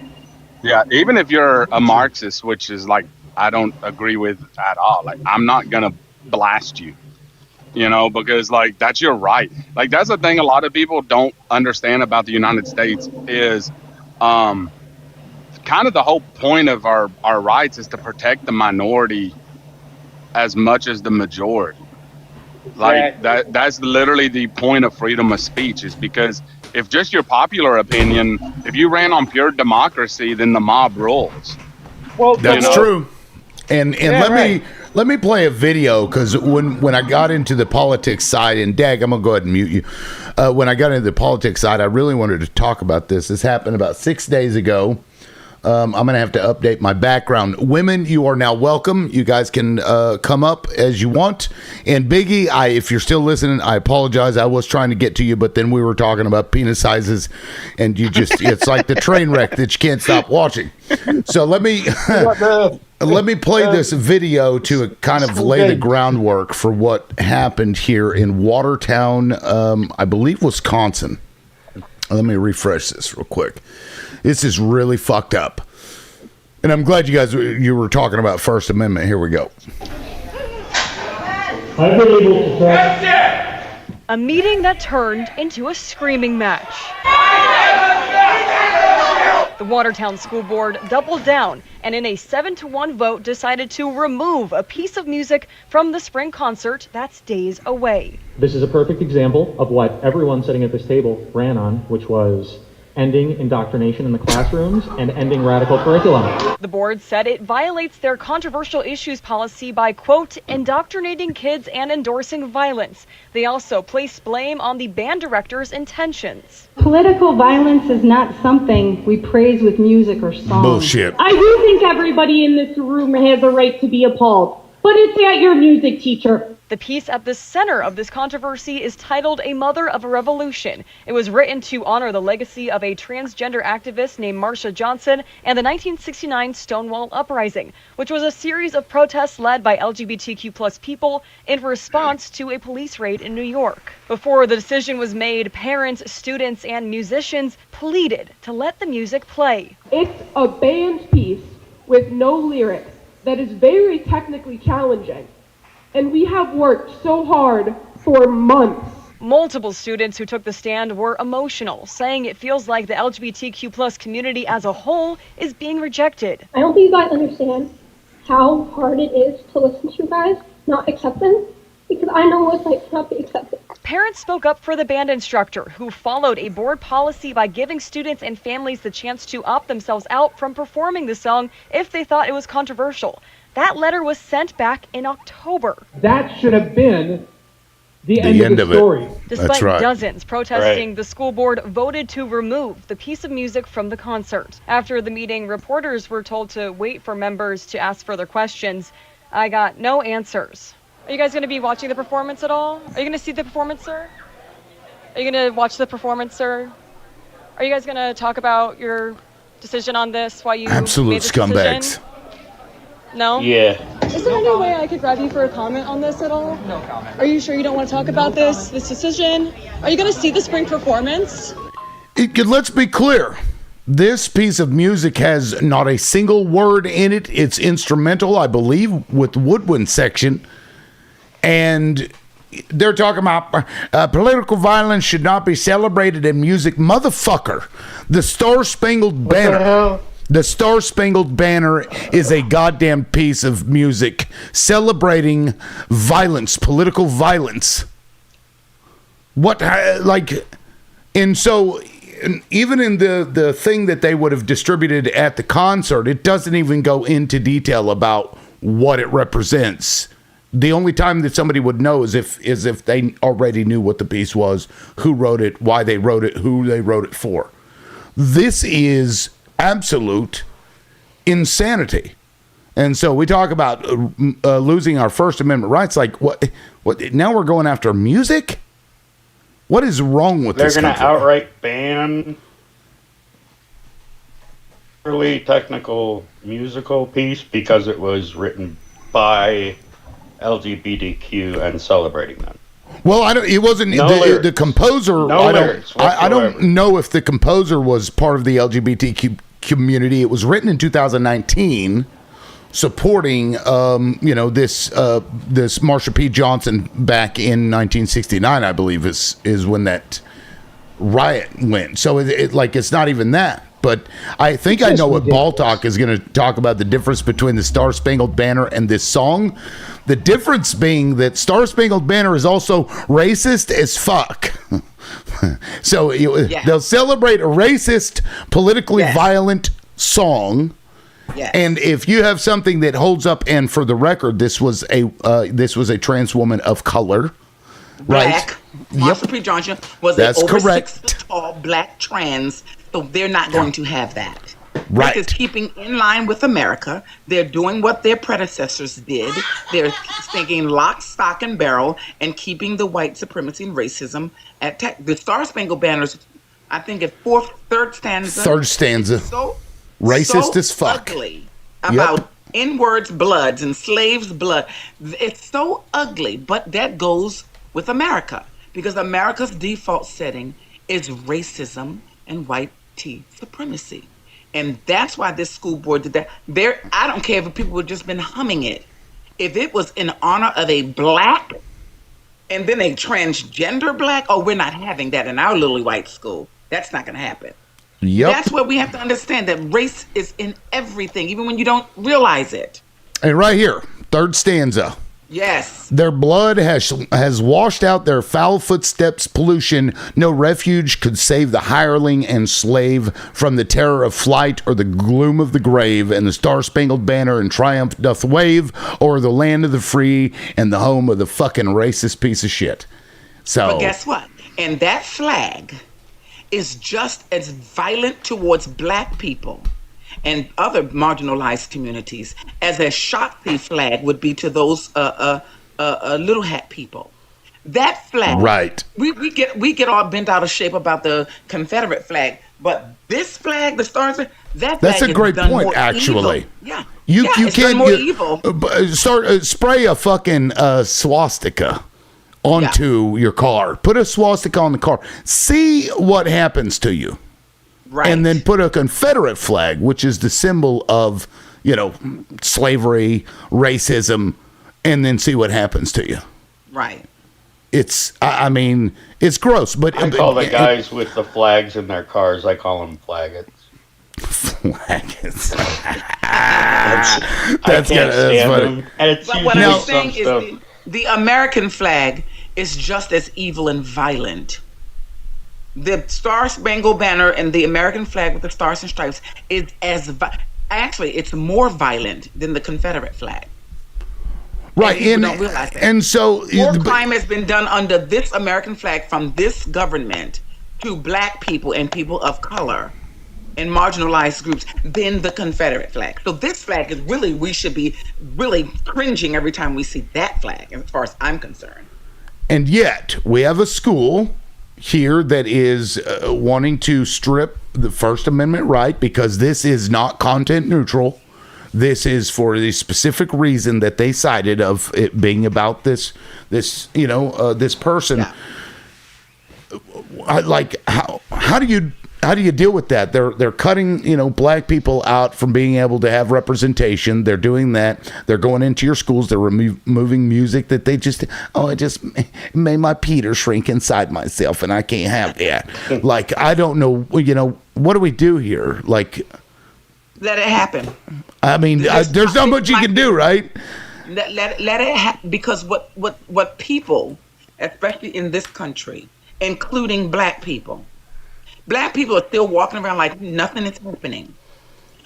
Yeah, even if you're a Marxist, which is like I don't agree with at all. Like I'm not gonna blast you, you know, because like that's your right. Like that's the thing a lot of people don't understand about the United States is kind of the whole point of our rights is to protect the minority as much as the majority. Like that's literally the point of freedom of speech, is because if just your popular opinion, if you ran on pure democracy, then the mob rules. Well, that's true. And let me play a video, because when I got into the politics side, and Dag, I'm gonna go ahead and mute you. When I got into the politics side, I really wanted to talk about this. This happened about 6 days ago. I'm going to have to update my background. Women, you are now welcome. You guys can come up as you want. And Biggie, if you're still listening, I apologize. I was trying to get to you, but then we were talking about penis sizes, and you just, it's like the train wreck that you can't stop watching. So let me play this video to kind of lay the groundwork for what happened here in Watertown, I believe Wisconsin. Let me refresh this real quick. This is really fucked up. And I'm glad you were talking about First Amendment. Here we go. I've been able to talk. A meeting that turned into a screaming match. The Watertown School Board doubled down and in a 7-1 vote decided to remove a piece of music from the spring concert that's days away. This is a perfect example of what everyone sitting at this table ran on, which was ending indoctrination in the classrooms, and ending radical curriculum. The board said it violates their controversial issues policy by, quote, indoctrinating kids and endorsing violence. They also placed blame on the band director's intentions. Political violence is not something we praise with music or song. Bullshit. I do think everybody in this room has a right to be appalled, but it's at your music teacher. The piece at the center of this controversy is titled A Mother of a Revolution. It was written to honor the legacy of a transgender activist named Marsha Johnson and the 1969 Stonewall Uprising, which was a series of protests led by LGBTQ+ people in response to a police raid in New York. Before the decision was made, parents, students, and musicians pleaded to let the music play. It's a band piece with no lyrics that is very technically challenging. And we have worked so hard for months. Multiple students who took the stand were emotional, saying it feels like the LGBTQ+ community as a whole is being rejected. I don't think you guys understand how hard it is to listen to you guys, not accept them, because I know what it's like to not be accepted. Parents spoke up for the band instructor, who followed a board policy by giving students and families the chance to opt themselves out from performing the song if they thought it was controversial. That letter was sent back in October. That should have been the end of the story. Despite dozens protesting, the school board voted to remove the piece of music from the concert. After the meeting, reporters were told to wait for members to ask further questions. I got no answers. Are you guys going to be watching the performance at all? Are you going to see the performance, sir? Are you going to watch the performance, sir? Are you guys going to talk about your decision on this? Why you absolute made this scumbags? Decision? No? Yeah. Is there any way I could grab you for a comment on this at all? No comment. Are you sure you don't want to talk about this decision? Are you going to see the spring performance? Let's be clear. This piece of music has not a single word in it. It's instrumental, I believe, with the woodwind section. And they're talking about political violence should not be celebrated in music. Motherfucker, the Star-Spangled Banner. The Star-Spangled Banner is a goddamn piece of music celebrating violence, political violence. What, like, and so even in the thing that they would have distributed at the concert, it doesn't even go into detail about what it represents. The only time that somebody would know is if they already knew what the piece was, who wrote it, why they wrote it, who they wrote it for. This is absolute insanity. And so we talk about losing our First Amendment rights. Like, what? Now we're going after music? What is wrong with this country? They're going to outright ban early technical musical piece because it was written by LGBTQ and celebrating them. Well, it wasn't the composer. I don't know if the composer was part of the LGBTQ community. It was written in 2019, supporting this Marsha P. Johnson back in 1969. I believe is when that riot went. So it's not even that. But I think I know what Ball Talk is going to talk about, the difference between the Star-Spangled Banner and this song. The difference being that Star-Spangled Banner is also racist as fuck. So they'll celebrate a racist, politically violent song. Yes. And if you have something that holds up, and for the record, this was a trans woman of color. Black. Right? Marsha P. Johnson was an over 6 foot tall black trans, so they're not going to have that. Right. Because keeping in line with America, they're doing what their predecessors did. They're thinking lock, stock, and barrel, and keeping the white supremacy and racism at the Star-Spangled Banners. I think at third stanza. Third stanza. So racist as fuck. Ugly about N-words, bloods, and slaves' blood. It's so ugly, but that goes with America, because America's default setting is racism and white supremacy. And that's why this school board did that. I don't care if people had just been humming it. If it was in honor of a black and then a transgender black, we're not having that in our lily white school. That's not going to happen. Yep. That's what we have to understand, that race is in everything, even when you don't realize it. And right here, third stanza. Yes. Their blood has washed out their foul footsteps, pollution. No refuge could save the hireling and slave from the terror of flight or the gloom of the grave. And the star-spangled banner in triumph doth wave o'er the land of the free and the home of the fucking racist piece of shit. So, but guess what? And that flag is just as violent towards black people and other marginalized communities as a Shakti flag would be to those little hat people. That flag, right? We get all bent out of shape about the Confederate flag, but this flag, the stars, that that's flag a great done point. more Actually, evil. Yeah, you it's can't done more evil. spray a fucking swastika onto your car. Put a swastika on the car. See what happens to you. Right. And then put a Confederate flag, which is the symbol of, slavery, racism, and then see what happens to you. Right. It's, it's gross. But I call the guys with the flags in their cars, I call them flaggets. Flaggets. That's funny. And it's but what I'm saying is the American flag is just as evil and violent. The Star-Spangled Banner and the American flag with the stars and stripes is actually it's more violent than the Confederate flag. Right, and don't realize that. And so more crime has been done under this American flag from this government to black people and people of color and marginalized groups than the Confederate flag. So this flag is really, we should be really cringing every time we see that flag, as far as I'm concerned. And yet we have a school here that is wanting to strip the First Amendment right, because this is not content neutral. This is for the specific reason that they cited of it being about this person. Yeah. How do you deal with that? They're cutting, black people out from being able to have representation. They're doing that. They're going into your schools. They're removing music that it just made my Peter shrink inside myself, and I can't have that. Like, I don't know, what do we do here? Like, let it happen. I mean, there's not much you can do, right? Let it happen, because what people, especially in this country, including black people are still walking around like nothing is happening.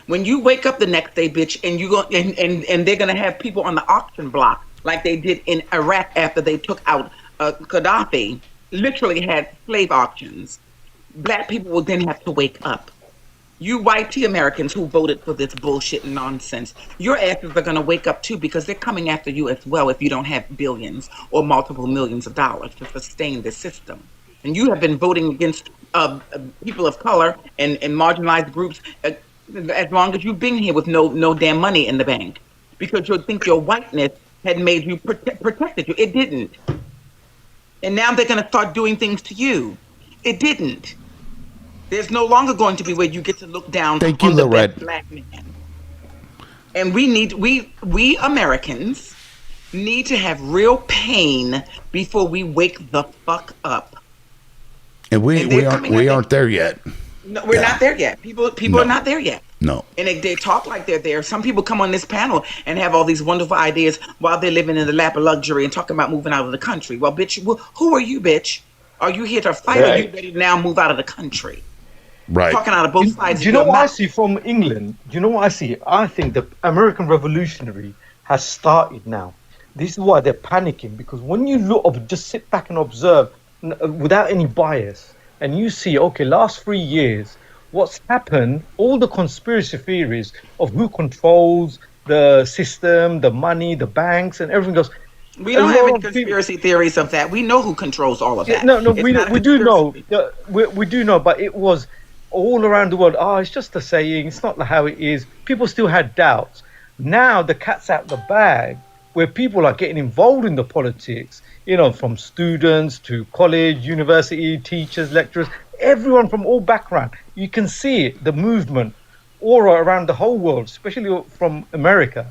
When you wake up the next day, bitch, and you go and they're gonna have people on the auction block like they did in Iraq after they took out Gaddafi, literally had slave auctions. Black people will then have to wake up. You white Americans who voted for this bullshit and nonsense, your asses are gonna wake up too, because they're coming after you as well if you don't have billions or multiple millions of dollars to sustain the system. And you have been voting against people of color and marginalized groups as long as you've been here with no damn money in the bank, because you think your whiteness had made you protected you. It didn't. And now they're going to start doing things to you. It didn't. There's no longer going to be where you get to look down on the best black man. And we Americans need to have real pain before we wake the fuck up. And we aren't there yet. No, we're not there yet. People are not there yet. No. And they talk like they're there. Some people come on this panel and have all these wonderful ideas while they're living in the lap of luxury and talking about moving out of the country. Well, bitch, who are you, bitch? Are you here to fight, or are you ready to now move out of the country? Right. Talking out of both sides. Do you know what I see from England? Do you know what I see? I think the American Revolutionary has started now. This is why they're panicking, because when you just sit back and observe without any bias, and you see, okay, last 3 years, what's happened, all the conspiracy theories of who controls the system, the money, the banks, and everything else. We don't have any conspiracy theories of that. We know who controls all of that. No, we do know. We do know, but it was all around the world. Oh, it's just a saying. It's not how it is. People still had doubts. Now the cat's out the bag, where people are getting involved in the politics, from students to college, university, teachers, lecturers, everyone from all backgrounds. You can see it, the movement all around the whole world, especially from America.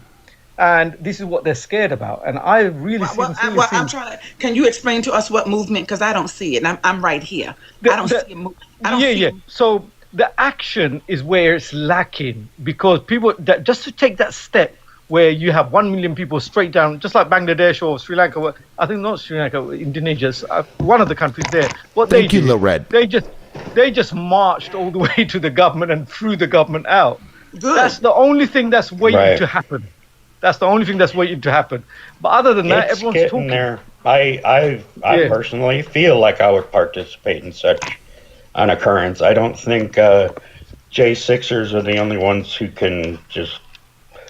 And this is what they're scared about. And I really sincerely I'm trying to. Can you explain to us what movement? Because I don't see it. And I'm right here. I don't see it. So the action is where it's lacking, because people just to take that step where you have 1 million people straight down, just like Bangladesh or Sri Lanka. I think not Sri Lanka, Indonesia, one of the countries there. What Thank they you, did, Lil Red. they just marched all the way to the government and threw the government out. Good. That's the only thing that's waiting Right. to happen. That's the only thing that's waiting to happen. But other than that, It's everyone's getting talking. there. I Yeah. personally feel like I would participate in such an occurrence. I don't think J6ers are the only ones who can just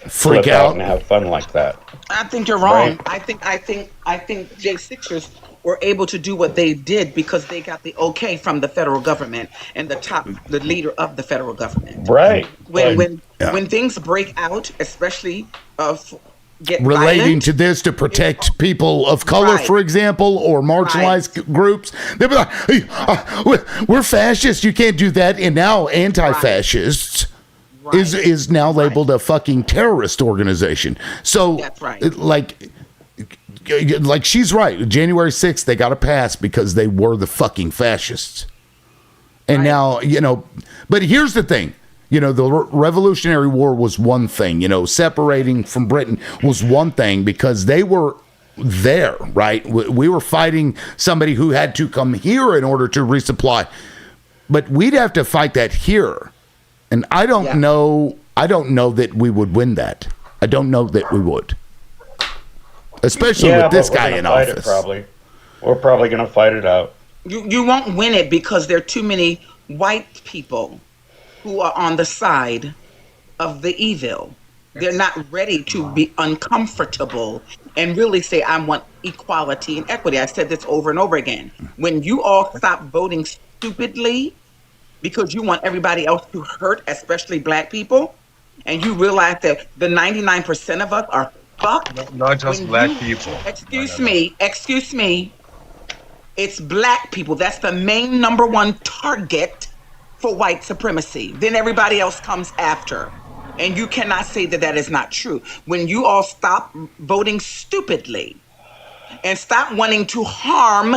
Freak flip out and have fun like that. I think you're wrong. Right. I think J6ers were able to do what they did because they got the okay from the federal government and the leader of the federal government. Right. When things break out, especially get relating violent, to this to protect people of color, Right. for example, or marginalized groups. They'll be like, hey, we're fascists. You can't do that. And now anti-fascists is now labeled a fucking terrorist organization. So, That's right. like she's right. January 6th, they got a pass because they were the fucking fascists. And now, but here's the thing. The Revolutionary War was one thing. Separating from Britain was one thing because they were there, right? We were fighting somebody who had to come here in order to resupply. But we'd have to fight that here. And I don't know that we would win that. I don't know that we would. Especially with this guy in office. We're probably going to fight it out. You won't win it because there are too many white people who are on the side of the evil. They're not ready to be uncomfortable and really say, I want equality and equity. I said this over and over again. When you all stop voting stupidly because you want everybody else to hurt, especially black people, and you realize that the 99% of us are fucked. Not just black people. Excuse me. It's black people. That's the main number one target for white supremacy. Then everybody else comes after. And you cannot say that that is not true. When you all stop voting stupidly and stop wanting to harm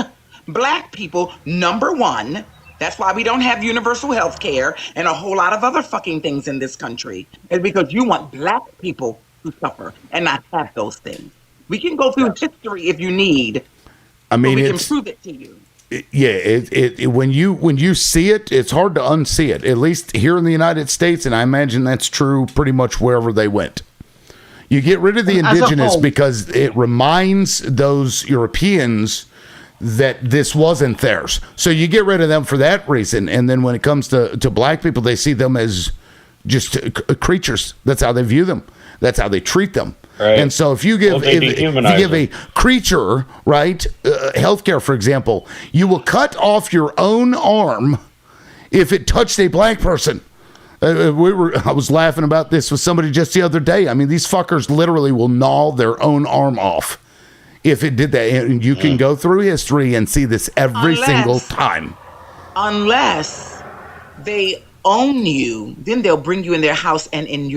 black people, number one, that's why we don't have universal health care and a whole lot of other fucking things in this country, is because you want black people to suffer and not have those things. We can go through history if you need. I mean, we can prove it to you. When you see it, it's hard to unsee it. At least here in the United States, and I imagine that's true pretty much wherever they went. You get rid of the indigenous because it reminds those Europeans that this wasn't theirs. So you get rid of them for that reason. And then when it comes to black people, they see them as just creatures. That's how they view them. That's how they treat them. Right. And so if you give a creature, right, healthcare, for example, you will cut off your own arm if it touched a black person. I was laughing about this with somebody just the other day. I mean, these fuckers literally will gnaw their own arm off if it did that. And you can go through history and see this every single time. Unless they own you, then they'll bring you in their house and in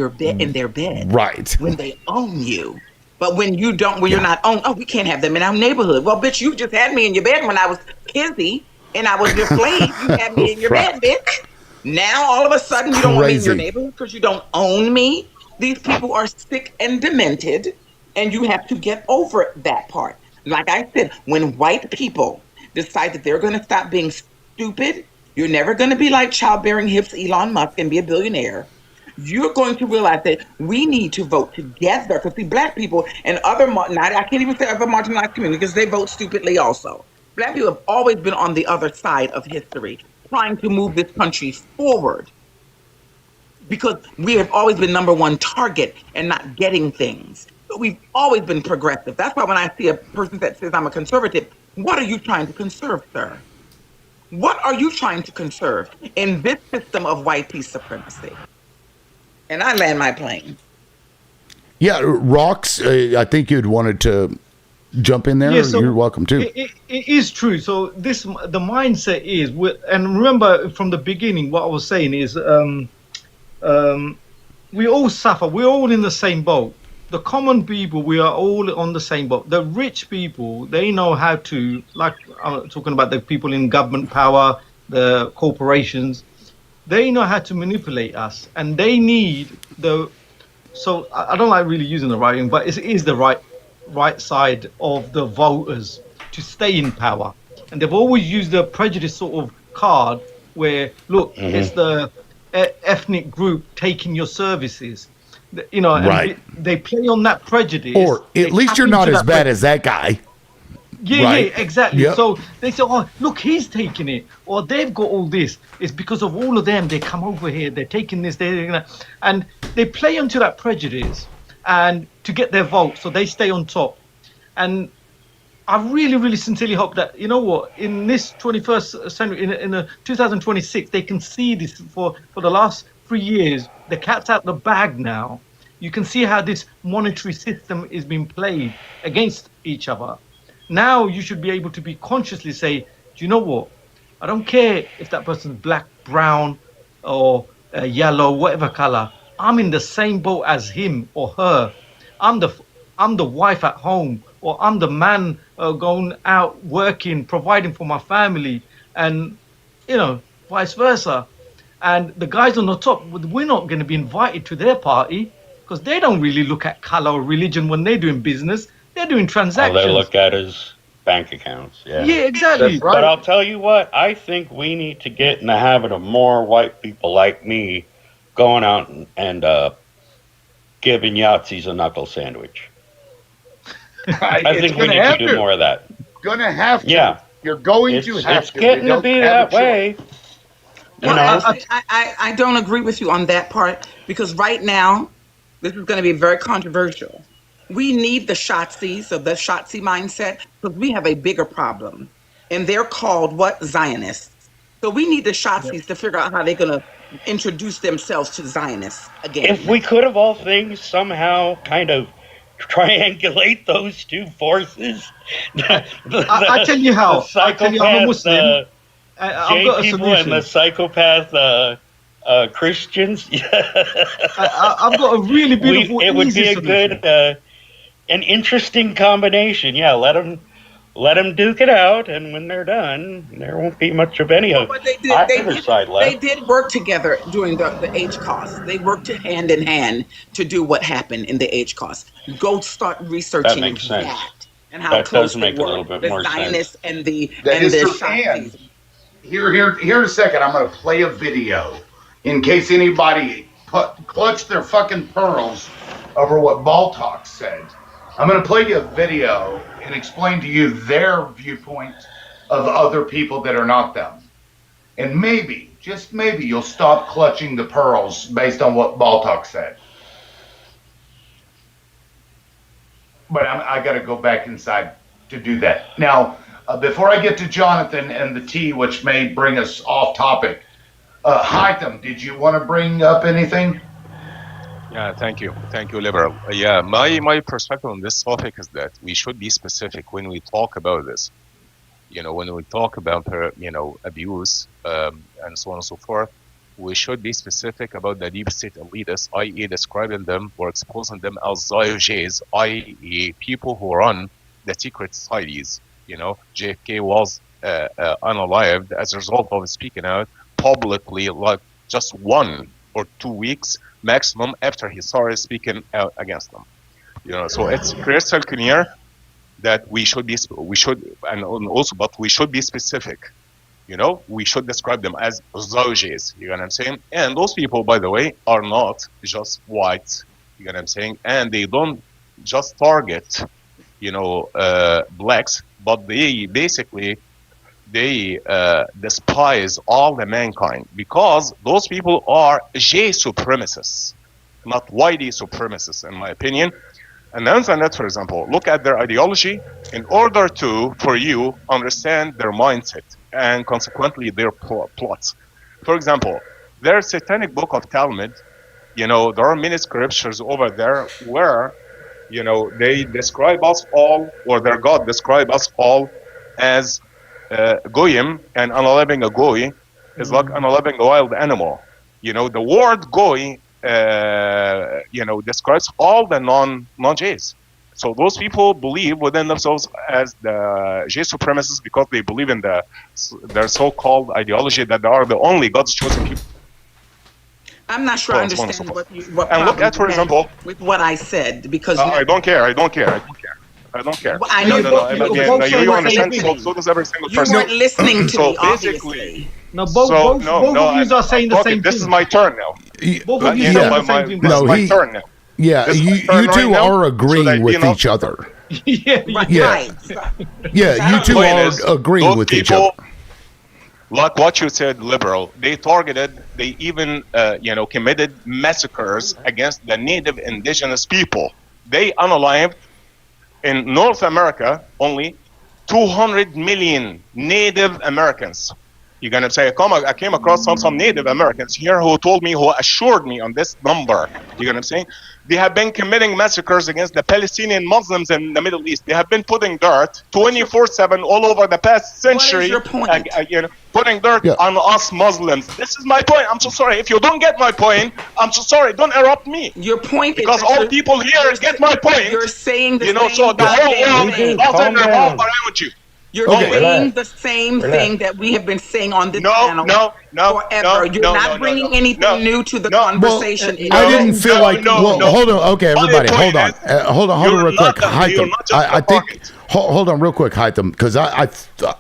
their bed. Right. When they own you. But when you don't, when you're not owned, we can't have them in our neighborhood. Well, bitch, you just had me in your bed when I was kizzy and I was your slave. You had me in your bed, bitch. Now all of a sudden you don't want me in your neighborhood because you don't own me. These people are sick and demented, and you have to get over that part. Like I said, when white people decide that they're going to stop being stupid, you're never going to be like childbearing hips Elon Musk and be a billionaire. You're going to realize that we need to vote together. Because see, black people and other, I can't even say other marginalized communities because they vote stupidly also. Black people have always been on the other side of history, trying to move this country forward. Because we have always been number one target and not getting things. But we've always been progressive. That's why when I see a person that says I'm a conservative, what are you trying to conserve, sir? What are you trying to conserve in this system of white peace supremacy? And I land my plane. Yeah, Rox, I think you'd wanted to jump in there. Yeah, so you're welcome too. It is true. So the mindset is, and remember from the beginning, what I was saying is, we all suffer. We're all in the same boat. The common people, we are all on the same boat. The rich people, they know how to, like I'm talking about the people in government power, the corporations, they know how to manipulate us, and they need the So I don't like really using the right wing, but it is the right side of the voters to stay in power, and they've always used the prejudice sort of card where look, it's the ethnic group taking your services, you know, and Right. they play on that prejudice. Or at least you're not as bad as that guy. Yeah, right? yeah, exactly. Yep. So they say, oh, look, he's taking it, or they've got all this. It's because of all of them. They come over here, they're taking this, they're taking that. And they play onto that prejudice and to get their vote, so they stay on top. And I really, really sincerely hope that, you know what, in this 21st century, in 2026, they can see this for the last 3 years. The cat's out the bag now. You can see how this monetary system is being played against each other. Now you should be able to be consciously say, do you know what? I don't care if that person's black, brown, or yellow, whatever color. I'm in the same boat as him or her. I'm the wife at home, or I'm the man going out working, providing for my family, and vice versa. And the guys on the top, we're not going to be invited to their party because they don't really look at color or religion when they're doing business. They're doing All transactions. they look at is bank accounts. Yeah. Yeah, exactly. But I'll tell you what, I think we need to get in the habit of more white people like me going out and giving Yahtzees a knuckle sandwich. I think we need to do more of that. Gonna have to. Yeah. You're going to have It's to. getting We to don't be have that a way. choice. Well, I don't agree with you on that part because right now, this is going to be very controversial. We need the Shotzies, or the Shotzi mindset, because we have a bigger problem. And they're called what? Zionists. So we need the Shotzies to figure out how they're going to introduce themselves to Zionists again. If we could, of all things, somehow kind of triangulate those two forces. I tell you how. I tell you, I'm a Muslim. I've got a people solution. and the psychopath Christians. I've got a really beautiful, it would easy be a solution. good, an interesting combination. Yeah, let them duke it out, and when they're done, there won't be much of any of either side left. They did work together during the HCOS. They worked hand in hand to do what happened in the HCOS. Go start researching That makes sense. that and how That close does make they a were. little bit The more Zionists sense. and the That is true. Shotzies. And here in a second, I'm going to play a video in case anybody clutched their fucking pearls over what Baltalk said. I'm going to play you a video and explain to you their viewpoint of other people that are not them. And maybe, just maybe, you'll stop clutching the pearls based on what Baltalk said. But I got to go back inside to do that. Now, before I get to Jonathan and the tea, which may bring us off topic, Hytham, did you want to bring up anything? Yeah, thank you, Liberal. Yeah, my perspective on this topic is that we should be specific when we talk about this. When we talk about abuse and so on and so forth, we should be specific about the deep state elitists, i.e., describing them or exposing them as Zioges, i.e., people who run the secret societies. JFK was unalived as a result of speaking out publicly, like just 1 or 2 weeks maximum after he started speaking out against them. So it's crystal clear that we should be specific. We should describe them as Zioges, you know what I'm saying? And those people, by the way, are not just white, you know what I'm saying? And they don't just target, blacks, but they basically, despise all the mankind because those people are J supremacists, not whitey supremacists, in my opinion. And the internet, for example, look at their ideology in order for you understand their mindset and consequently their plots. For example, their satanic book of Talmud, there are many scriptures over there where, they describe us all, or their God describe us all as goyim, and unaliving a goy is like unaliving a wild animal. The word goy describes all the non-Jays. So those people believe within themselves as the Jay supremacists because they believe in their so-called ideology that they are the only God's chosen people. I'm not sure I So on and so understand forth. what And look problem at, for you had example, with what I said because I don't care. I don't care. Well, I know You understand. So does every single you person. weren't listening to So me, basically, obviously. No, both of you are saying the same this thing. is my turn now. Both of you saying the same thing. This is my turn now. Yeah, This is my you turn two right now, are so agreeing that, with each other. Yeah. Yeah, you two Point are is, agreeing those with each people, other. like what you said, liberal, they even committed massacres against the native indigenous people. They unalived in North America only 200 million Native Americans. You're gonna say, I came across some Native Americans here who assured me on this number. You're gonna say, they have been committing massacres against the Palestinian Muslims in the Middle East. They have been putting dirt 24/7 all over the past century. What is your point? Putting dirt on us Muslims. This is my point. I'm so sorry. If you don't get my point, I'm so sorry. Don't interrupt me. Your point because is all people here get my point. You're saying the same so the whole world thing. doesn't revolve around you. You're saying the same thing that we have been saying on this panel forever. You're not bringing anything new to the conversation. I didn't feel like. Hold on. Okay, everybody, hold on. Hold on, real quick. Hytham. I think. Hold on, real quick, Hytham, because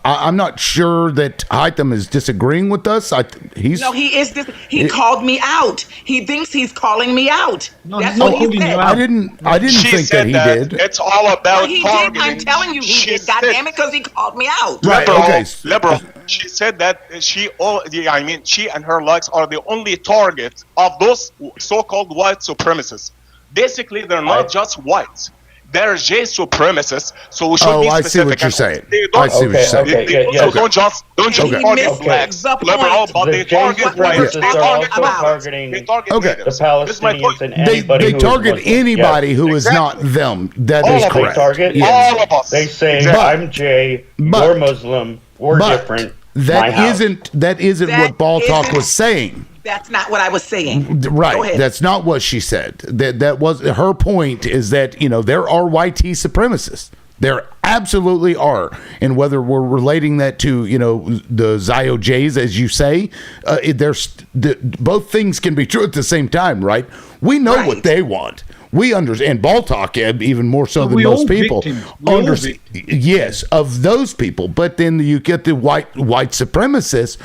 I'm not sure that Hytham is disagreeing with us. No, he is. He called me out. He thinks he's calling me out. No, that's what he said. I didn't think that he did. It's all about Well, he targeting. did. I'm telling you, he did. God damn it, because he called me out. Right. Liberal. She said that she and her likes are the only target of those so-called white supremacists. Basically, they're not just whites. They're J supremacists, so we should be specific. I see what you're saying. I see what you're saying. Don't just target blacks, liberal, but they target whites. They target targeting the Palestinians and anybody they who is target Muslim. anybody Yes. who is not them. That is They correct. target Yes. all of us. They say, I'm Jay, you're Muslim, we're different. That isn't what Ball Talk was saying. That's not what I was saying. Right. Go ahead. That's not what she said. That was her point, is that, there are YT supremacists. There absolutely are. And whether we're relating that to, the Zio Jays, as you say, both things can be true at the same time, right? We know what they want. We understand. Ball Talk, even more so than most people, understand. Yes, of those people. But then you get the white supremacists,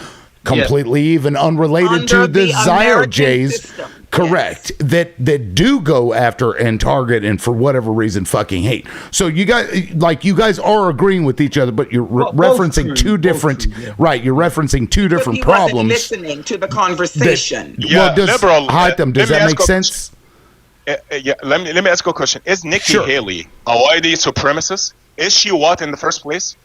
completely even unrelated to the Zio Jays, correct, that do go after and target and for whatever reason fucking hate. So you guys are agreeing with each other, but you're referencing two different right. You're referencing two different he problems. wasn't listening to the conversation. Liberal. Hytham, does that make sense? Let me ask you a question. Is Nikki Haley a white supremacist? Is she what in the first place?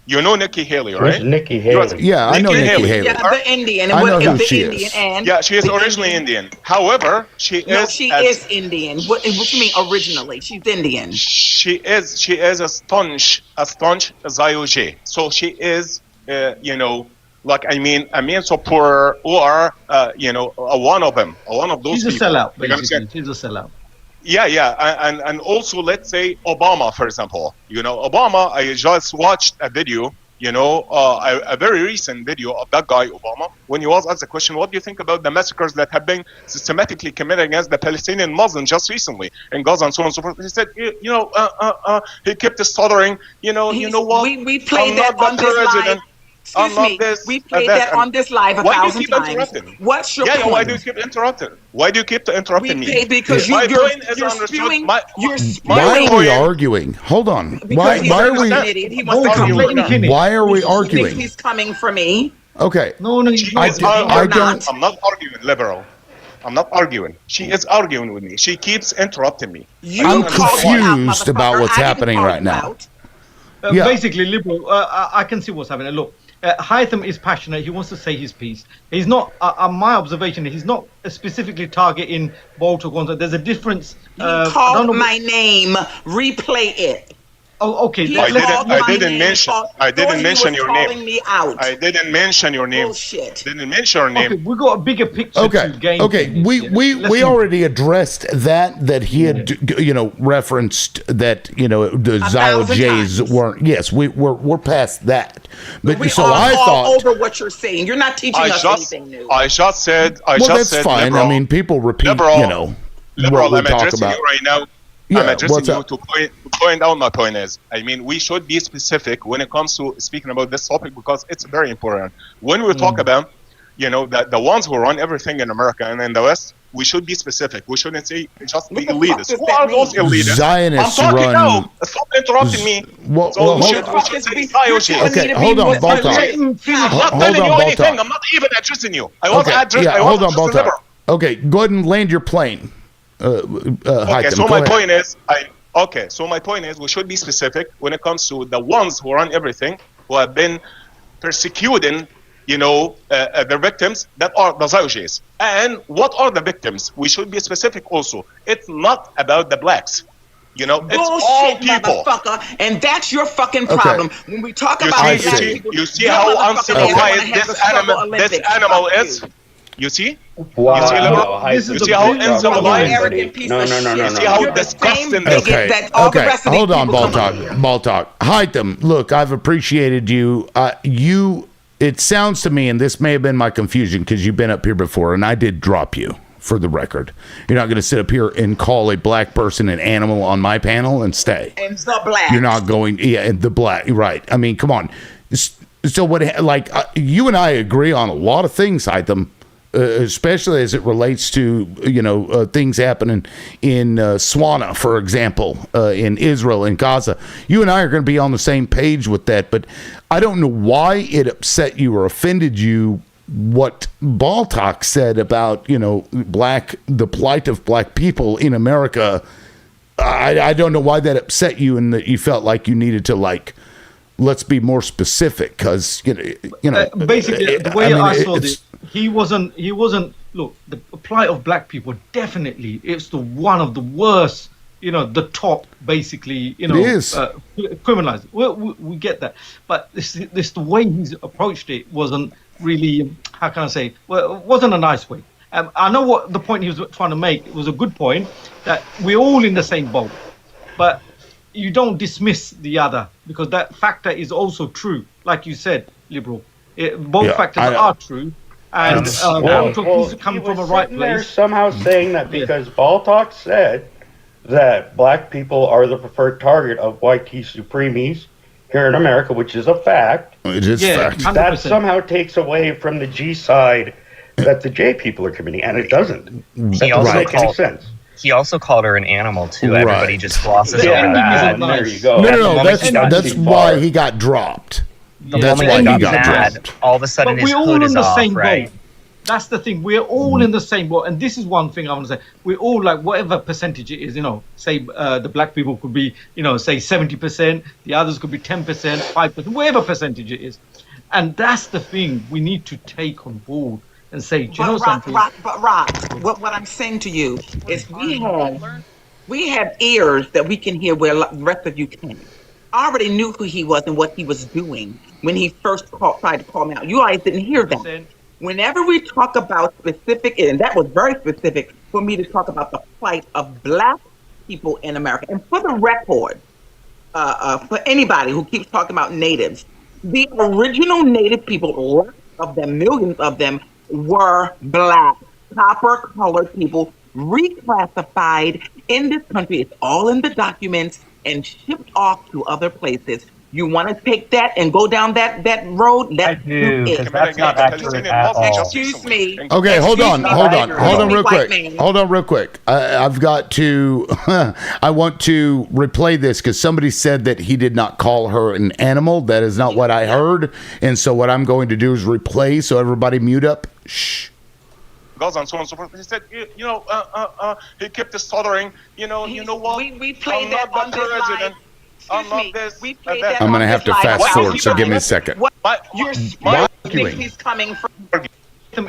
You know Nikki Haley, right? Who's Nikki Haley? Yeah, I know Nikki Haley. Yeah, the Indian. I know who she is. Yeah, she is originally Indian. However, she is Indian. What do you mean originally? She's Indian. She is a staunch Zio J. So she is, a main supporter or one of them, one of those. She's a people. sellout, basically. She's a sellout. Yeah, and also let's say Obama, for example. Obama. I just watched a video. A very recent video of that guy Obama when he was asked the question, "What do you think about the massacres that have been systematically committed against the Palestinian Muslims just recently in Gaza and so on and so forth?" He said, he kept stuttering. You know what? We played that on this live. Excuse me. We played that on this live 1,000 times. What's your point? Why do you keep interrupting? Why do you keep interrupting me? Because you're spewing. Why are we arguing? Hold on. Why are we? He wants to come for me. Why are we arguing? He's coming for me. Okay. No, I don't. I'm not arguing, liberal. I'm not arguing. She is arguing with me. She keeps interrupting me. I'm confused about what's happening right now. Basically, liberal. I can see what's happening. Look, Hytham is passionate. He wants to say his piece. He's not. My observation. He's not specifically targeting Walter Gonzalez. There's a difference. He called my name. Replay it. Oh, okay. I didn't mention your calling name. me out. I didn't mention your name. Bullshit. Didn't mention your name. Okay, we got a bigger picture Okay. to gain. Okay. We already addressed that he had referenced that the Zylojays weren't. Yes, we're past that. But We so are I all thought. over what you're saying. You're not teaching us anything new. I just said. That's fine. Liberal, I mean, people repeat. Liberal, what we I'm talk addressing about. you right now. Yeah, I'm addressing what's you up? to point out my point is, I mean, we should be specific when it comes to speaking about this topic because it's very important. When we talk about, the ones who run everything in America and in the West, we should be specific. We shouldn't say just the elitists. Who are those elitists? Zionists I'm talking run. now. Stop interrupting me. Well, We should say Zylojays. Okay, hold on, Baltar. I'm not telling you anything. I'm not even addressing you. I was addressing. Yeah, hold on, Baltar. Liberal. Okay, go ahead and land your plane. Okay, so my point is, we should be specific when it comes to the ones who run everything, who have been persecuting, their victims, that are the Zylojays. And what are the victims? We should be specific also. It's not about the blacks. It's all people. Motherfucker, and that's your fucking problem. When we talk about black people, you see how uncivilized this animal is? You see? Wow. You see, Liberal? You see how uncivilized? No. You see how disgusting this is? Okay. Hold on, Baltar. Hide them. Look, I've appreciated you. It sounds to me, and this may have been my confusion because you've been up here before, and I did drop you for the record. You're not going to sit up here and call a black person an animal on my panel and stay. And the black. You're not going. Yeah, the black. Right. I mean, come on. So what? You and I agree on a lot of things, Hytham. Especially as it relates to things happening in Swana, for example, in Israel and Gaza. You and I are going to be on the same page with that, but I don't know why it upset you or offended you what Baltak said about the plight of black people in America. I don't know why that upset you and that you felt like you needed to let's be more specific because basically the way I saw this. He wasn't. Look, the plight of black people definitely. It's one of the worst. The top basically. It is criminalized. We get that, but this the way he's approached it wasn't really. How can I say? Well, it wasn't a nice way. I know what the point he was trying to make. It was a good point that we're all in the same boat, but you don't dismiss the other because that factor is also true. Like you said, Liberal. Both factors are true. And he's coming from a right place. They're somehow saying that because Baltak said that black people are the preferred target of white supremes here in America, which is a fact. It is fact. 100%. That somehow takes away from the G side that the J people are committing, and it doesn't. That doesn't make any sense. He also called her an animal too. Right. Everybody just glosses over that. There you go. No. That's why he got dropped. That's why he got dropped. All of a sudden, but his we're all hood in is the off, same right? boat. That's the thing. We're all in the same boat, and this is one thing I want to say. We're all whatever percentage it is. Say the black people could be, say 70%. The others could be 10%, 5%, whatever percentage it is. And that's the thing we need to take on board and say, do you know something? Rock, what I'm saying to you is we have ears that we can hear where the rest of you can't. I already knew who he was and what he was doing when he first tried to call me out. You guys didn't hear that. Whenever we talk about specific, and that was very specific for me to talk about the plight of black people in America. And for the record, for anybody who keeps talking about natives, the original native people, lots of them, millions of them, were black, copper-colored people, reclassified in this country. It's all in the documents and shipped off to other places. You want to take that and go down that road? I do, because that's not accurate at all. Excuse me. Okay, hold on real quick. I've got to. I want to replay this because somebody said that he did not call her an animal. That is not what I heard, and so what I'm going to do is replay. So everybody, mute up. Shh. Goes on, so on and so forth. He said, he kept stuttering. You know what? We played that on this live. I'm not this. We played that I'm going to have to fast forward, so give me a second. You're speaking. He's coming from.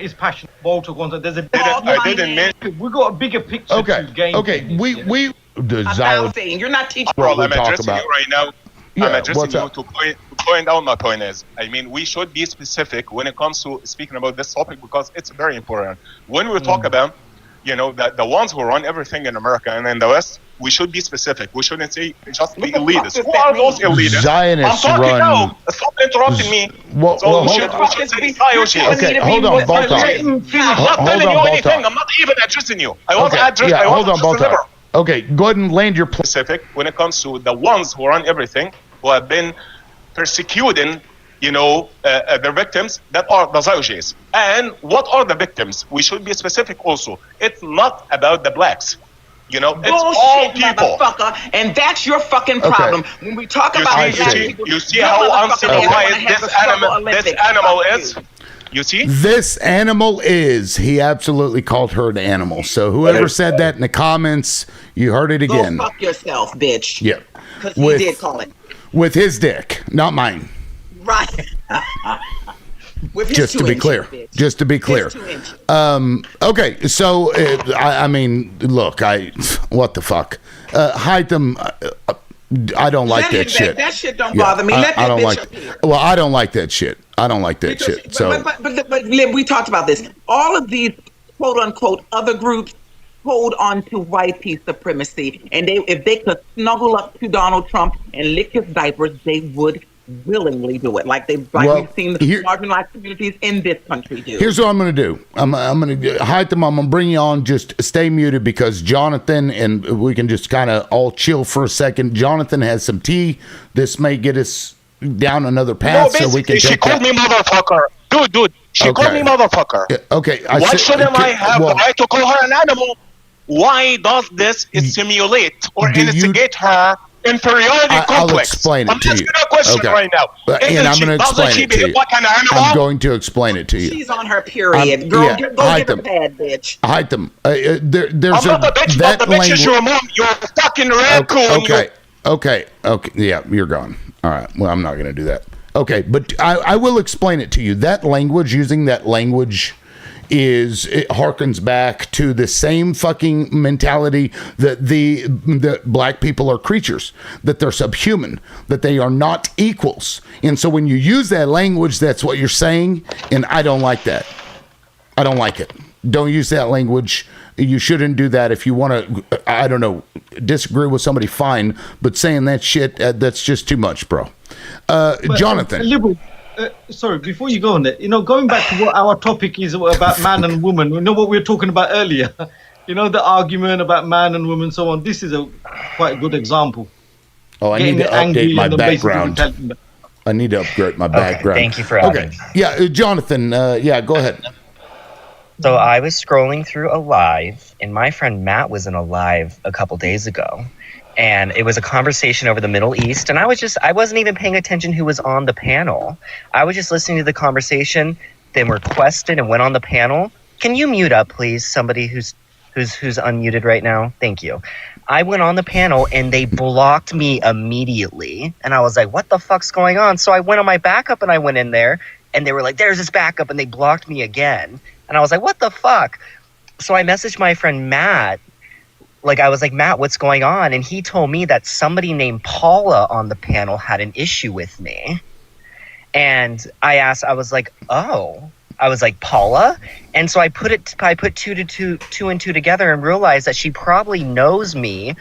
Is passionate. Walter wants. There's a. I didn't mention. We got a bigger picture to gain. Okay. We the I'm saying you're not teaching. I'm addressing you right now. I'm addressing you to point out my point is, I mean, we should be specific when it comes to speaking about this topic because it's very important. When we talk about, you know, the ones who run everything in America and in the West, we should be specific. We shouldn't say just the elitists. Who are those elitists? Zionists I'm talking run. now. Stop interrupting me. Well, So we hold should on. say Zionists. Okay, hold on, Baltar. I'm not telling you anything. I'm not even addressing you. I was addressing. Yeah, hold on, Baltar. Baltar. Okay, go ahead and land your plane. Specific when it comes to the ones who run everything, who have been persecuting, you know, their victims, that are the Ziojists. And what are the victims? We should be specific also. It's not about the blacks. You know, it's all people. Motherfucker, and that's your fucking problem. When we talk about black people, you see how uncivilized this animal is? You see? This animal is. He absolutely called her an animal. So whoever said that in the comments, you heard it again. Go fuck yourself, bitch. Yeah. Because he did call it. With his dick, not mine. Right. With his Just to be clear. Just to be clear. Okay, so I mean, look, what the fuck? Hide them. I don't like that shit. That shit don't bother me. Let that don't bitch like. appear. Well, I don't like that shit. I don't like that shit. So, but Lib, we talked about this. All of these quote unquote other groups hold on to white peace supremacy, and if they could snuggle up to Donald Trump and lick his diapers, they would willingly do it, like we've seen the marginalized communities in this country do. Here's what I'm going to do. I'm going to hide them. I'm going to bring you on. Just stay muted because Jonathan, and we can just kind of all chill for a second. Jonathan has some tea. This may get us down another path, so we can. She called me motherfucker, dude. She called me motherfucker. Okay. Why shouldn't I have the right to call her an animal? Why does this simulate or instigate her inferiority complex? I'll explain it to you. I'm asking a question right now. And I'm going to explain it to you. I'm going to explain it to you. She's on her period. Girl, go get her pad, bitch. Hide them. There's I'm not the bitch, but the bitch is your mom. You're a fucking raccoon. Okay. Yeah, you're gone. All right. Well, I'm not going to do that. Okay, but I will explain it to you. That language, using that language, it harkens back to the same fucking mentality that the black people are creatures, that they're subhuman, that they are not equals. And so when you use that language, that's what you're saying, and I don't like that. I don't like it. Don't use that language. You shouldn't do that. If you want to, I don't know, disagree with somebody, fine, but saying that shit, that's just too much, bro. Jonathan. Liberal, sorry, before you go on there, going back to what our topic is about man and woman, what we were talking about earlier, the argument about man and woman, so on. This is quite a good example. Oh, I need to update my background. I need to upgrade my background. Thank you for asking. Okay, yeah, Jonathan, go ahead. So I was scrolling through a live, and my friend Matt was in a live a couple days ago. And it was a conversation over the Middle East. And I wasn't even paying attention who was on the panel. I was just listening to the conversation. They requested and went on the panel. Can you mute up, please? Somebody who's unmuted right now. Thank you. I went on the panel and they blocked me immediately. And I was like, what the fuck's going on? So I went on my backup and I went in there and they were like, there's this backup, and they blocked me again. And I was like, what the fuck? So I messaged my friend Matt. I was like, Matt, what's going on? And he told me that somebody named Paula on the panel had an issue with me. And I was like, Paula? And so I put two and two together and realized that she probably knows me,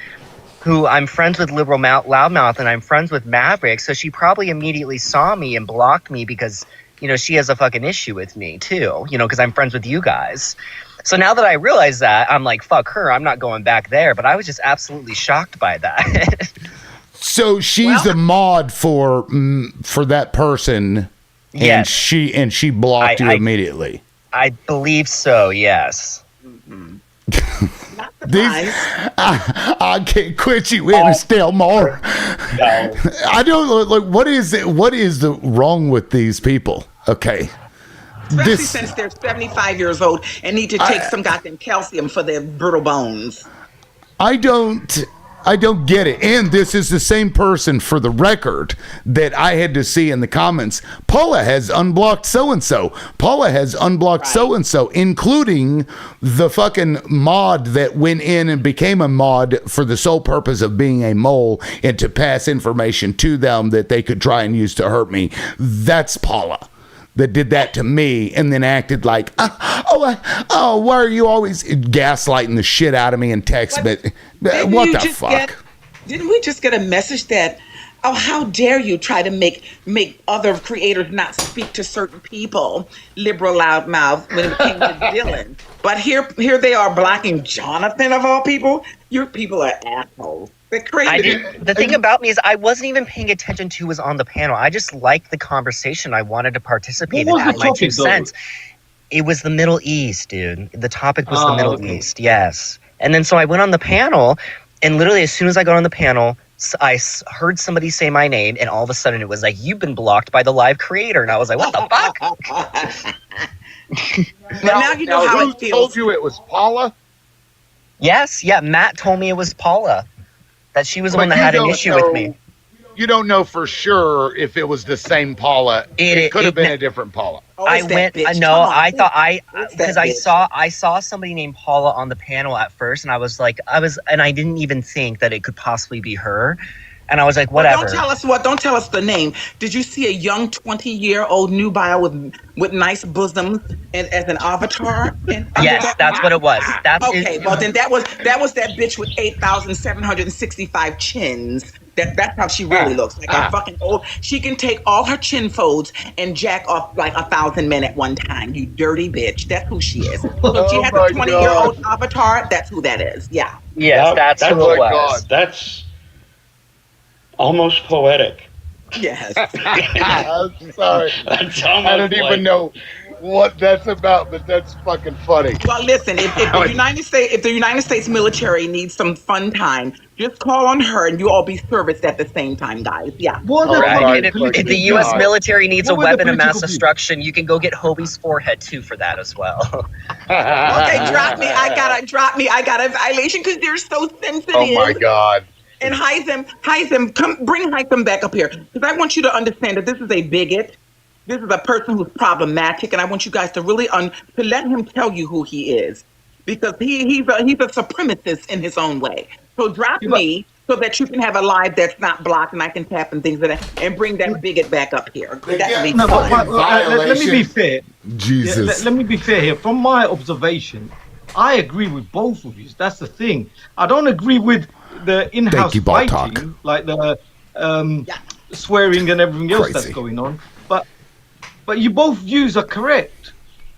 who I'm friends with Liberal Loudmouth and I'm friends with Maverick. So she probably immediately saw me and blocked me because, she has a fucking issue with me too, because I'm friends with you guys. So now that I realize that, I'm like, fuck her, I'm not going back there. But I was just absolutely shocked by that. So she's a mod for that person, and she blocked you immediately. I believe so, yes. Mm-hmm. I can't quit you in and still more. No. I don't what is it? What is wrong with these people? Okay. Especially since they're 75 years old and need to take some goddamn calcium for their brittle bones. I don't I don't get it. And this is the same person, for the record, that I had to see in the comments. Paula has unblocked so-and-so. Paula has unblocked so-and-so, including the fucking mod that went in and became a mod for the sole purpose of being a mole and to pass information to them that they could try and use to hurt me. That's Paula that did that to me and then acted like, why are you always gaslighting the shit out of me in text? But what the fuck? Didn't we just get a message that, oh, how dare you try to make other creators not speak to certain people, liberal loudmouth, when it came to Dylan. But here they are blocking Jonathan of all people. Your people are assholes. They're crazy. The thing about me is I wasn't even paying attention to who was on the panel. I just liked the conversation. I wanted to participate and add my 2 cents. It was the Middle East, dude. The topic was the Middle East, yes. And then so I went on the panel, and literally as soon as I got on the panel, I heard somebody say my name, and all of a sudden it was like, you've been blocked by the live creator. And I was like, what the fuck? now you know how it feels. Who told you it was Paula? Yes, yeah, Matt told me it was Paula. That she was the one that had an issue with me. You don't know for sure if it was the same Paula. It could have been a different Paula. I went. No, I thought because I saw somebody named Paula on the panel at first, and I didn't even think that it could possibly be her. And I was like, whatever. Don't tell us the name. Did you see a young 20-year-old nubile with nice bosoms and as an avatar? Yes, that's what it was. Then that was that bitch with 8,765 chins. That's how she really looks. Like a fucking old. She can take all her chin folds and jack off like 1,000 men at one time. You dirty bitch. That's who she is. So she has a 20-year-old avatar. That's who that is. Yeah. Yes, that's who it was. God, that's almost poetic. Yes. I'm sorry. That's I don't even know what that's about, but that's fucking funny. Well, listen, if the United States military needs some fun time, just call on her and you all be serviced at the same time, guys. Yeah. If the U.S. military needs a weapon of mass destruction, you can go get Hobie's forehead too for that as well. Okay, drop me. I got a violation because they're so sensitive. Oh my God. And Hytham, bring Hytham back up here. Because I want you to understand that this is a bigot. This is a person who's problematic. And I want you guys to really, to let him tell you who he is. Because he's a supremacist in his own way. So drop me so that you can have a live that's not blocked and I can tap and things like that. And bring that bigot back up here. Let me be fair. Jesus. Let me be fair here. From my observation, I agree with both of you. That's the thing. I don't agree with the in-house fighting, like the swearing and everything else that's going on. But you both views are correct.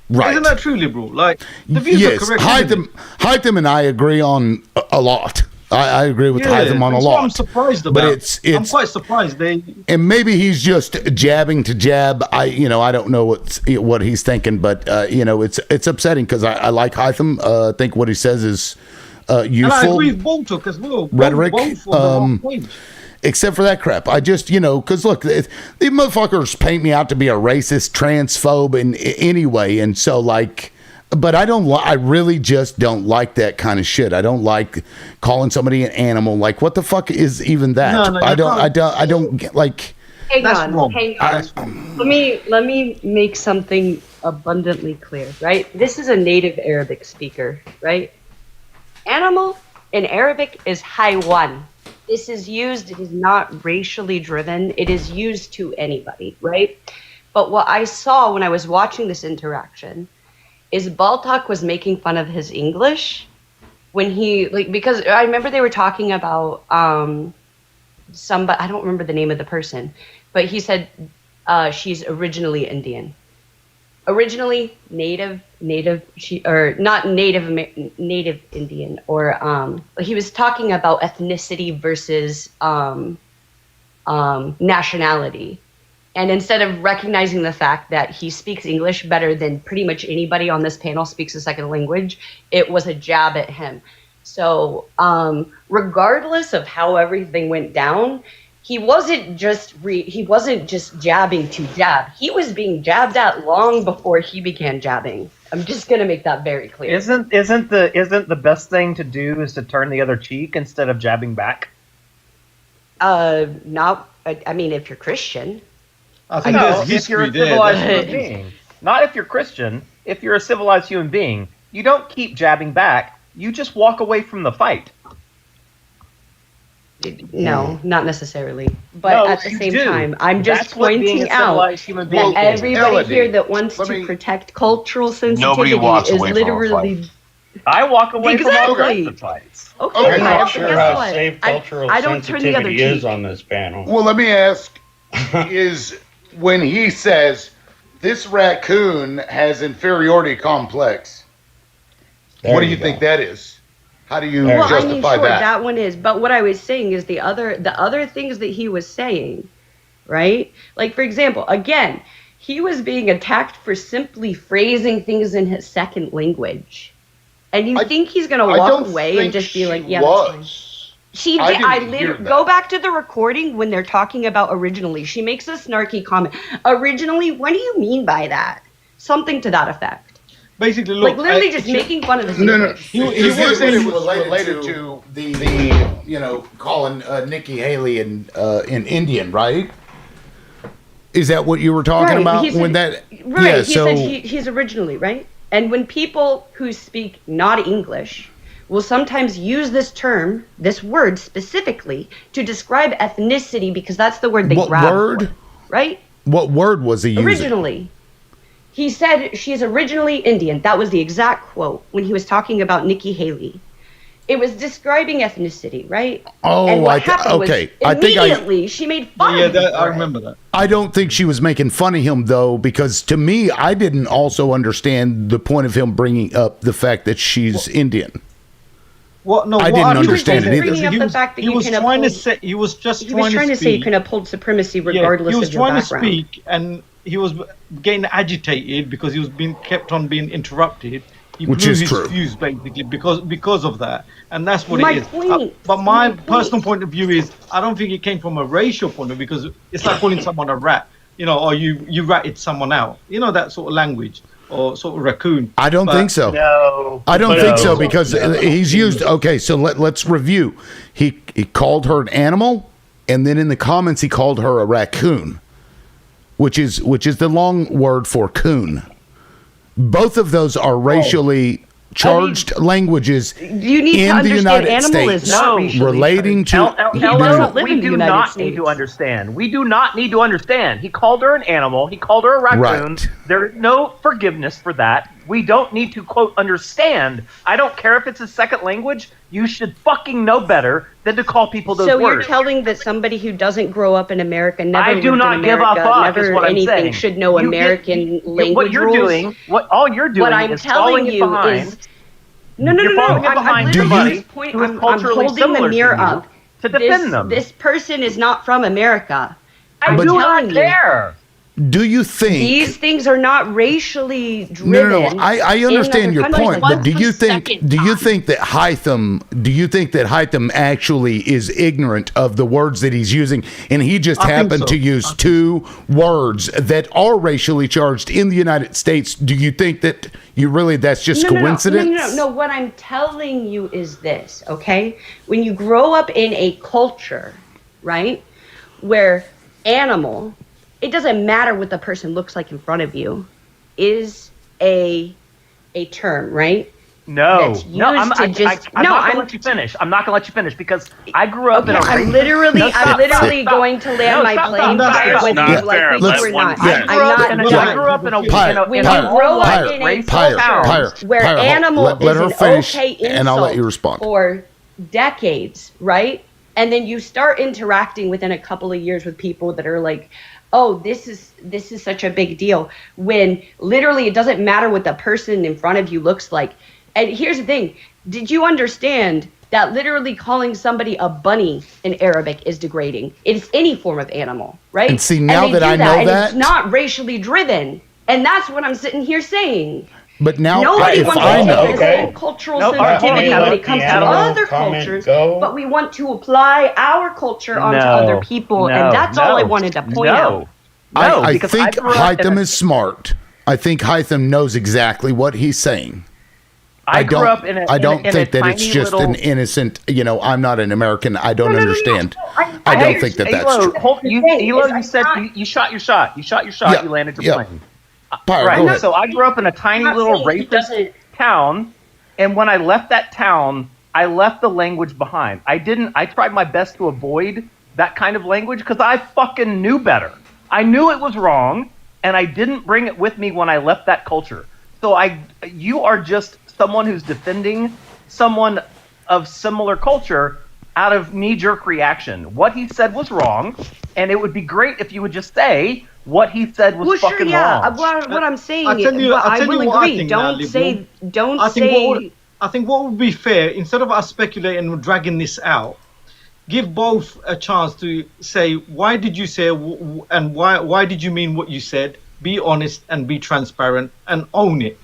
Right. Isn't that true, liberal? Like, the views are correct. Hytham and I agree on a lot. I agree with Hytham on a lot. I'm surprised about. But I'm quite surprised and maybe he's just jabbing to jab. I don't know what he's thinking, but it's upsetting because I like Hytham. I think what he says is useful. And I agree with Boltok as well. Rhetoric. Both on the wrong page. Except for that crap. I just, because look, these motherfuckers paint me out to be a racist, transphobe anyway. And so, but I really just don't like that kind of shit. I don't like calling somebody an animal. Like, what the fuck is even that? No, I don't get, like. Hang on. Let me make something abundantly clear, right? This is a native Arabic speaker, right? Animal in Arabic is haywan. This is used, it is not racially driven. It is used to anybody, right? But what I saw when I was watching this interaction is Baltak was making fun of his English when he, because I remember they were talking about somebody, I don't remember the name of the person, but he said she's originally Indian. Originally native Indian, or he was talking about ethnicity versus nationality, and instead of recognizing the fact that he speaks English better than pretty much anybody on this panel speaks a second language, it was a jab at him. So regardless of how everything went down, he wasn't just jabbing to jab. He was being jabbed at long before he began jabbing. I'm just gonna make that very clear. Isn't the best thing to do is to turn the other cheek instead of jabbing back? Not. I mean, if you're Christian. I think if you're a civilized human being, not if you're Christian. If you're a civilized human being, you don't keep jabbing back. You just walk away from the fight. No, not necessarily. But No, at the you same do. time, I'm just That's what being pointing a out civilized human being that is. everybody Melody, here that wants to protect cultural sensitivity walks is away from a literally. I walk away from all Exactly. kinds of fights. Okay, I'm Kyle, not but sure guess how what? safe cultural I don't turn the other sensitivity cheek. is on this panel. Well, let me ask: is when he says this raccoon has inferiority complex? There what do you you think that is? How do you Well, I justify mean, sure, that? that one is. But what I was saying is the other things that he was saying, right? Like, for example, again, he was being attacked for simply phrasing things in his second language. And you think he's going to walk away and just be like, yeah, that's fine. She I did. didn't I hear literally that. go back to the recording when they're talking about originally. She makes a snarky comment. Originally, what do you mean by that? Something to that effect. Basically, look, Like literally just making fun of his English. He was saying it was related to the calling Nikki Haley in Indian, right? Is that what you were talking about? He said, When that right. Yeah, he so said he's originally, right? And when people who speak not English will sometimes use this term, this word specifically, to describe ethnicity because that's the word they What grab word? for, right? What word was he using? Originally. He said she's originally Indian. That was the exact quote when he was talking about Nikki Haley. It was describing ethnicity, right? Oh, and what I happened was okay. I think immediately she made fun of him. I remember that. I don't think she was making fun of him though, because to me, I didn't also understand the point of him bringing up the fact that she's Indian. What? No, I what didn't I'm understand it saying either. is Bringing up the fact that he you was can trying to uphold- say he was just He was trying to say you speak. can uphold supremacy Yeah, regardless he was of your trying background. to speak, and he was getting agitated because he was being kept on being interrupted. He Which blew is his true. fuse basically because of that, and that's what My it is. point. But my personal point of view is, I don't think it came from a racial point of view, because it's like calling someone a rat, or you ratted someone out, that sort of language, or sort of raccoon. I don't think so. No, I don't no. think so, because he's used. Okay, so let's review. He called her an animal, and then in the comments he called her a raccoon, which is the long word for coon. Both of those are racially charged languages You need to in the understand United animal is States not racially relating to. doesn't live we in the do United not States. need to understand. We do not need to understand. He called her an animal. He called her a raccoon. Right. There is no forgiveness for that. We don't need to, quote, understand. I don't care if it's a second language. You should fucking know better than to call people those So words. you're telling that somebody who doesn't grow up in America, never I lived do not in give a America, fuck, never is what I'm anything, saying. should know You American language what you're rules? doing, all you're doing What I'm is telling falling it you behind. is no. You're falling it I'm behind literally somebody just point, who is I'm culturally holding the similar to mirror you up to defend them. This person is not from America. I I'm do telling not you. care. Do you think These things are not racially driven. No. I in understand other your countries. point, but do you think that Hytham actually is ignorant of the words that he's using, and he just I think happened so. to use two words that are racially charged in the United States? Do you think that that's just coincidence? No. What I'm telling you is this, okay? When you grow up in a culture, right, where animal, it doesn't matter what the person looks like in front of you, is a term, right? No, That's no, I'm used to just- not No, gonna I'm- let you finish. I'm not gonna let you finish because I grew up in a. I'm literally going to land my plane with you Not like fair. we Let do or one not. finish. I'm not I grew up in a when you grow up in a culture where animal let her is an finish, okay insult and I'll let you respond. for decades, right? And then you start interacting within a couple of years with people that are like, oh, this is such a big deal, when literally it doesn't matter what the person in front of you looks like. And here's the thing, did you understand that literally calling somebody a bunny in Arabic is degrading? It's any form of animal, right? And see, now they that do I know and that- it's not racially driven. And that's what I'm sitting here saying. But now, Nobody if wants I to know, take the same cultural sensitivity when it comes to other cultures, but we want to apply our culture onto other people, and that's all I wanted to point out. I think Hytham is smart. I think Hytham knows exactly what he's saying. I grew up in a I don't in a think that it's tiny just little- an innocent, I'm not an American. I don't understand. I don't think that that's Elo, true. Elo, you said you shot your shot. You shot your shot. Yeah, You landed your yeah. plane. Pyre, Right. go ahead. So I grew up in a tiny not little saying he racist town, and when I left that town, I left the language behind. I tried my best to avoid that kind of language because I fucking knew better. I knew it was wrong, and I didn't bring it with me when I left that culture. So you are just someone who's defending someone of similar culture out of knee-jerk reaction. What he said was wrong, and it would be great if you would just say what he said was fucking wrong. What I'm saying I tell you, I I will what I agree. think now, Don't say, don't I think say. I think what would be fair, instead of us speculating and dragging this out, give both a chance to say, why did you say, and why did you mean what you said? Be honest and be transparent and own it.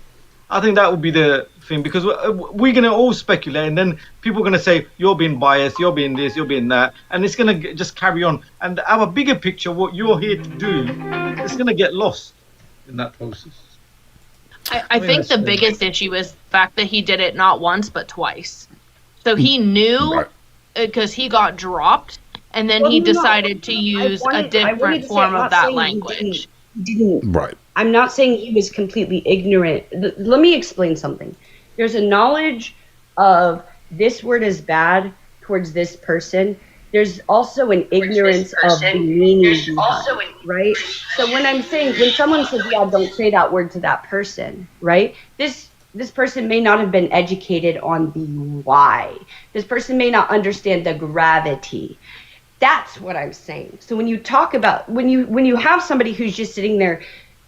I think that would be the thing, because we're going to all speculate, and then people are going to say, you're being biased, you're being this, you're being that, and it's going to just carry on. And our bigger picture, what you're here to do, it's going to get lost in that process. I think the biggest issue is the fact that he did it not once but twice. So he knew because he got dropped, and then he decided to use a different form of that language. Didn't. Right. I'm not saying he was completely ignorant. Let me explain something. There's a knowledge of this word is bad towards this person. There's also an ignorance of the meaning behind, right? So when I'm saying, when someone says, yeah, don't say that word to that person, right? This person may not have been educated on the why. This person may not understand the gravity. That's what I'm saying. So when you talk about, when you have somebody who's just sitting there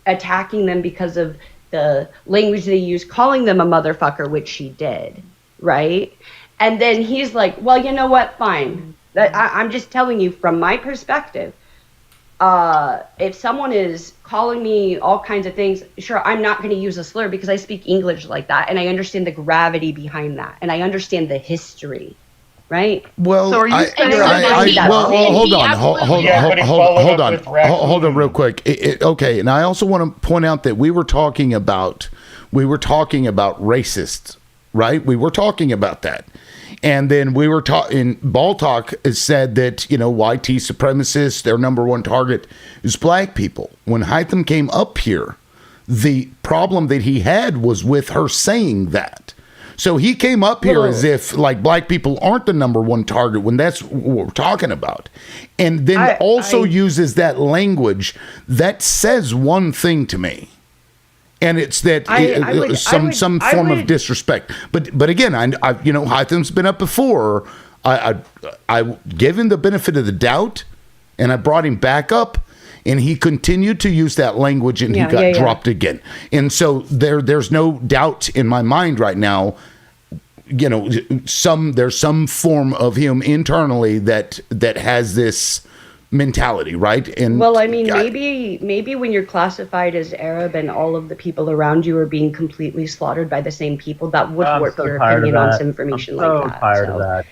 attacking them because of the language they use, calling them a motherfucker, which she did, right? And then he's like, well, you know what? Fine. I'm just telling you from my perspective. If someone is calling me all kinds of things, sure, I'm not going to use a slur because I speak English like that, and I understand the gravity behind that, and I understand the history, right? Well, so are you hold on real quick. Okay, and I also want to point out that we were talking about racists, right? We were talking about that. And then we were in Ball Talk said that, YT supremacists, their number one target is black people. When Hytham came up here, the problem that he had was with her saying that. So he came up here as if like black people aren't the number one target when that's what we're talking about. And then uses that language that says one thing to me. And it's that some form of disrespect. But again, I Hytham's been up before. I gave him the benefit of the doubt, and I brought him back up, and he continued to use that language, and he got dropped again. And so there's no doubt in my mind right now. There's some form of him internally that has this mentality, right? And well, I mean, maybe when you're classified as Arab and all of the people around you are being completely slaughtered by the same people, that would warp your opinion on some information like that. Tired of that.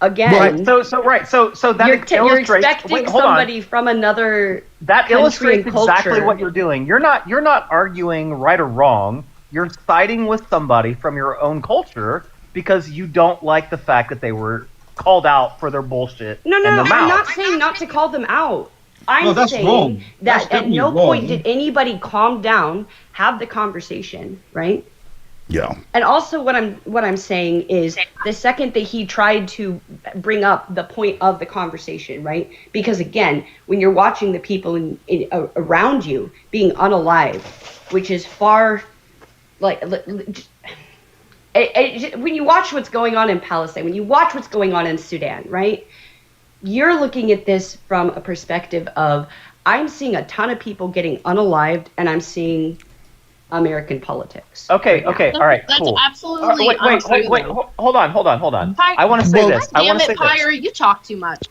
Again, so that you're expecting somebody from another that illustrates culture. Exactly what you're doing. You're not arguing right or wrong. You're siding with somebody from your own culture because you don't like the fact that they were called out for their bullshit. No, I'm not saying not to call them out. I'm saying that at no point did anybody calm down, have the conversation, right? Yeah. And also what I'm saying is the second that he tried to bring up the point of the conversation, right? Because again, when you're watching the people around you being unalive, which is far when you watch what's going on in Palestine, when you watch what's going on in Sudan, right? You're looking at this from a perspective of, I'm seeing a ton of people getting unalived, and I'm seeing American politics. Okay, all right, that's cool. absolutely wait, hold on. Pyre, I want to say this. Damn it, Pyre, you talk too much.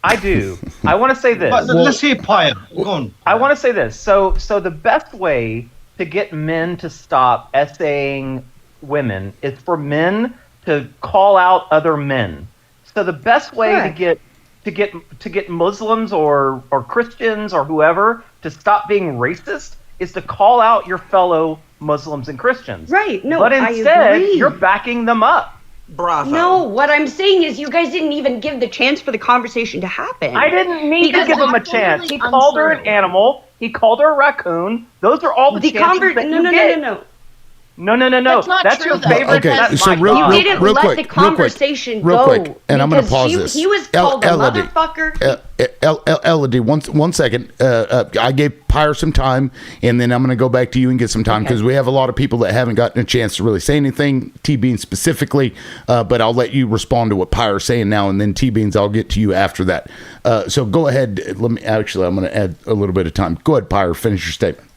I do. I want to say this. Let's hear Pyre. Go on. I want to say this. So the best way to get men to stop essaying women is for men to call out other men. So the best way to get Muslims or Christians or whoever to stop being racist is to call out your fellow Muslims and Christians. Right. No, but I instead, agree. you're backing them up. Bravo. No, what I'm saying is you guys didn't even give the chance for the conversation to happen. I didn't need to give him a chance. He called her an animal. He called her a raccoon. Those are all the chances that you get. No. That's not That's true, your though. favorite. Okay, That's so my God. You didn't let the conversation real go. quick, and I'm going to because pause this. He was called a Elodie, motherfucker. Elodie, one second. I gave Pyre some time, and then I'm going to go back to you and get some time because we have a lot of people that haven't gotten a chance to really say anything, T-Beans specifically, but I'll let you respond to what Pyre's saying now, and then T-Beans, I'll get to you after that. So go ahead. I'm going to add a little bit of time. Go ahead, Pyre, finish your statement.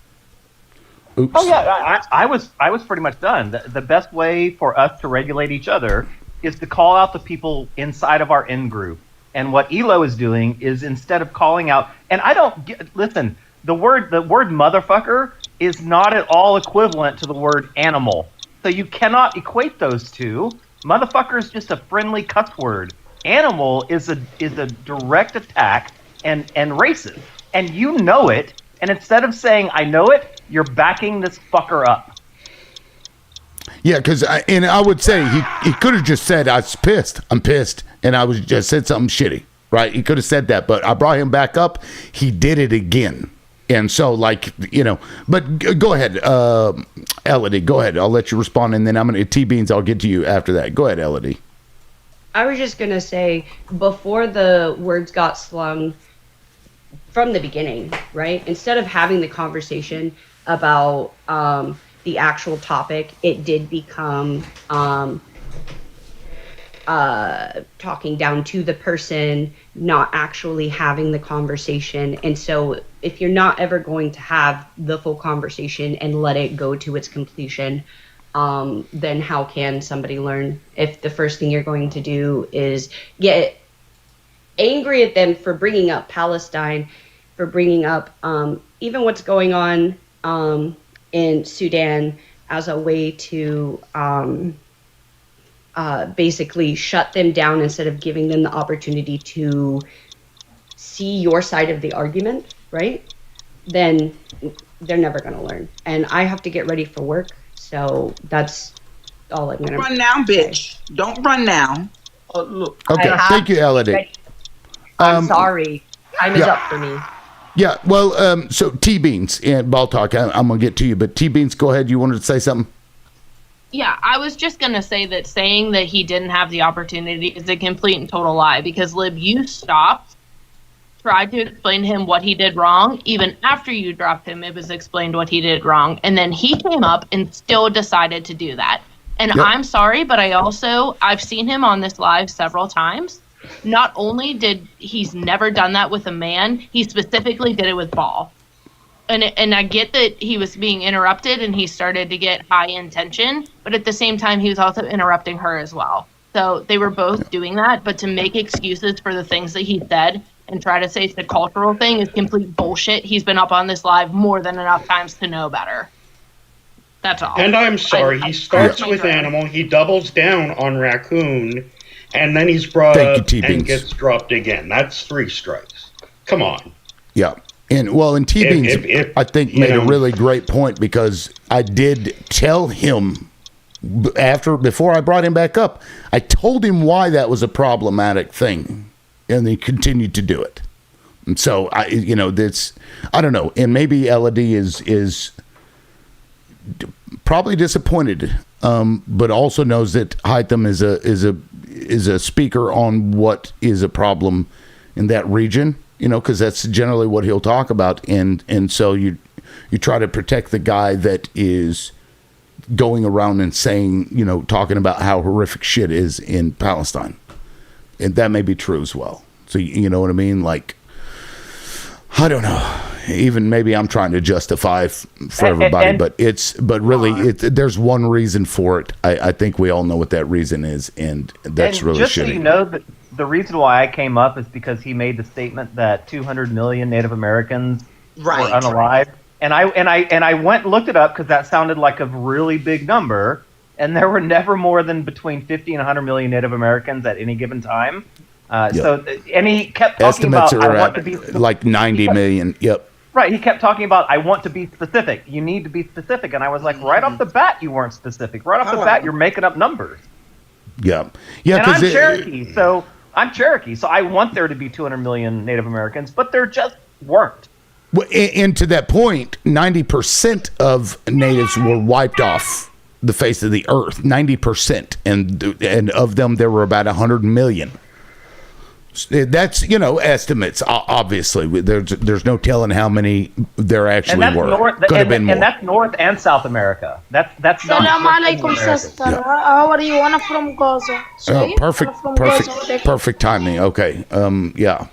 Oops. Oh yeah, I was pretty much done. The best way for us to regulate each other is to call out the people inside of our in group. And what Elo is doing is instead of calling out, and I don't listen. The word motherfucker is not at all equivalent to the word animal. So you cannot equate those two. Motherfucker is just a friendly cuss word. Animal is a direct attack and racist, and you know it. And instead of saying I know it, you're backing this fucker up. Yeah, because I would say he could have just said I'm pissed, and I was just said something shitty, right? He could have said that, but I brought him back up. He did it again, and so But go ahead, Elodie. Go ahead. I'll let you respond, and then I'm gonna T-Beans. I'll get to you after that. Go ahead, Elodie. I was just gonna say before the words got slung from the beginning, right? Instead of having the conversation about the actual topic, it did become talking down to the person, not actually having the conversation. And so if you're not ever going to have the full conversation and let it go to its completion, then how can somebody learn if the first thing you're going to do is get angry at them for bringing up Palestine, for bringing up even what's going on in Sudan as a way to basically shut them down instead of giving them the opportunity to see your side of the argument, right? Then they're never going to learn. And I have to get ready for work, so that's all I'm going to run now, bitch. Don't run now. Oh, look. Okay, thank you, Elodie. I'm sorry. Time is up for me. Yeah, well, so T-Beans and Ball Talk, I'm going to get to you, but T-Beans, go ahead. You wanted to say something? Yeah, I was just going to say that saying that he didn't have the opportunity is a complete and total lie because, Lib, you stopped, tried to explain to him what he did wrong. Even after you dropped him, it was explained what he did wrong. And then he came up and still decided to do that. And I'm sorry, but I've seen him on this live several times. Not only did he's never done that with a man, he specifically did it with Ball. And I get that he was being interrupted and he started to get high in tension, but at the same time, he was also interrupting her as well. So they were both doing that, but to make excuses for the things that he said and try to say it's a cultural thing is complete bullshit. He's been up on this live more than enough times to know better. That's all. And I'm sorry, he starts with animal, he doubles down on raccoon, and then he's brought up and gets dropped again. That's 3 strikes. Come on. Yeah. And T-Beans, I think, made a really great point because I did tell him before I brought him back up, I told him why that was a problematic thing, and he continued to do it. And so I don't know, and maybe Elodie is probably disappointed, but also knows that Hytham is a speaker on what is a problem in that region. Because that's generally what he'll talk about, and so you try to protect the guy that is going around and saying, talking about how horrific shit is in Palestine, and that may be true as well. So you know what I mean? Like, I don't know. Even maybe I'm trying to justify for everybody, but really, there's one reason for it. I think we all know what that reason is, and that's really just shitty. So you know, the reason why I came up is because he made the statement that 200 million Native Americans were unalive, and I went and looked it up because that sounded like a really big number, and there were never more than between 50 and 100 million Native Americans at any given time. So, and he kept talking Estimates about are I want at to be like 90 million. Yep. Right, he kept talking about, I want to be specific. You need to be specific. And I was like, right off the bat, you weren't specific. Right off the bat, you're making up numbers. Yeah. And I'm Cherokee, so I want there to be 200 million Native Americans, but there just weren't. And to that point, 90% of natives were wiped off the face of the earth. 90%, and of them there were about 100 million. That's estimates. Obviously, there's no telling how many there actually were. Could have been more. And that's North and South America. That's not. Salam alaikum, sister. How are you? I'm from Gaza. Oh, perfect timing. Okay. Yeah.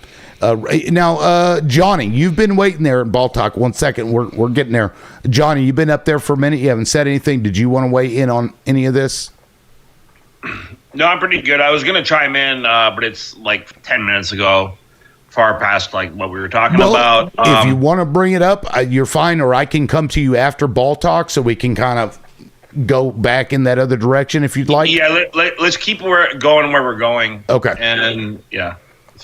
Now, Johnny, you've been waiting there in Baltic. 1 second, we're getting there. Johnny, you've been up there for a minute. You haven't said anything. Did you want to weigh in on any of this? No, I'm pretty good. I was going to chime in, but it's like 10 minutes ago, far past like what we were talking about. If you want to bring it up, you're fine, or I can come to you after Ball Talk so we can kind of go back in that other direction if you'd like. Yeah, let's keep going where we're going. Okay. And yeah.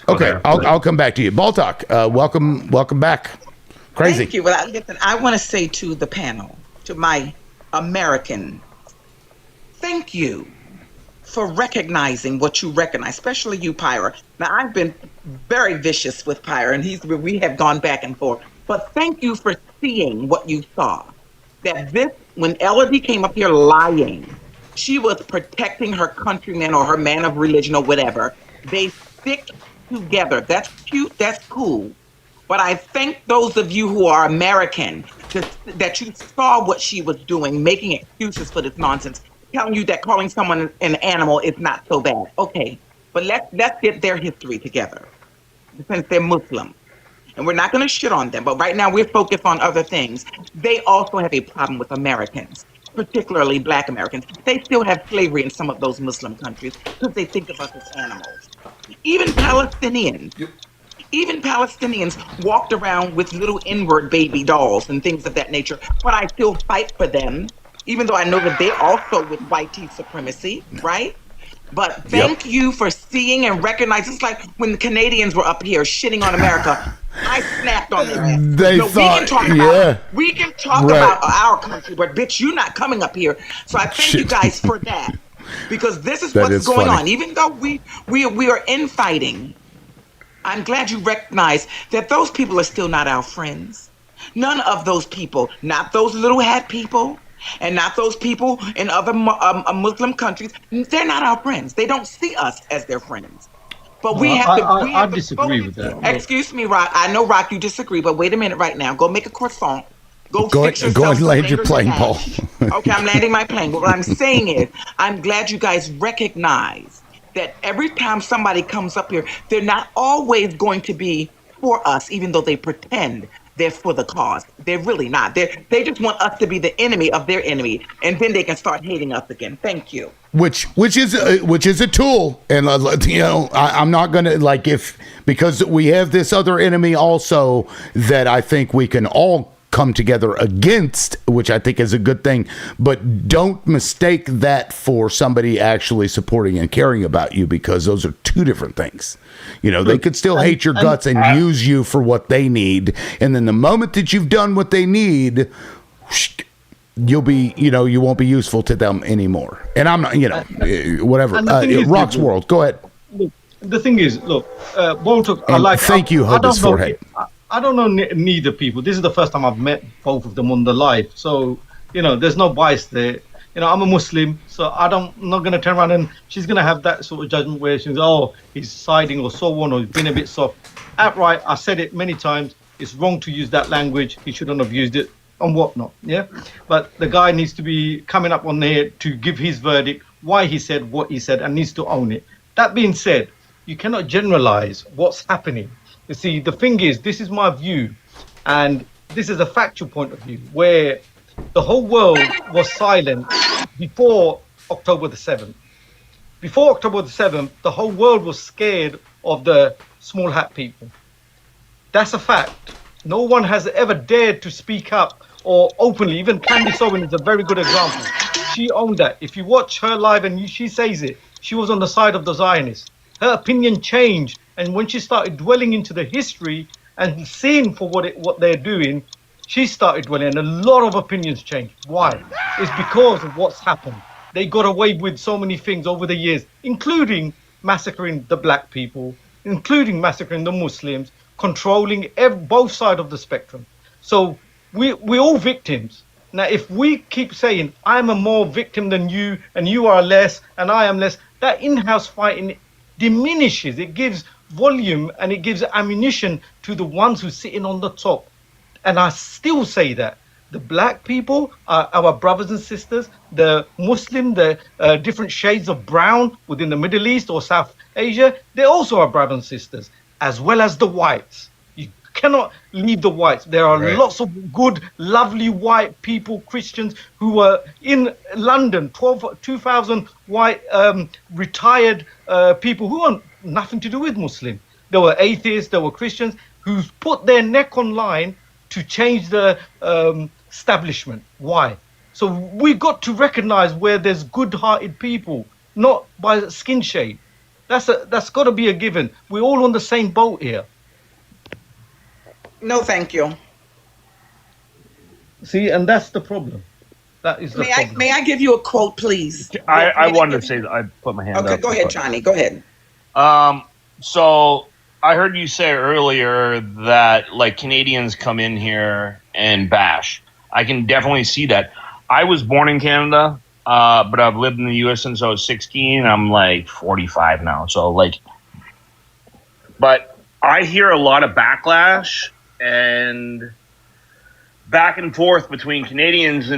Okay, I'll come back to you. Ball Talk, welcome back. Crazy. Thank you. Well, listen, I want to say to the panel, to my American, thank you for recognizing what you recognize, especially you, Pyra. Now, I've been very vicious with Pyra, and we have gone back and forth. But thank you for seeing what you saw. That when Elodie came up here lying, she was protecting her countryman or her man of religion or whatever. They stick together. That's cute. That's cool. But I thank those of you who are American that you saw what she was doing, making excuses for this nonsense. Telling you that calling someone an animal is not so bad. Okay, but let's get their history together. Since they're Muslim. And we're not going to shit on them, but right now we're focused on other things. They also have a problem with Americans, particularly Black Americans. They still have slavery in some of those Muslim countries because they think of us as animals. Even Palestinians walked around with little N-word baby dolls and things of that nature, but I still fight for them. Even though I know that they're also with white teeth supremacy, right? But thank you for seeing and recognizing. It's like when the Canadians were up here shitting on America, I snapped on them. We can talk about our country, but bitch, you're not coming up here. So I thank you guys for that. Because this is what's going on. Even though we are infighting, I'm glad you recognize that those people are still not our friends. None of those people, not those little hat people, and not those people in other Muslim countries, they're not our friends. They don't see us as their friends. But we have to. I disagree with that. Excuse me, Rock. I know, Rock, you disagree, but wait a minute right now. Go make a croissant. Go ahead and land your plane, Paul. Okay, I'm landing my plane. But what I'm saying is, I'm glad you guys recognize that every time somebody comes up here, they're not always going to be for us, even though they pretend they're for the cause. They're really not. They just want us to be the enemy of their enemy, and then they can start hating us again. Thank you. Which is a tool, and I'm not gonna because we have this other enemy also that I think we can all come together against, which I think is a good thing, but don't mistake that for somebody actually supporting and caring about you, because those are two different things. They could still hate your guts and use you for what they need, and then the moment that you've done what they need, you'll be, you won't be useful to them anymore. And I'm not, whatever. Rock's world. Go ahead. The thing is, look, Walter, I like. Thank you, Hubby's forehead. I don't know neither people. This is the first time I've met both of them on the live, so there's no bias there. I'm a Muslim, so I'm not going to turn around and she's going to have that sort of judgment where she's, he's siding or so on, or he's been a bit soft. Outright, I said it many times. It's wrong to use that language. He shouldn't have used it and whatnot. Yeah, but the guy needs to be coming up on there to give his verdict, why he said what he said, and needs to own it. That being said, you cannot generalize what's happening. You see, the thing is, this is my view, and this is a factual point of view, where the whole world was silent before October the 7th. Before October the 7th, the whole world was scared of the small hat people. That's a fact. No one has ever dared to speak up or openly. Even Candice Owen is a very good example. She owned that. If you watch her live and she says it, she was on the side of the Zionists. Her opinion changed, and when she started dwelling into the history and seeing for what they're doing, she started dwelling, and a lot of opinions changed. Why? It's because of what's happened. They got away with so many things over the years, including massacring the black people, including massacring the Muslims, controlling both sides of the spectrum. So we're all victims. Now, if we keep saying, I'm a more victim than you, and you are less, and I am less, that in-house fighting diminishes. It gives volume and it gives ammunition to the ones who are sitting on the top. And I still say that the black people are our brothers and sisters, the Muslim, the different shades of brown within the Middle East or South Asia, they're also our brothers and sisters, as well as the whites. You cannot leave the whites. There are lots of good, lovely white people, Christians, who were in London, 2,000 white retired people who want nothing to do with Muslim. There were atheists, there were Christians who put their neck on line to change the establishment. Why? So we got to recognize where there's good-hearted people, not by skin shade. That's got to be a given. We're all on the same boat here. No, thank you. See, and that's the problem. That is the problem. May I give you a quote, please? I wanted to say that I put my hand up. Okay, go ahead, Johnny. Go ahead. So I heard you say earlier that like Canadians come in here and bash. I can definitely see that. I was born in Canada, but I've lived in the U.S. since I was 16. I'm like 45 now. So like, but I hear a lot of backlash and back and forth between Canadians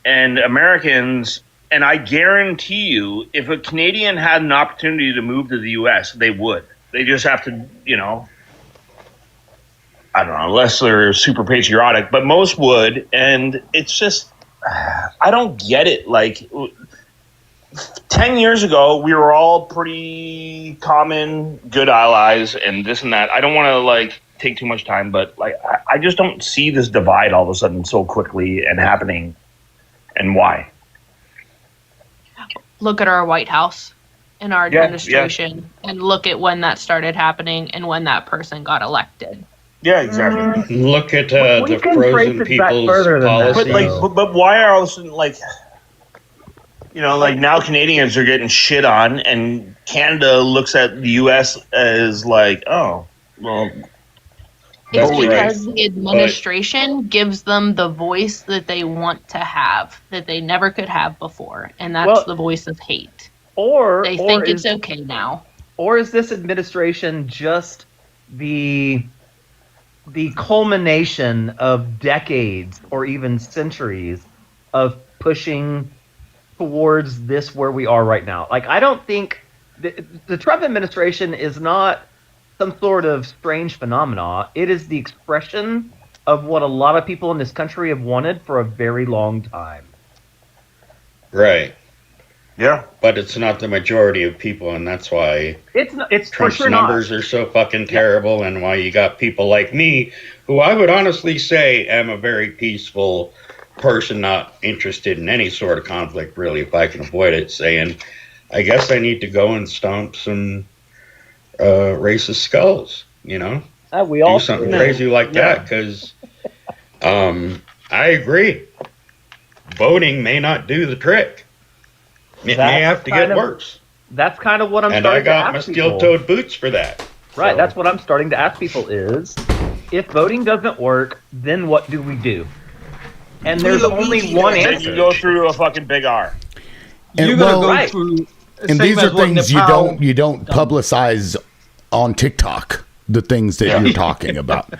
and Americans. And I guarantee you, if a Canadian had an opportunity to move to the U.S., they would. They just have to, you know, I don't know, unless they're super patriotic, but most would. And it's just, I don't get it. Like 10 years ago, we were all pretty common, good allies and this and that. I don't want to like take too much time, but like, I just don't see this divide all of a sudden so quickly and happening, and why. Look at our White House and our administration and look at when that started happening and when that person got elected. Yeah, exactly. Look at the frozen people's policy. But why are all of a sudden like, you know, like now Canadians are getting shit on, and Canada looks at the U.S. as like, oh, well. It's because the administration gives them the voice that they want to have, that they never could have before, and that's the voice of hate. They think it's okay now. Or is this administration just the culmination of decades or even centuries of pushing towards this where we are right now? Like, I don't think the Trump administration is not some sort of strange phenomena. It is the expression of what a lot of people in this country have wanted for a very long time. Right. Yeah. But it's not the majority of people, and that's why it's Trump's for sure numbers are so fucking terrible, and why you got people like me, who I would honestly say am a very peaceful person, not interested in any sort of conflict, really, if I can avoid it, saying, I guess I need to go and stomp some racist skulls, you know? We all do something crazy like that, because I agree. Voting may not do the trick. It may have to get worse. That's kind of what I'm and starting to ask I got my steel-toed boots for that. Right, So- that's what I'm starting to ask people is, if voting doesn't work, then what do we do? And there's only one Then answer. you go through a fucking big R. You're gonna go through. And these are things you don't publicize on TikTok. The things that you're talking about,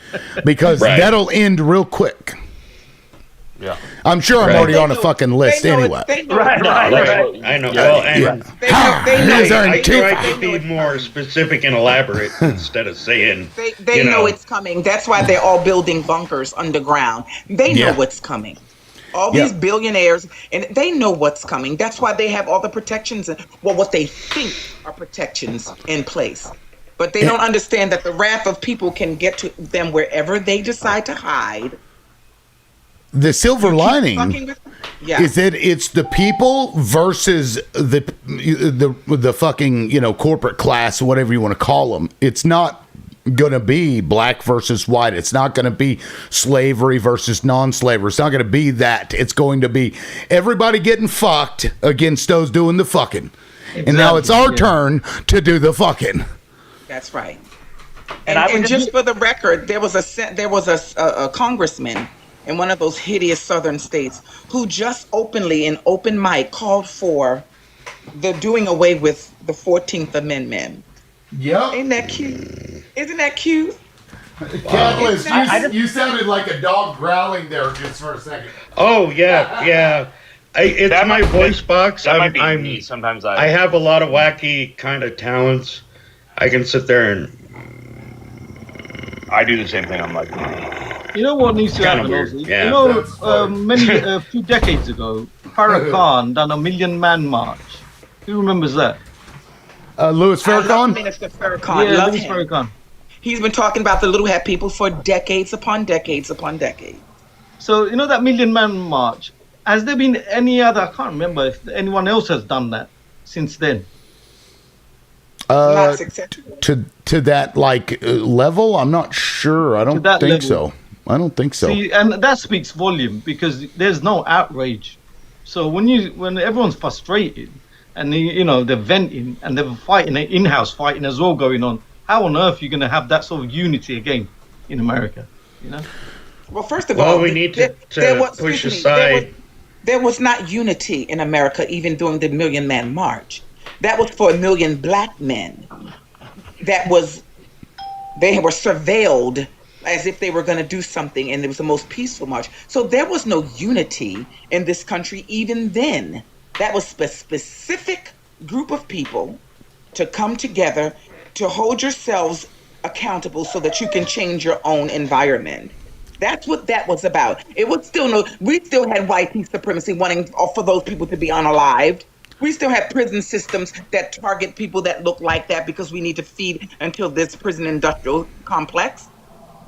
because that'll end real quick. Yeah, I'm sure I'm already on a fucking list anyway. Right. I know. Yeah. Well, and Here's our I Antifa. try to be more specific and elaborate instead of saying, They know it's coming. That's why they're all building bunkers underground. They know what's coming. All these billionaires, and they know what's coming. That's why they have all the protections and what they think are protections in place. But they don't understand that the wrath of people can get to them wherever they decide to hide. The silver lining Yeah. is that it's the people versus the fucking corporate class, whatever you want to call them. It's not going to be black versus white. It's not going to be slavery versus non-slavery. It's not going to be that. It's going to be everybody getting fucked against those doing the fucking. Exactly. And now it's our turn to do the fucking. That's right. And just for the record, there was a congressman in one of those hideous southern states who just openly in open mic called for the doing away with the 14th Amendment. Yep. Ain't that cute? Isn't that cute? Catalyst, you sounded like a dog growling there just for a second. Oh yeah. It's my voice box. That might be me. Sometimes I have a lot of wacky kind of talents. I can sit there and I do the same thing. I'm like, you know what needs to happen? Yeah. You know, a few decades ago, Farrakhan done a 1 million man march. Who remembers that? Louis Farrakhan? Minister Farrakhan. Yeah, Love Louis him. Farrakhan. He's been talking about the little hat people for decades upon decades upon decades. So, you know that 1 million man march? Has there been any other? I can't remember if anyone else has done that since then. To that level, I'm not sure. I don't think so. I don't think so. See, and that speaks volume because there's no outrage. So when everyone's frustrated and they're venting and they're fighting, in-house fighting as well going on, how on earth are you going to have that sort of unity again in America? You know. Well, first of all, we need to push aside. There was not unity in America even during the 1 million man march. That was for 1 million black men. They were surveilled as if they were going to do something, and it was the most peaceful march. So there was no unity in this country even then. That was a specific group of people to come together to hold yourselves accountable so that you can change your own environment. That's what that was about. We still had white supremacy wanting for those people to be unalived. We still have prison systems that target people that look like that because we need to feed until this prison industrial complex.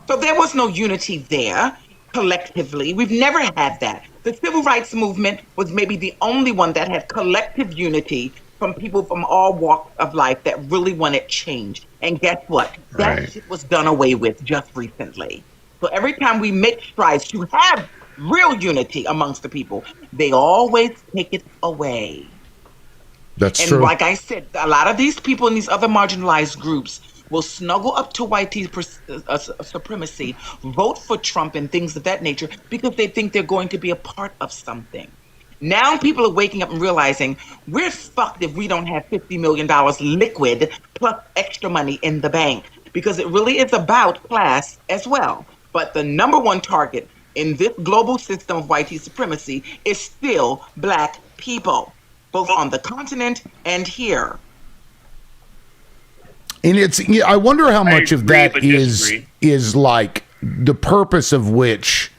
So there was no unity there collectively. We've never had that. The civil rights movement was maybe the only one that had collective unity from people from all walks of life that really wanted change. And guess what? That shit was done away with just recently. So every time we make strides to have real unity amongst the people, they always take it away. That's and true. Like I said, a lot of these people in these other marginalized groups will snuggle up to white supremacy, vote for Trump and things of that nature because they think they're going to be a part of something. Now people are waking up and realizing we're fucked if we don't have $50 million liquid plus extra money in the bank because it really is about class as well. But the number one target in this global system of white supremacy is still black people, both on the continent and here. And I wonder how much of that is like the purpose of which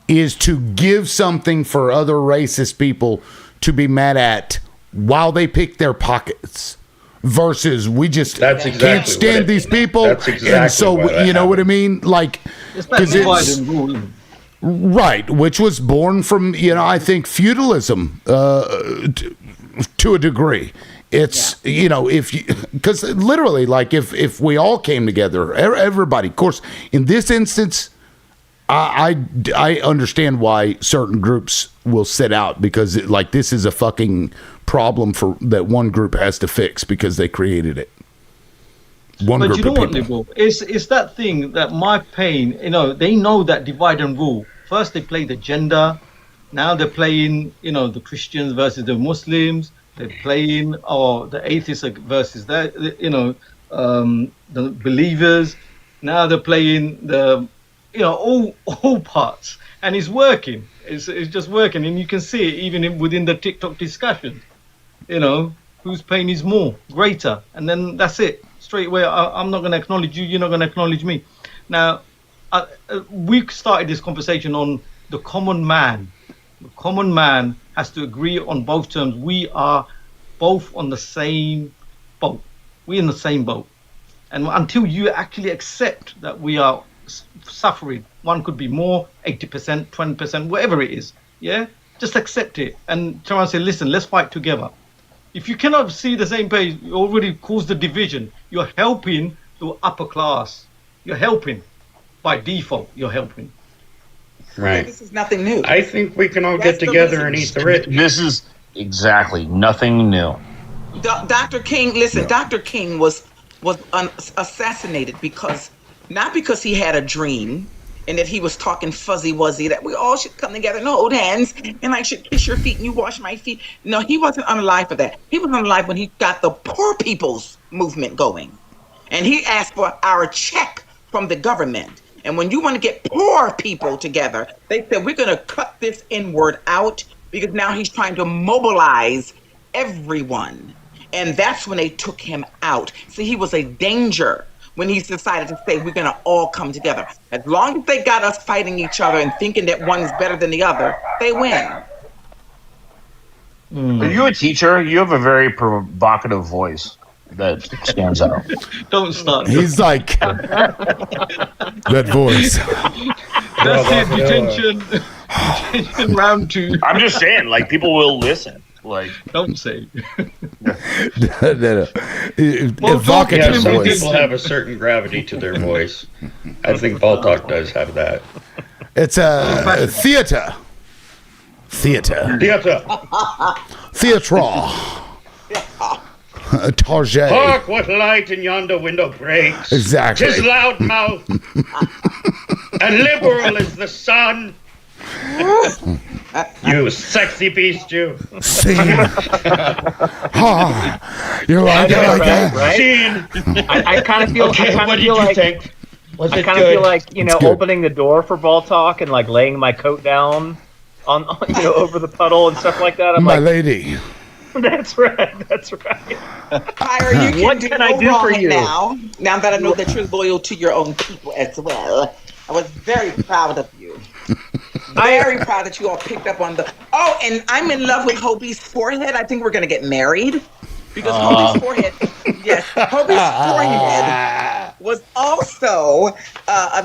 is to give something for other racist people to be mad at while they pick their pockets versus we just can't stand these people. And so, you know what I mean? Like, right, which was born from, I think feudalism to a degree. It's, because literally, like if we all came together, everybody, of course, in this instance, I understand why certain groups will sit out because this is a fucking problem that one group has to fix because they created it. But you know what, Liberal? It's that thing that my pain, they know that divide and rule. First they play the gender, now they're playing, the Christians versus the Muslims. They're playing the atheists versus the believers. Now they're playing the all parts, and it's working. It's just working, and you can see it even within the TikTok discussion. Whose pain is greater, and then that's it. Straight away, I'm not going to acknowledge you. You're not going to acknowledge me. Now, we started this conversation on the common man. The common man has to agree on both terms. We are both on the same boat. We're in the same boat. And until you actually accept that we are suffering, one could be more, 80%, 20%, whatever it is, just accept it and try and say, listen, let's fight together. If you cannot see the same page, you already caused the division. You're helping to upper class. You're helping. By default, you're helping. Right. This is nothing new. I think we can all That's get the together reason. and eat the rich. This is exactly nothing new. Dr. King, listen, Dr. King was assassinated not because he had a dream and that he was talking fuzzy wuzzy that we all should come together and hold hands and I should kiss your feet and you wash my feet. No, he wasn't unalive for that. He was unalive when he got the poor people's movement going. And he asked for our check from the government. And when you want to get poor people together, they said, we're going to cut this N-word out because now he's trying to mobilize everyone. And that's when they took him out. See, he was a danger when he decided to say, we're going to all come together. As long as they got us fighting each other and thinking that one is better than the other, they win. Are you a teacher? You have a very provocative voice that stands out. Don't start. He's like that voice. That's it, detention. Detention round 2. I'm just saying, like, people will listen. Like, don't say. no. Yeah, some people have a certain gravity to their voice. I think Ball Talk does have that. It's a theater. Target. Hark, what light in yonder window breaks. Exactly. 'Tis loud mouth. And liberal is the sun. You sexy beast, you. Scene. You're like that. Right? Scene. I kind of feel. Okay, I what kind did of feel you like. think? Was I it kind of good? feel like It's good. opening the door for ball talk and like laying my coat down on over the puddle and stuff like that. I'm My like, lady. That's right. That's right. Tyra, you can What do can no I do for wrong you? now that I know that you're loyal to your own people as well. I was very proud of you. Very proud that you all picked up on the. Oh, and I'm in love with Hobie's forehead. I think we're gonna get married because Hobie's forehead. Yes, Hobie's forehead was also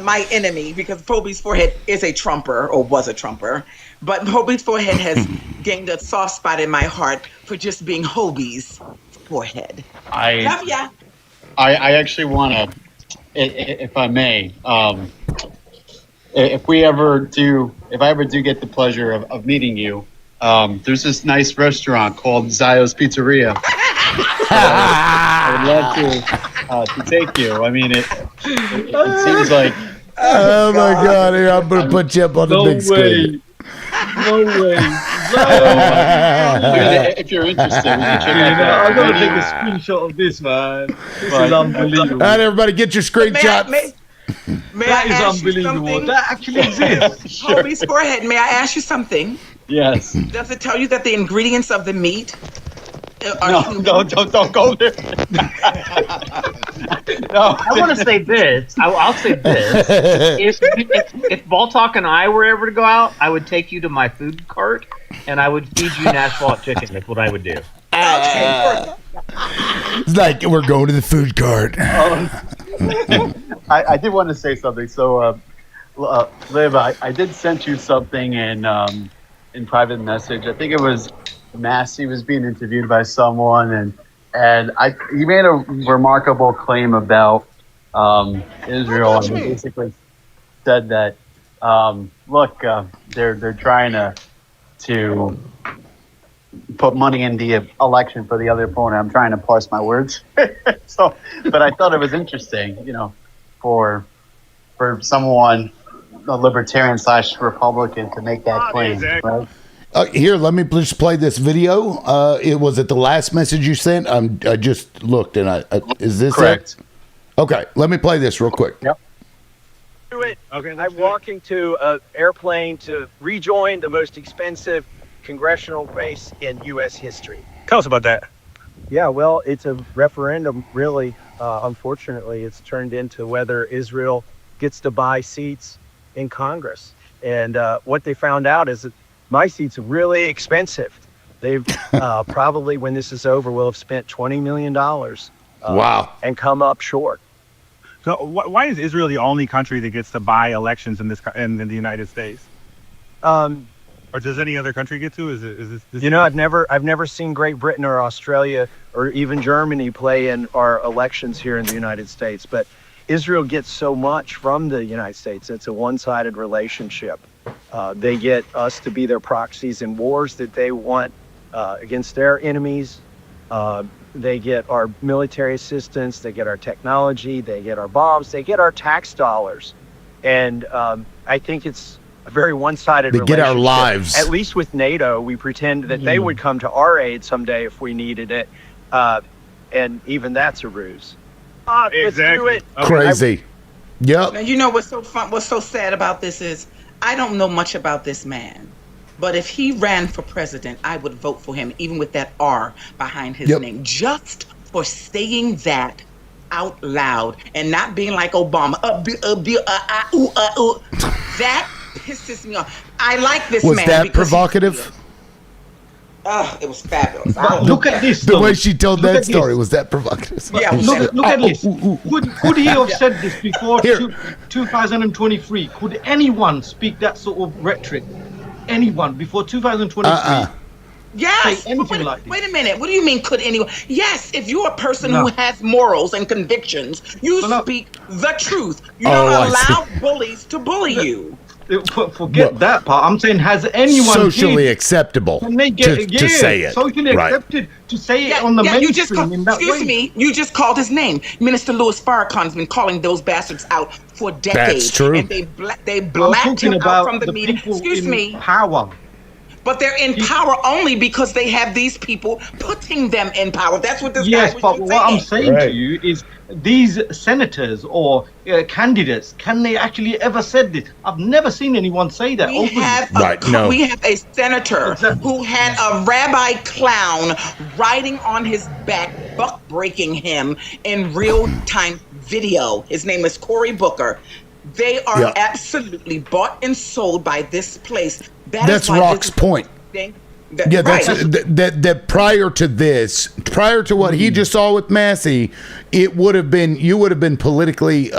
my enemy because Hobie's forehead is a Trumper or was a Trumper, but Hobie's forehead has gained a soft spot in my heart for just being Hobie's forehead. Love ya. I actually want to, if I may, if I ever do get the pleasure of meeting you, there's this nice restaurant called Zio's Pizzeria. I would love to take you. I mean, it seems like. Oh my God! Here, I'm gonna put you up on the big screen. No way. If you're interested, we can check out I'm gonna take a screenshot of this, man. This is unbelievable. All right, everybody, get your screenshots. May That I is ask you unbelievable. something? That actually exists. Hobie's forehead. May I ask you something? Yes. Does it tell you that the ingredients of the meat are No, don't go there. No. I want to say this. I'll say this. If Ball Talk and I were ever to go out, I would take you to my food cart and I would feed you Nashville chicken. That's what I would do. It's like we're going to the food cart. I did want to say something. So, Liv, I did send you something in private message. I think it was Massey was being interviewed by someone, and he made a remarkable claim about Israel, and he basically said that look, they're trying to put money in the election for the other opponent. I'm trying to parse my words. So, but I thought it was interesting, for someone, a libertarian / Republican, to make that claim. Right? Here, let me just play this video. It was at the last message you sent. I just looked, and is this Correct? It? Okay, let me play this real quick. Yep. Okay, I'm walking to an airplane to rejoin the most expensive congressional race in U.S. history. Tell us about that. Yeah, well, it's a referendum, really. Unfortunately, it's turned into whether Israel gets to buy seats in Congress. And what they found out is that my seat's really expensive. They've probably, when this is over, will have spent $20 million. Wow. And come up short. So why is Israel the only country that gets to buy elections in the United States? Or does any other country get to? Is this? You know, I've never seen Great Britain or Australia or even Germany play in our elections here in the United States, but Israel gets so much from the United States. It's a one-sided relationship. They get us to be their proxies in wars that they want against their enemies. They get our military assistance. They get our technology. They get our bombs. They get our tax dollars. And I think it's a very one-sided relationship. They get our lives. At least with NATO, we pretend that they would come to our aid someday if we needed it. And even that's a ruse. Let's do it. Crazy. Yep. Now, you know what's so fun, what's so sad about this is I don't know much about this man. But if he ran for president, I would vote for him, even with that R behind his name, just for saying that out loud and not being like Obama. That pisses me off. I like this man. Was that provocative? It was fabulous. Look at this. The way she told that story, was that provocative? Yeah. Look at this. Could he have said this before 2023? Could anyone speak that sort of rhetoric? Anyone before 2023? Yes. Wait a minute. What do you mean, could anyone? Yes, if you're a person who has morals and convictions, you speak the truth. You don't allow bullies to bully you. Forget that part. I'm saying, has anyone socially acceptable to say it? Socially accepted to say it on the mainstream in that way. Excuse me, you just called his name. Minister Louis Farrakhan's been calling those bastards out for decades. That's true. And they blacked him out from the meeting. Excuse me. Power. But they're in power only because they have these people putting them in power. That's what this guy was but saying. what I'm saying to you is these senators or candidates, can they actually ever said this? I've never seen anyone say that. We have a senator who had a rabbi clown riding on his back, buck breaking him in real-time video. His name is Cory Booker. They are absolutely bought and sold by this place. That's Rock's point. That prior to this, prior to what he just saw with Massey, you would have been politically,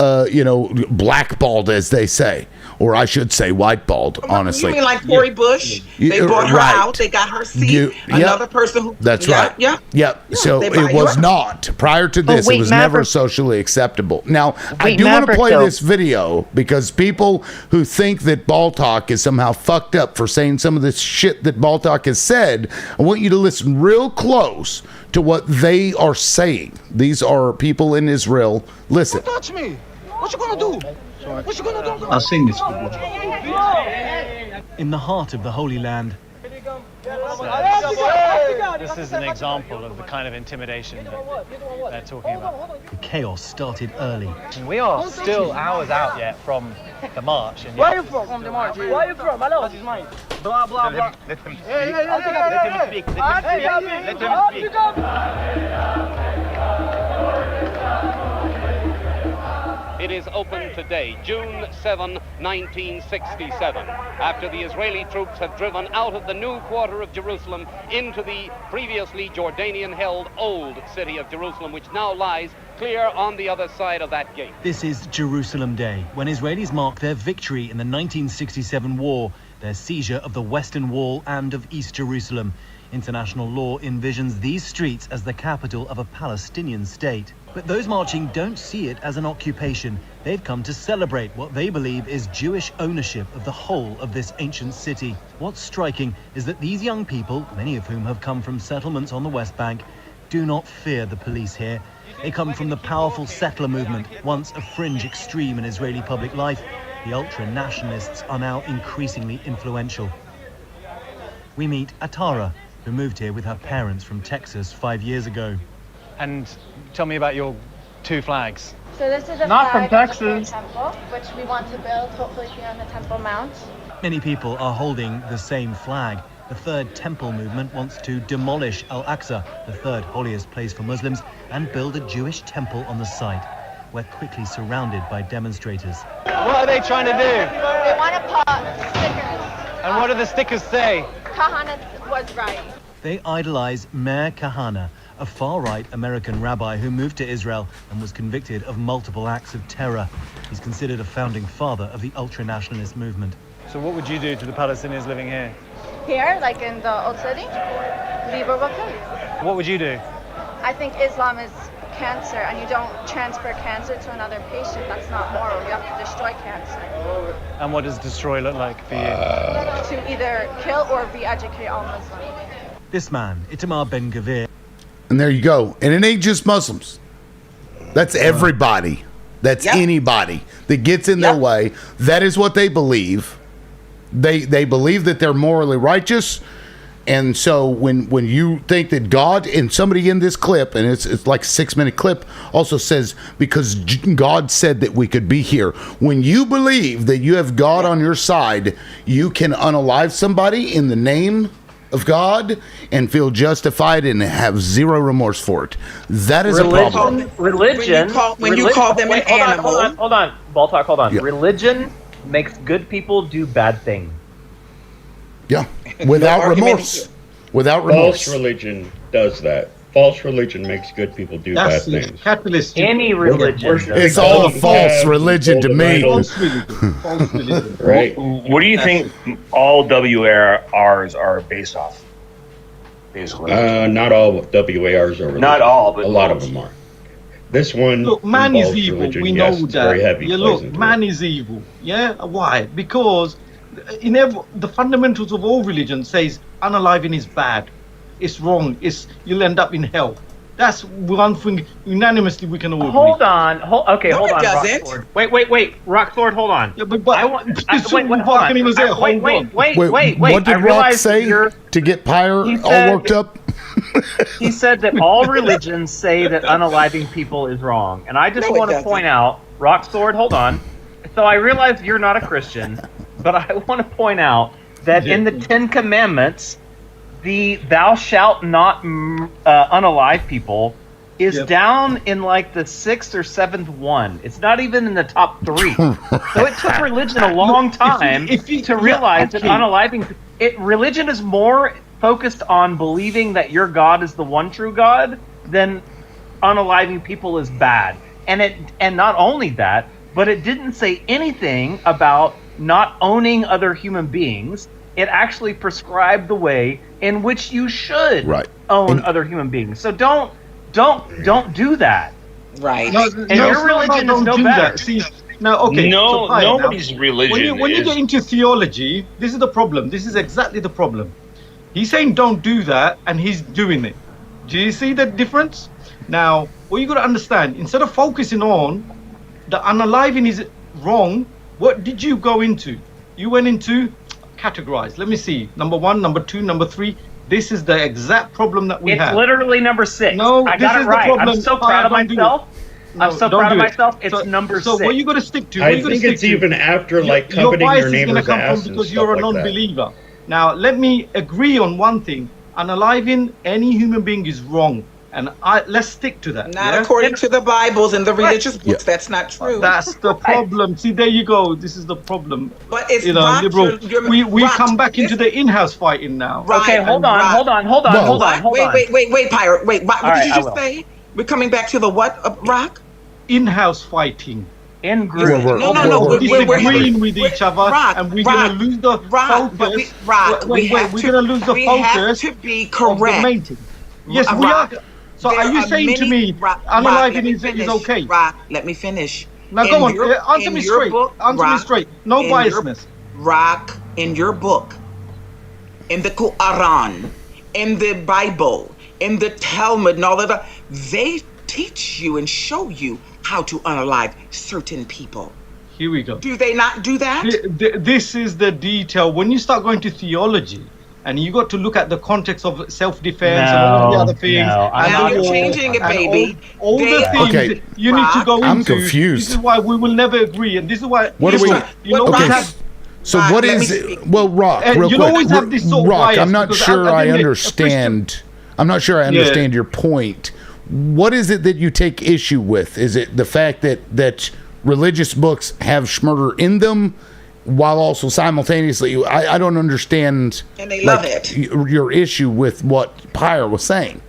blackballed, as they say, or I should say whiteballed. Honestly, you mean like Cori Bush? They bought her out. They got her seat. Another person who. That's right. So it was not prior to this. It was never socially acceptable. Now I do want to play this video because people who think that Ball Talk is somehow fucked up for saying some of this shit that Ball Talk has said, I want you to listen real close to what they are saying. These are people in Israel. Listen. Don't touch me. What you gonna do? What you gonna do? I'll sing this. In the heart of the Holy Land. This is an example of the kind of intimidation that they're talking about. The chaos started early. We are still hours out yet from the march. And Where are you from? From the march. Where are you from? Hello. What's his mind? Blah, blah, blah. Let him speak. Let him speak. Let him speak. It is open today, June 7, 1967, after the Israeli troops have driven out of the new quarter of Jerusalem into the previously Jordanian-held old city of Jerusalem, which now lies clear on the other side of that gate. This is Jerusalem Day, when Israelis mark their victory in the 1967 war, their seizure of the Western Wall and of East Jerusalem. International law envisions these streets as the capital of a Palestinian state. But those marching don't see it as an occupation. They've come to celebrate what they believe is Jewish ownership of the whole of this ancient city. What's striking is that these young people, many of whom have come from settlements on the West Bank, do not fear the police here. They come from the powerful settler movement, once a fringe extreme in Israeli public life. The ultra-nationalists are now increasingly influential. We meet Atara, who moved here with her parents from Texas 5 years ago. And tell me about your two flags. So this is a Not flag from of the Texas. temple, which we want to build hopefully here on the Temple Mount. Many people are holding the same flag. The Third Temple movement wants to demolish Al-Aqsa, the third holiest place for Muslims, and build a Jewish temple on the site. We're quickly surrounded by demonstrators. What are they trying to do? They want to put stickers. And what do the stickers say? Kahana was right. They idolize Meir Kahana, a far-right American rabbi who moved to Israel and was convicted of multiple acts of terror. He's considered a founding father of the ultra-nationalist movement. So what would you do to the Palestinians living here? Here, like in the old city, leave or kill you. What would you do? I think Islam is cancer, and you don't transfer cancer to another patient. That's not moral. You have to destroy cancer. And what does destroy look like for you? To either kill or re-educate all Muslims. This man, Itamar Ben-Gvir. And there you go. And it ain't just Muslims. That's everybody. That's anybody that gets in their way. That is what they believe. They believe that they're morally righteous. And so when you think that God, and somebody in this clip, and it's like a 6-minute clip, also says, because God said that we could be here. When you believe that you have God on your side, you can unalive somebody in the name of God and feel justified and have zero remorse for it. That is a problem. Religion. When you call them an animal. Hold on. Baltalk, hold on. Yeah. Religion makes good people do bad things. Yeah, without remorse. Without remorse. False religion does that. False religion makes good people do bad things. Capitalist. Any religion. It's all a false religion to me. False religion. False religion. Right. What do you think all WARs are based off? Basically. Not all WARs are religious. Not all, but a lot of them are. This one Look, man is involves evil. religion. We Yes, know it's that. very heavy. Yeah, plays look, into man is evil. Yeah, why? Because the fundamentals of all religion says unaliving is bad. It's wrong. You'll end up in hell. That's one thing unanimously we can all agree. Hold on. Hold on, it doesn't. Rocksword. Wait. Rocksword, hold on. Yeah, but wait, hold on. Wait. What did I Rock realize say to get Pyre all worked up? He said that all religions say that unaliving people is wrong. And I just want to point out, Rocksword, hold on. So I realize you're not a Christian, but I want to point out that in the 10 Commandments, the thou shalt not unalive people is down in like the 6th or 7th one. It's not even in the top 3. So it took religion a long time to realize that unaliving religion is more focused on believing that your God is the one true God than unaliving people is bad. And not only that, but it didn't say anything about not owning other human beings. It actually prescribed the way in which you should own other human beings. So don't do that. Right. Your religion is no better. See, now, okay. No, so nobody's religion. When you get into theology, this is the problem. This is exactly the problem. He's saying don't do that, and he's doing it. Do you see the difference? Now, what you got to understand, instead of focusing on the unaliving is wrong, what did you go into? You went into categorize. Let me see. Number 1, number 2, number 3. This is the exact problem that we have. It's literally number 6. No, I got it right. I'm so proud of myself. I'm so proud of myself. It's number 6. So what you got to stick to? I think it's even after like coveting your neighbor's ass and because stuff you're a like that. non-believer. Now, let me agree on one thing. Unaliving any human being is wrong. And let's stick to that. Not according to the Bibles and the religious books. That's not true. That's the problem. See, there you go. This is the problem. But it's liberal. We come back into the in-house fighting now. Okay, hold on. Wait, Pirate. Wait, what did you just say? We're coming back to the what, Rock? In-house fighting. In group. No. We're disagreeing with each other, and we're going to lose the focus. We're going to lose the focus. We have to be correct. Yes, we are. So are you saying to me unaliving is okay? Rock, let me finish. Now go on, answer me straight. Answer me straight. No biasness. Rock, in your book, in the Quran, in the Bible, in the Talmud and all of that, they teach you and show you how to unalive certain people. Here we go. Do they not do that? This is the detail. When you start going to theology, and you got to look at the context of self-defense and all the other things. Now you're changing it, baby. All the things you need to go into. I'm confused. This is why we will never agree, and this is why. What are we? So what is? Well, Rock. Real you quick. always have this sort of Rock. bias I'm not sure I understand. I'm not sure I understand Yeah. your point. What is it that you take issue with? Is it the fact that religious books have schmurder in them? While also simultaneously, I don't understand. And they love it. Your issue with what Pyre was saying.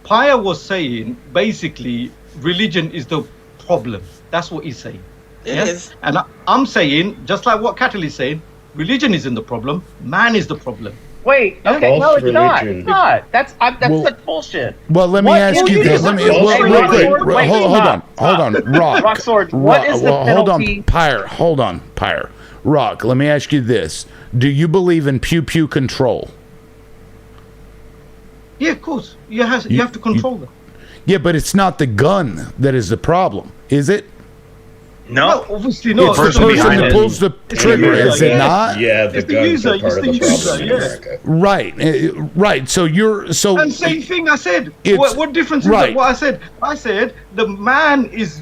Pyre was saying basically religion is the problem. That's what he's saying. is. And I'm saying, just like what Cattle is saying, religion isn't the problem. Man is the problem. Wait, okay, no, it's not. It's not. That's such bullshit. Well, let me ask you this. Let me real quick. Hold on. Rock. Rocksword. What is the penalty? Hold on, Pyre. Rock. Let me ask you this: do you believe in pew control? Yeah, of course. You have to control them. Yeah, but it's not the gun that is the problem, is it? No, obviously not. It's the person that pulls the trigger, is it not? Yeah, the guns are part of the problem in America. Right. So and same thing I said. What difference is it? What I said? I said the man is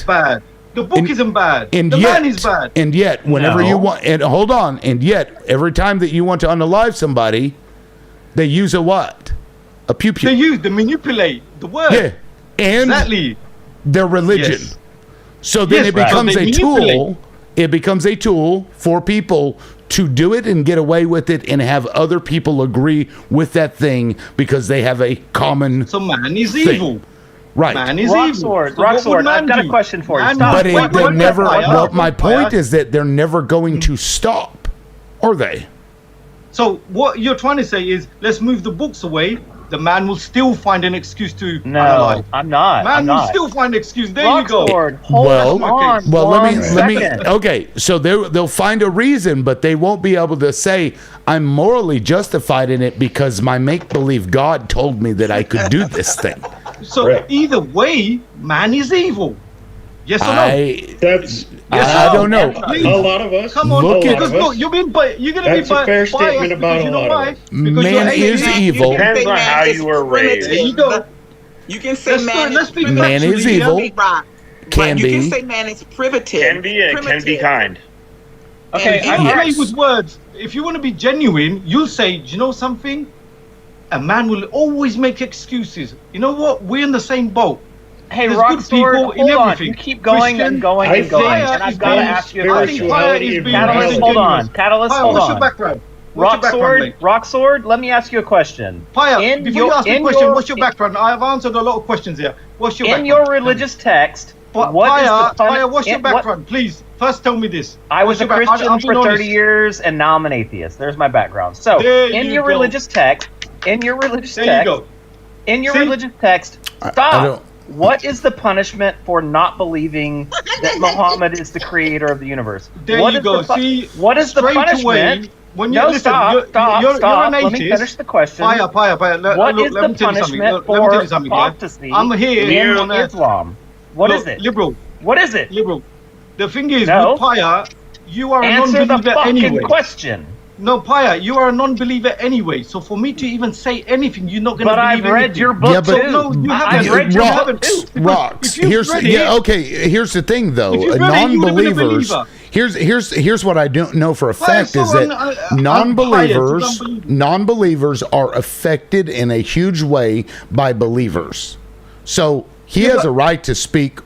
bad. The book isn't bad. The man is bad. And yet, whenever you want, and hold on, and yet every time that you want to unalive somebody, they use a what? A pew. They manipulate the word. Yeah, and exactly their religion. Yes. So then it becomes a tool. It becomes a tool for people to do it and get away with it and have other people agree with that thing because they have a common. So man is thing. evil. Right. Man is evil. Rocksword, I've got a question for you. Stop. But they're never. Well, my point is that they're never going to stop, are they? So what you're trying to say is, let's move the books away. The man will still find an excuse to analyze. I'm not. Man will still find an excuse. There Rocksword, you go. Let me. Okay, so they'll find a reason, but they won't be able to say I'm morally justified in it because my make-believe God told me that I could do this thing. So either way, man is evil. Yes or no? I don't know. A lot of us. Come on, look you're gonna be That's a fair statement about a lot of us. Man is evil. Depends on how you were raised. There you go. You can say man is evil. Can be. You can say man is primitive. Can be and can be kind. Okay, I play with words. If you want to be genuine, you'll say, do you know something? A man will always make excuses. You know what? We're in the same boat. Hey, There's Rocksword, good hold on. You keep going and going and going, and I've got to ask you a question. Catalyst, hold on. Catalyst, hold on. What's your background? Rocksword, let me ask you a question. Paya, before you ask me a question, what's your background? I've answered a lot of questions here. What's your background? In your religious text, Paya, what's your background? Please, first tell me this. I was a Christian for 30 years, and now I'm an atheist. There's my background. So, in your religious text, stop. What is the punishment for not believing that Muhammad is the creator of the universe? There you go. See, what is the punishment? When you listen, stop. Let me finish the question. What is the punishment for apostasy in Islam? What is it? Liberal. What is it? Liberal. The thing is, with Paya, you are a non-believer Answer the fucking anyway. question. No, Paya, you are a non-believer anyway. So for me to even say anything, you're not going to believe But I've read your book too. No, you haven't. I've read your book too. Rocks. Here's the thing though. Non-believers. Here's what I don't know for a fact is that non-believers are affected in a huge way by believers. So he has a right to speak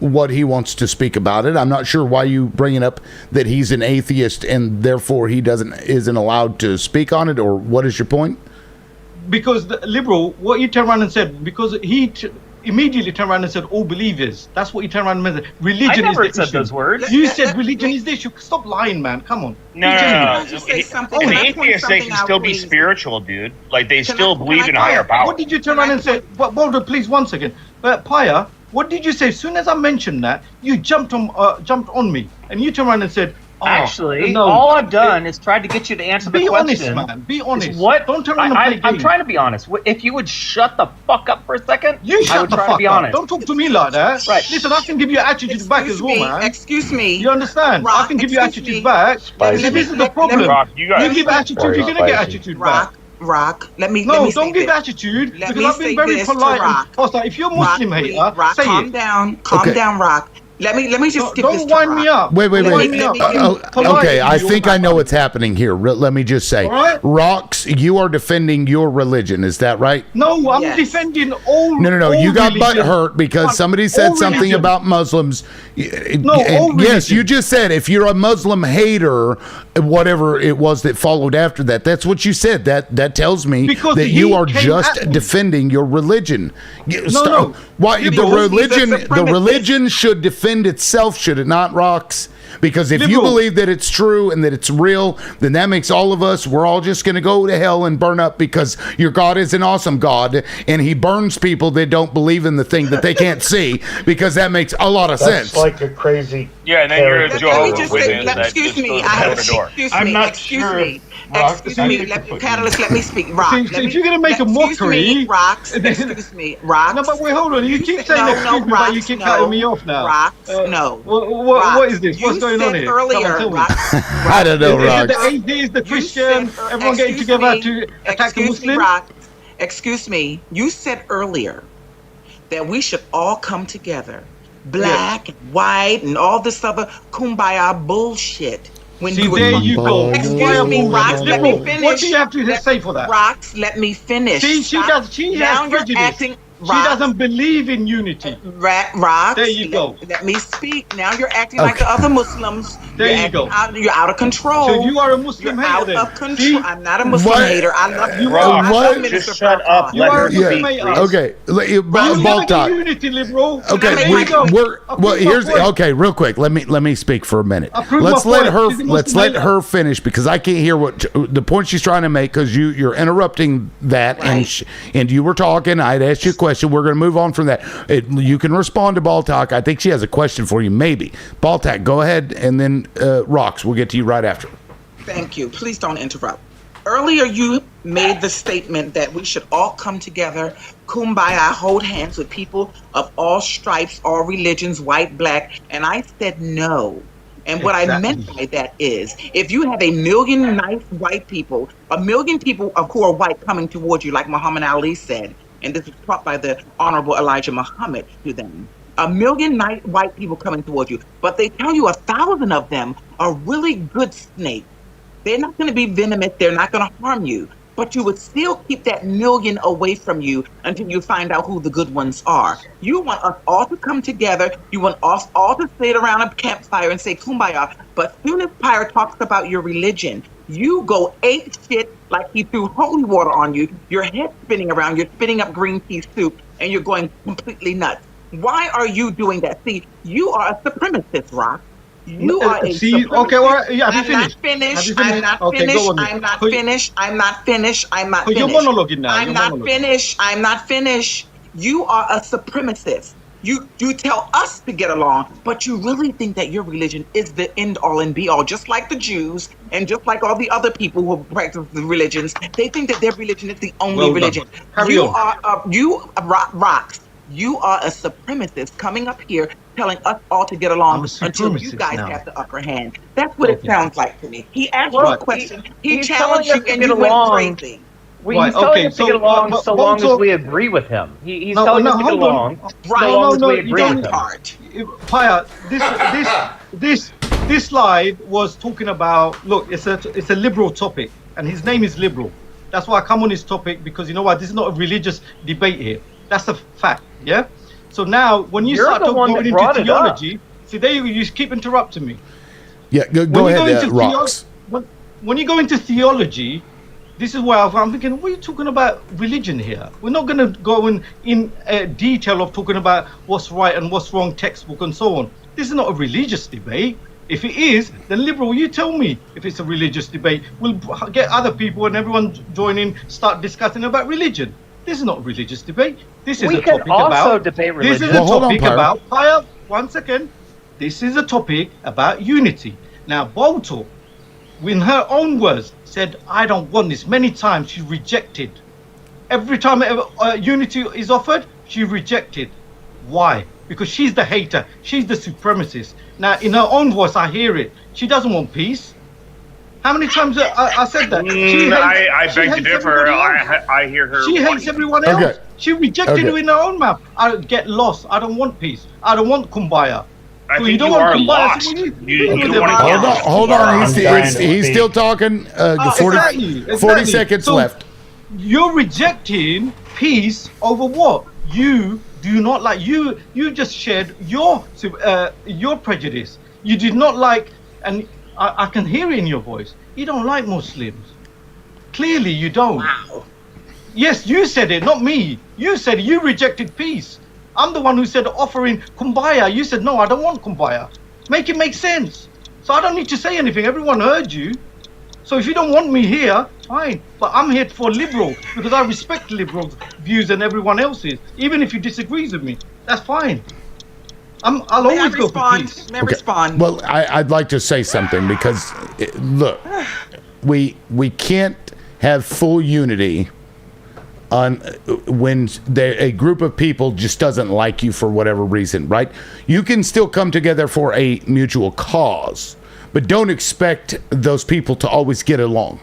what he wants to speak about it. I'm not sure why you bring it up that he's an atheist and therefore he isn't allowed to speak on it, or what is your point? Because the liberal, what you turned around and said, because he immediately turned around and said all believers. That's what you turned around and said. Religion I never is the said issue. those words. You said religion is the issue. Stop lying, man. Come on. No. An atheist, they can still be spiritual, dude. Like they still believe in higher power. What did you turn around and say? Boulder, please, 1 second. But Paya, what did you say? As soon as I mentioned that, you jumped on me, and you turned around and said, Actually, all I've done is tried to get you to answer the question. Be honest, man. Be honest. What? Don't turn around and play games. I'm trying to be honest. If you would shut the fuck up for a second, you I would shut the try fuck to be up. honest. Don't talk to me like that. Right. Listen, I can give you attitude back as well, man. Excuse me. You understand? I can give you attitude back. This is the problem. You give attitude, you're going to get attitude back. Rock, let me don't say give this. attitude Let because me I've been say very this polite to Rock. and hostile. If you're a Muslim hater, Rock, say calm it. down, calm down, Rock. Let me just skip this. Don't wind me up. Wait. Wind me up. Okay, I think I know what's happening here. Let me just say, Rocks, you are defending your religion. Is that right? No, I'm defending all. No. You got butt hurt because somebody said something about Muslims. Yes, you just said if you're a Muslim hater, whatever it was that followed after that. That's what you said. That tells me that you are just defending your religion. No. Why the religion should defend defend itself, should it not, Rox? Because if you believe that it's true and that it's real, then that makes all of us, we're all just going to go to hell and burn up because your God is an awesome God and he burns people that don't believe in the thing that they can't see, because that makes a lot of sense. That's like a crazy. Yeah, and then you're a Jehovah's Witness. Excuse me. Catalyst, let me speak. Rock. If you're going to make a mockery... Excuse me. Rock. No, but wait, hold on. You keep saying excuse me, but you keep cutting me off now. Rock. No. What is this? What's going on here? Earlier, I don't know, Rock. The atheist, the Christian, everyone getting together to attack the Muslims? Excuse me. You said earlier that we should all come together. Black, white, and all this other kumbaya bullshit. There you go. Excuse me, Rox, let me finish. What do you have to say for that? Rox, let me finish. See, she has prejudice. She doesn't believe in unity. Rox, there you go. Let me speak. Now you're acting like the other Muslims. There you go. You're out of control. So you are a Muslim hater. Out of control. I'm not a Muslim hater. I love you. What? Just shut up. You are a Muslim hater. Okay, ball talk. Unity, liberal. Okay, okay. Real quick, let me speak for a minute. Let's let her finish, because I can't hear what the point she's trying to make, because you're interrupting that, right. and you were talking. I'd asked you a question. We're going to move on from that. You can respond to Ball Talk. I think she has a question for you, maybe. Ball Talk, go ahead, and then Rox, we'll get to you right after. Thank you. Please don't interrupt. Earlier, you made the statement that we should all come together, kumbaya, hold hands with people of all stripes, all religions, white, black, and I said no. And what I meant by that is, if you have a million nice white people, a million people who are white coming towards you, like Muhammad Ali said, and this was taught by the Honorable Elijah Muhammad to them. A million nice white people coming towards you, but they tell you 1,000 of them are really good snakes. They're not going to be venomous. They're not going to harm you, but you would still keep that million away from you until you find out who the good ones are. You want us all to come together. You want us all to sit around a campfire and say kumbaya, but soon as Pyre talks about your religion, you go ape shit like he threw holy water on you. Your head spinning around. You're spitting up green pea soup, and you're going completely nuts. Why are you doing that? See, you are a supremacist, Rock. You are a supremacist. Okay, well, yeah, I'm not finished. I'm not finished. I'm not finished. I'm not finished. I'm not finished. You're monologuing now. I'm not finished. I'm not finished. You are a supremacist. You tell us to get along, but you really think that your religion is the end all and be all, just like the Jews and just like all the other people who practice the religions. They think that their religion is the only religion. Rox. You are a supremacist coming up here telling us all to get along until you guys have the upper hand. That's what it sounds like to me. He asked you a question. He challenged you and you went crazy. Well, he's telling us to get along so long as we agree with him. He's telling us to get along so long as we agree with him. Paya, this slide was talking about, look, it's a liberal topic, and his name is liberal. That's why I come on this topic, because you know what, this is not a religious debate here. That's a fact, yeah? So now, when you start going into theology, see, there you keep interrupting me. Yeah, go ahead, Rox. When you go into theology, this is where I'm thinking, what are you talking about religion here? We're not going to go in detail of talking about what's right and what's wrong, textbook and so on. This is not a religious debate. If it is, then liberal, you tell me if it's a religious debate. We'll get other people and everyone join in, start discussing about religion. This is not a religious debate. This is a topic about debate religion. This is a topic about Paya. One second. This is a topic about unity. Now, Bolto, in her own words, said, "I don't want this." Many times she rejected. Every time unity is offered, she rejected. Why? Because she's the hater. She's the supremacist. Now, in her own voice, I hear it. She doesn't want peace. How many times I said that? I beg to differ. I hear her. She hates everyone else. Okay. She rejected it in her own mouth. I get lost. I don't want peace. I don't want kumbaya. I think you are lost. Hold on. He's still talking. 40 seconds left. You're rejecting peace over what? You do not like. You just shared your prejudice. You did not like, and I can hear it in your voice. You don't like Muslims. Clearly, you don't. Wow. Yes, you said it, not me. You said you rejected peace. I'm the one who said offering kumbaya. You said, no, I don't want kumbaya. Make it make sense. So I don't need to say anything. Everyone heard you. So if you don't want me here, fine. But I'm here for liberal because I respect liberals' views and everyone else's. Even if you disagree with me, that's fine. I'll always go for peace. May I respond? Well, I'd like to say something because, look, we can't have full unity on when a group of people just doesn't like you for whatever reason, right? You can still come together for a mutual cause, but don't expect those people to always get along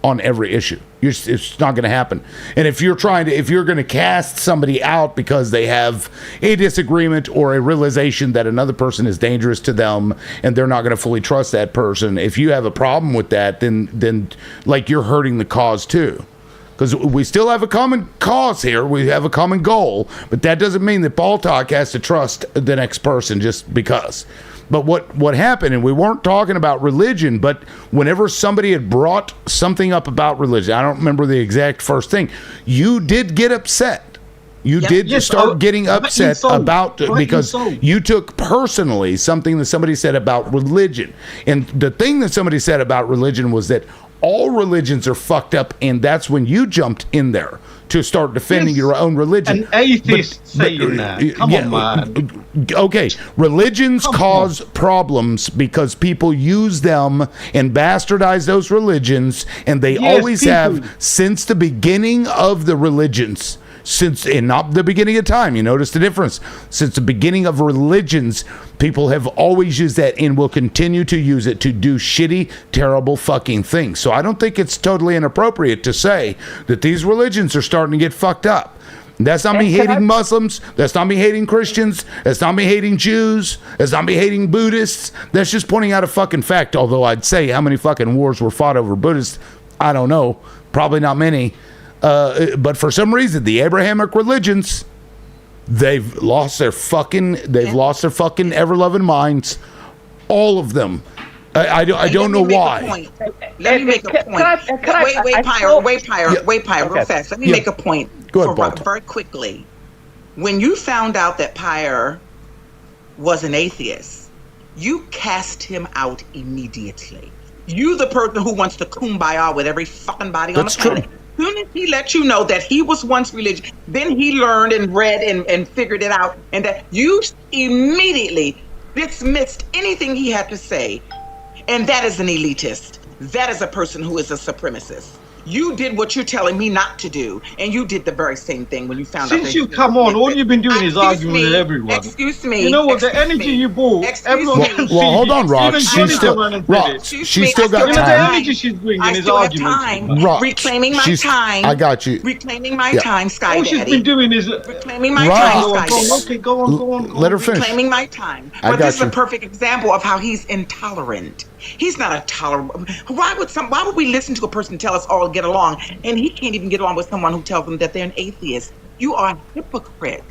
on every issue. It's not going to happen. And if you're going to cast somebody out because they have a disagreement or a realization that another person is dangerous to them and they're not going to fully trust that person, if you have a problem with that, then like you're hurting the cause too. Because we still have a common cause here. We have a common goal, but that doesn't mean that Ball Talk has to trust the next person just because. But what happened, and we weren't talking about religion, but whenever somebody had brought something up about religion, I don't remember the exact first thing, you did get upset. You did start getting upset about because you took personally something that somebody said about religion. And the thing that somebody said about religion was that all religions are fucked up, and that's when you jumped in there to start defending your own religion. An atheist saying that. Come on, man. Okay, religions cause problems because people use them and bastardize those religions, and they always have since the beginning of the religions. And not the beginning of time. You notice the difference. Since the beginning of religions, people have always used that and will continue to use it to do shitty, terrible fucking things. So I don't think it's totally inappropriate to say that these religions are starting to get fucked up. That's not me hating Muslims. That's not me hating Christians. That's not me hating Jews. That's not me hating Buddhists. That's just pointing out a fucking fact. Although I'd say how many fucking wars were fought over Buddhists, I don't know. Probably not many. But for some reason, the Abrahamic religions, they've lost their fucking ever-loving minds. All of them. I don't know why. Let me make a point. Wait, Pyre, real fast. Let me make a point. Go ahead, very quickly. When you found out that Pyre was an atheist, you cast him out immediately. You, the person who wants to kumbaya with every fucking body on the planet. True. Soon as he let you know that he was once religious, then he learned and read and figured it out, and that you immediately dismissed anything he had to say. And that is an elitist. That is a person who is a supremacist. You did what you're telling me not to do, and you did the very same thing when you found out. Since you come on, all you've been doing is arguing with everyone. Excuse me. You know what? The energy you brought, everyone can see. Well, hold on, Rock. She's still got The time. energy she's bringing I is still have argument. time. Rock. Reclaiming my time. I got you. Reclaiming my time, Sky All Daddy. she's been doing is reclaiming my time, Sky Daddy. Okay, go on. Let her finish. Reclaiming my time. I But got this is you. a perfect example of how he's intolerant. He's not a tolerant. Why would we listen to a person tell us all to get along, and he can't even get along with someone who tells them that they're an atheist? You are a hypocrite.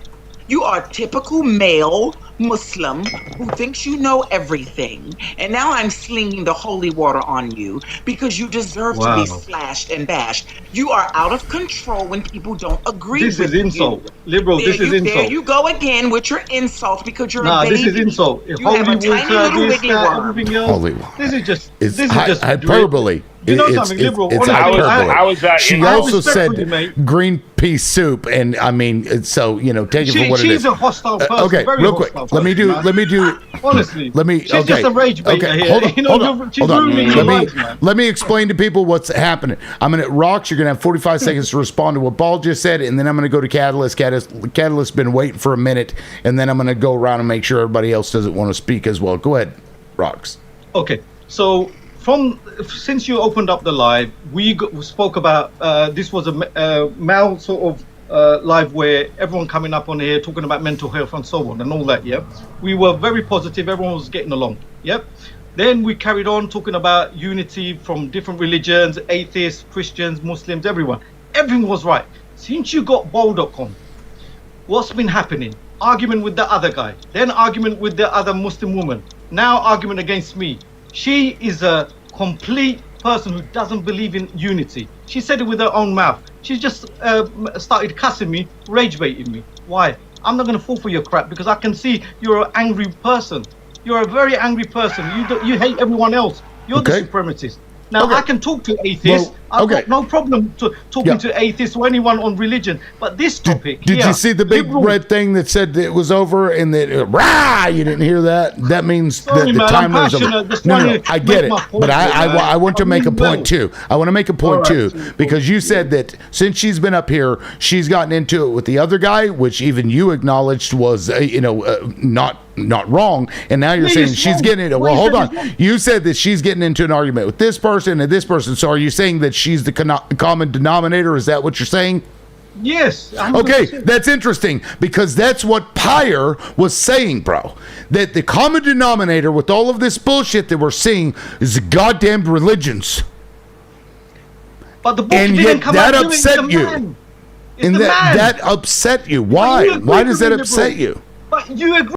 You are a typical male Muslim who thinks you know everything. And now I'm slinging the holy water on you because you deserve to be slashed and bashed. You are out of control when people don't agree with you. This is insult. Liberal, this is insult. There you go again with your insults because you're a baby. This is insult. You have a tiny little wiggly worm. Everything else. This is just hyperbole. You know something, liberal? It's Honestly, hyperbole. I was that. She I also respect said you, mate. green pea soup, and I mean, so take it for what it is. She's a hostile person. Okay, very real quick. hostile Let me do. Honestly, She's just a rage baiter here. Hold on. She's ruining your life, man. Let me explain to people what's happening. I'm gonna Rocks. You're gonna have 45 seconds to respond to what Ball just said, and then I'm gonna go to Catalyst. Catalyst's been waiting for a minute, and then I'm gonna go around and make sure everybody else doesn't want to speak as well. Go ahead, Rocks. Okay, so since you opened up the live, we spoke about this was a Mal sort of live where everyone coming up on here talking about mental health and so on and all that. Yeah, we were very positive. Everyone was getting along. Yep. Then we carried on talking about unity from different religions, atheists, Christians, Muslims, everyone. Everything was right. Since you got Bowl.com, what's been happening? Argument with the other guy, then argument with the other Muslim woman, now argument against me. She is a complete person who doesn't believe in unity. She said it with her own mouth. She just started cussing me, rage baiting me. Why? I'm not going to fall for your crap because I can see you're an angry person. You're a very angry person. You hate everyone else. You're the supremacist. Now, I can talk to atheists. I've got no problem talking to atheists or anyone on religion. But this topic Did you see the big red thing that said that it was over and that, rah, you didn't hear that? That means that the timer is over. No, I get it. But I want to make a point, too. I want to make a point, too, because you said that since she's been up here, she's gotten into it with the other guy, which even you acknowledged was, not wrong, and now you're saying she's getting into. Well, hold on. You said that she's getting into an argument with this person and this person. So are you saying that she's the common denominator? Is that what you're saying? Yes. 100%. Okay, that's interesting because that's what Pyre was saying, bro. That the common denominator with all of this bullshit that we're seeing is the goddamn religions. But the book and didn't yet come that out upset you. And that upset you. Why? Why does that upset you? But you agree.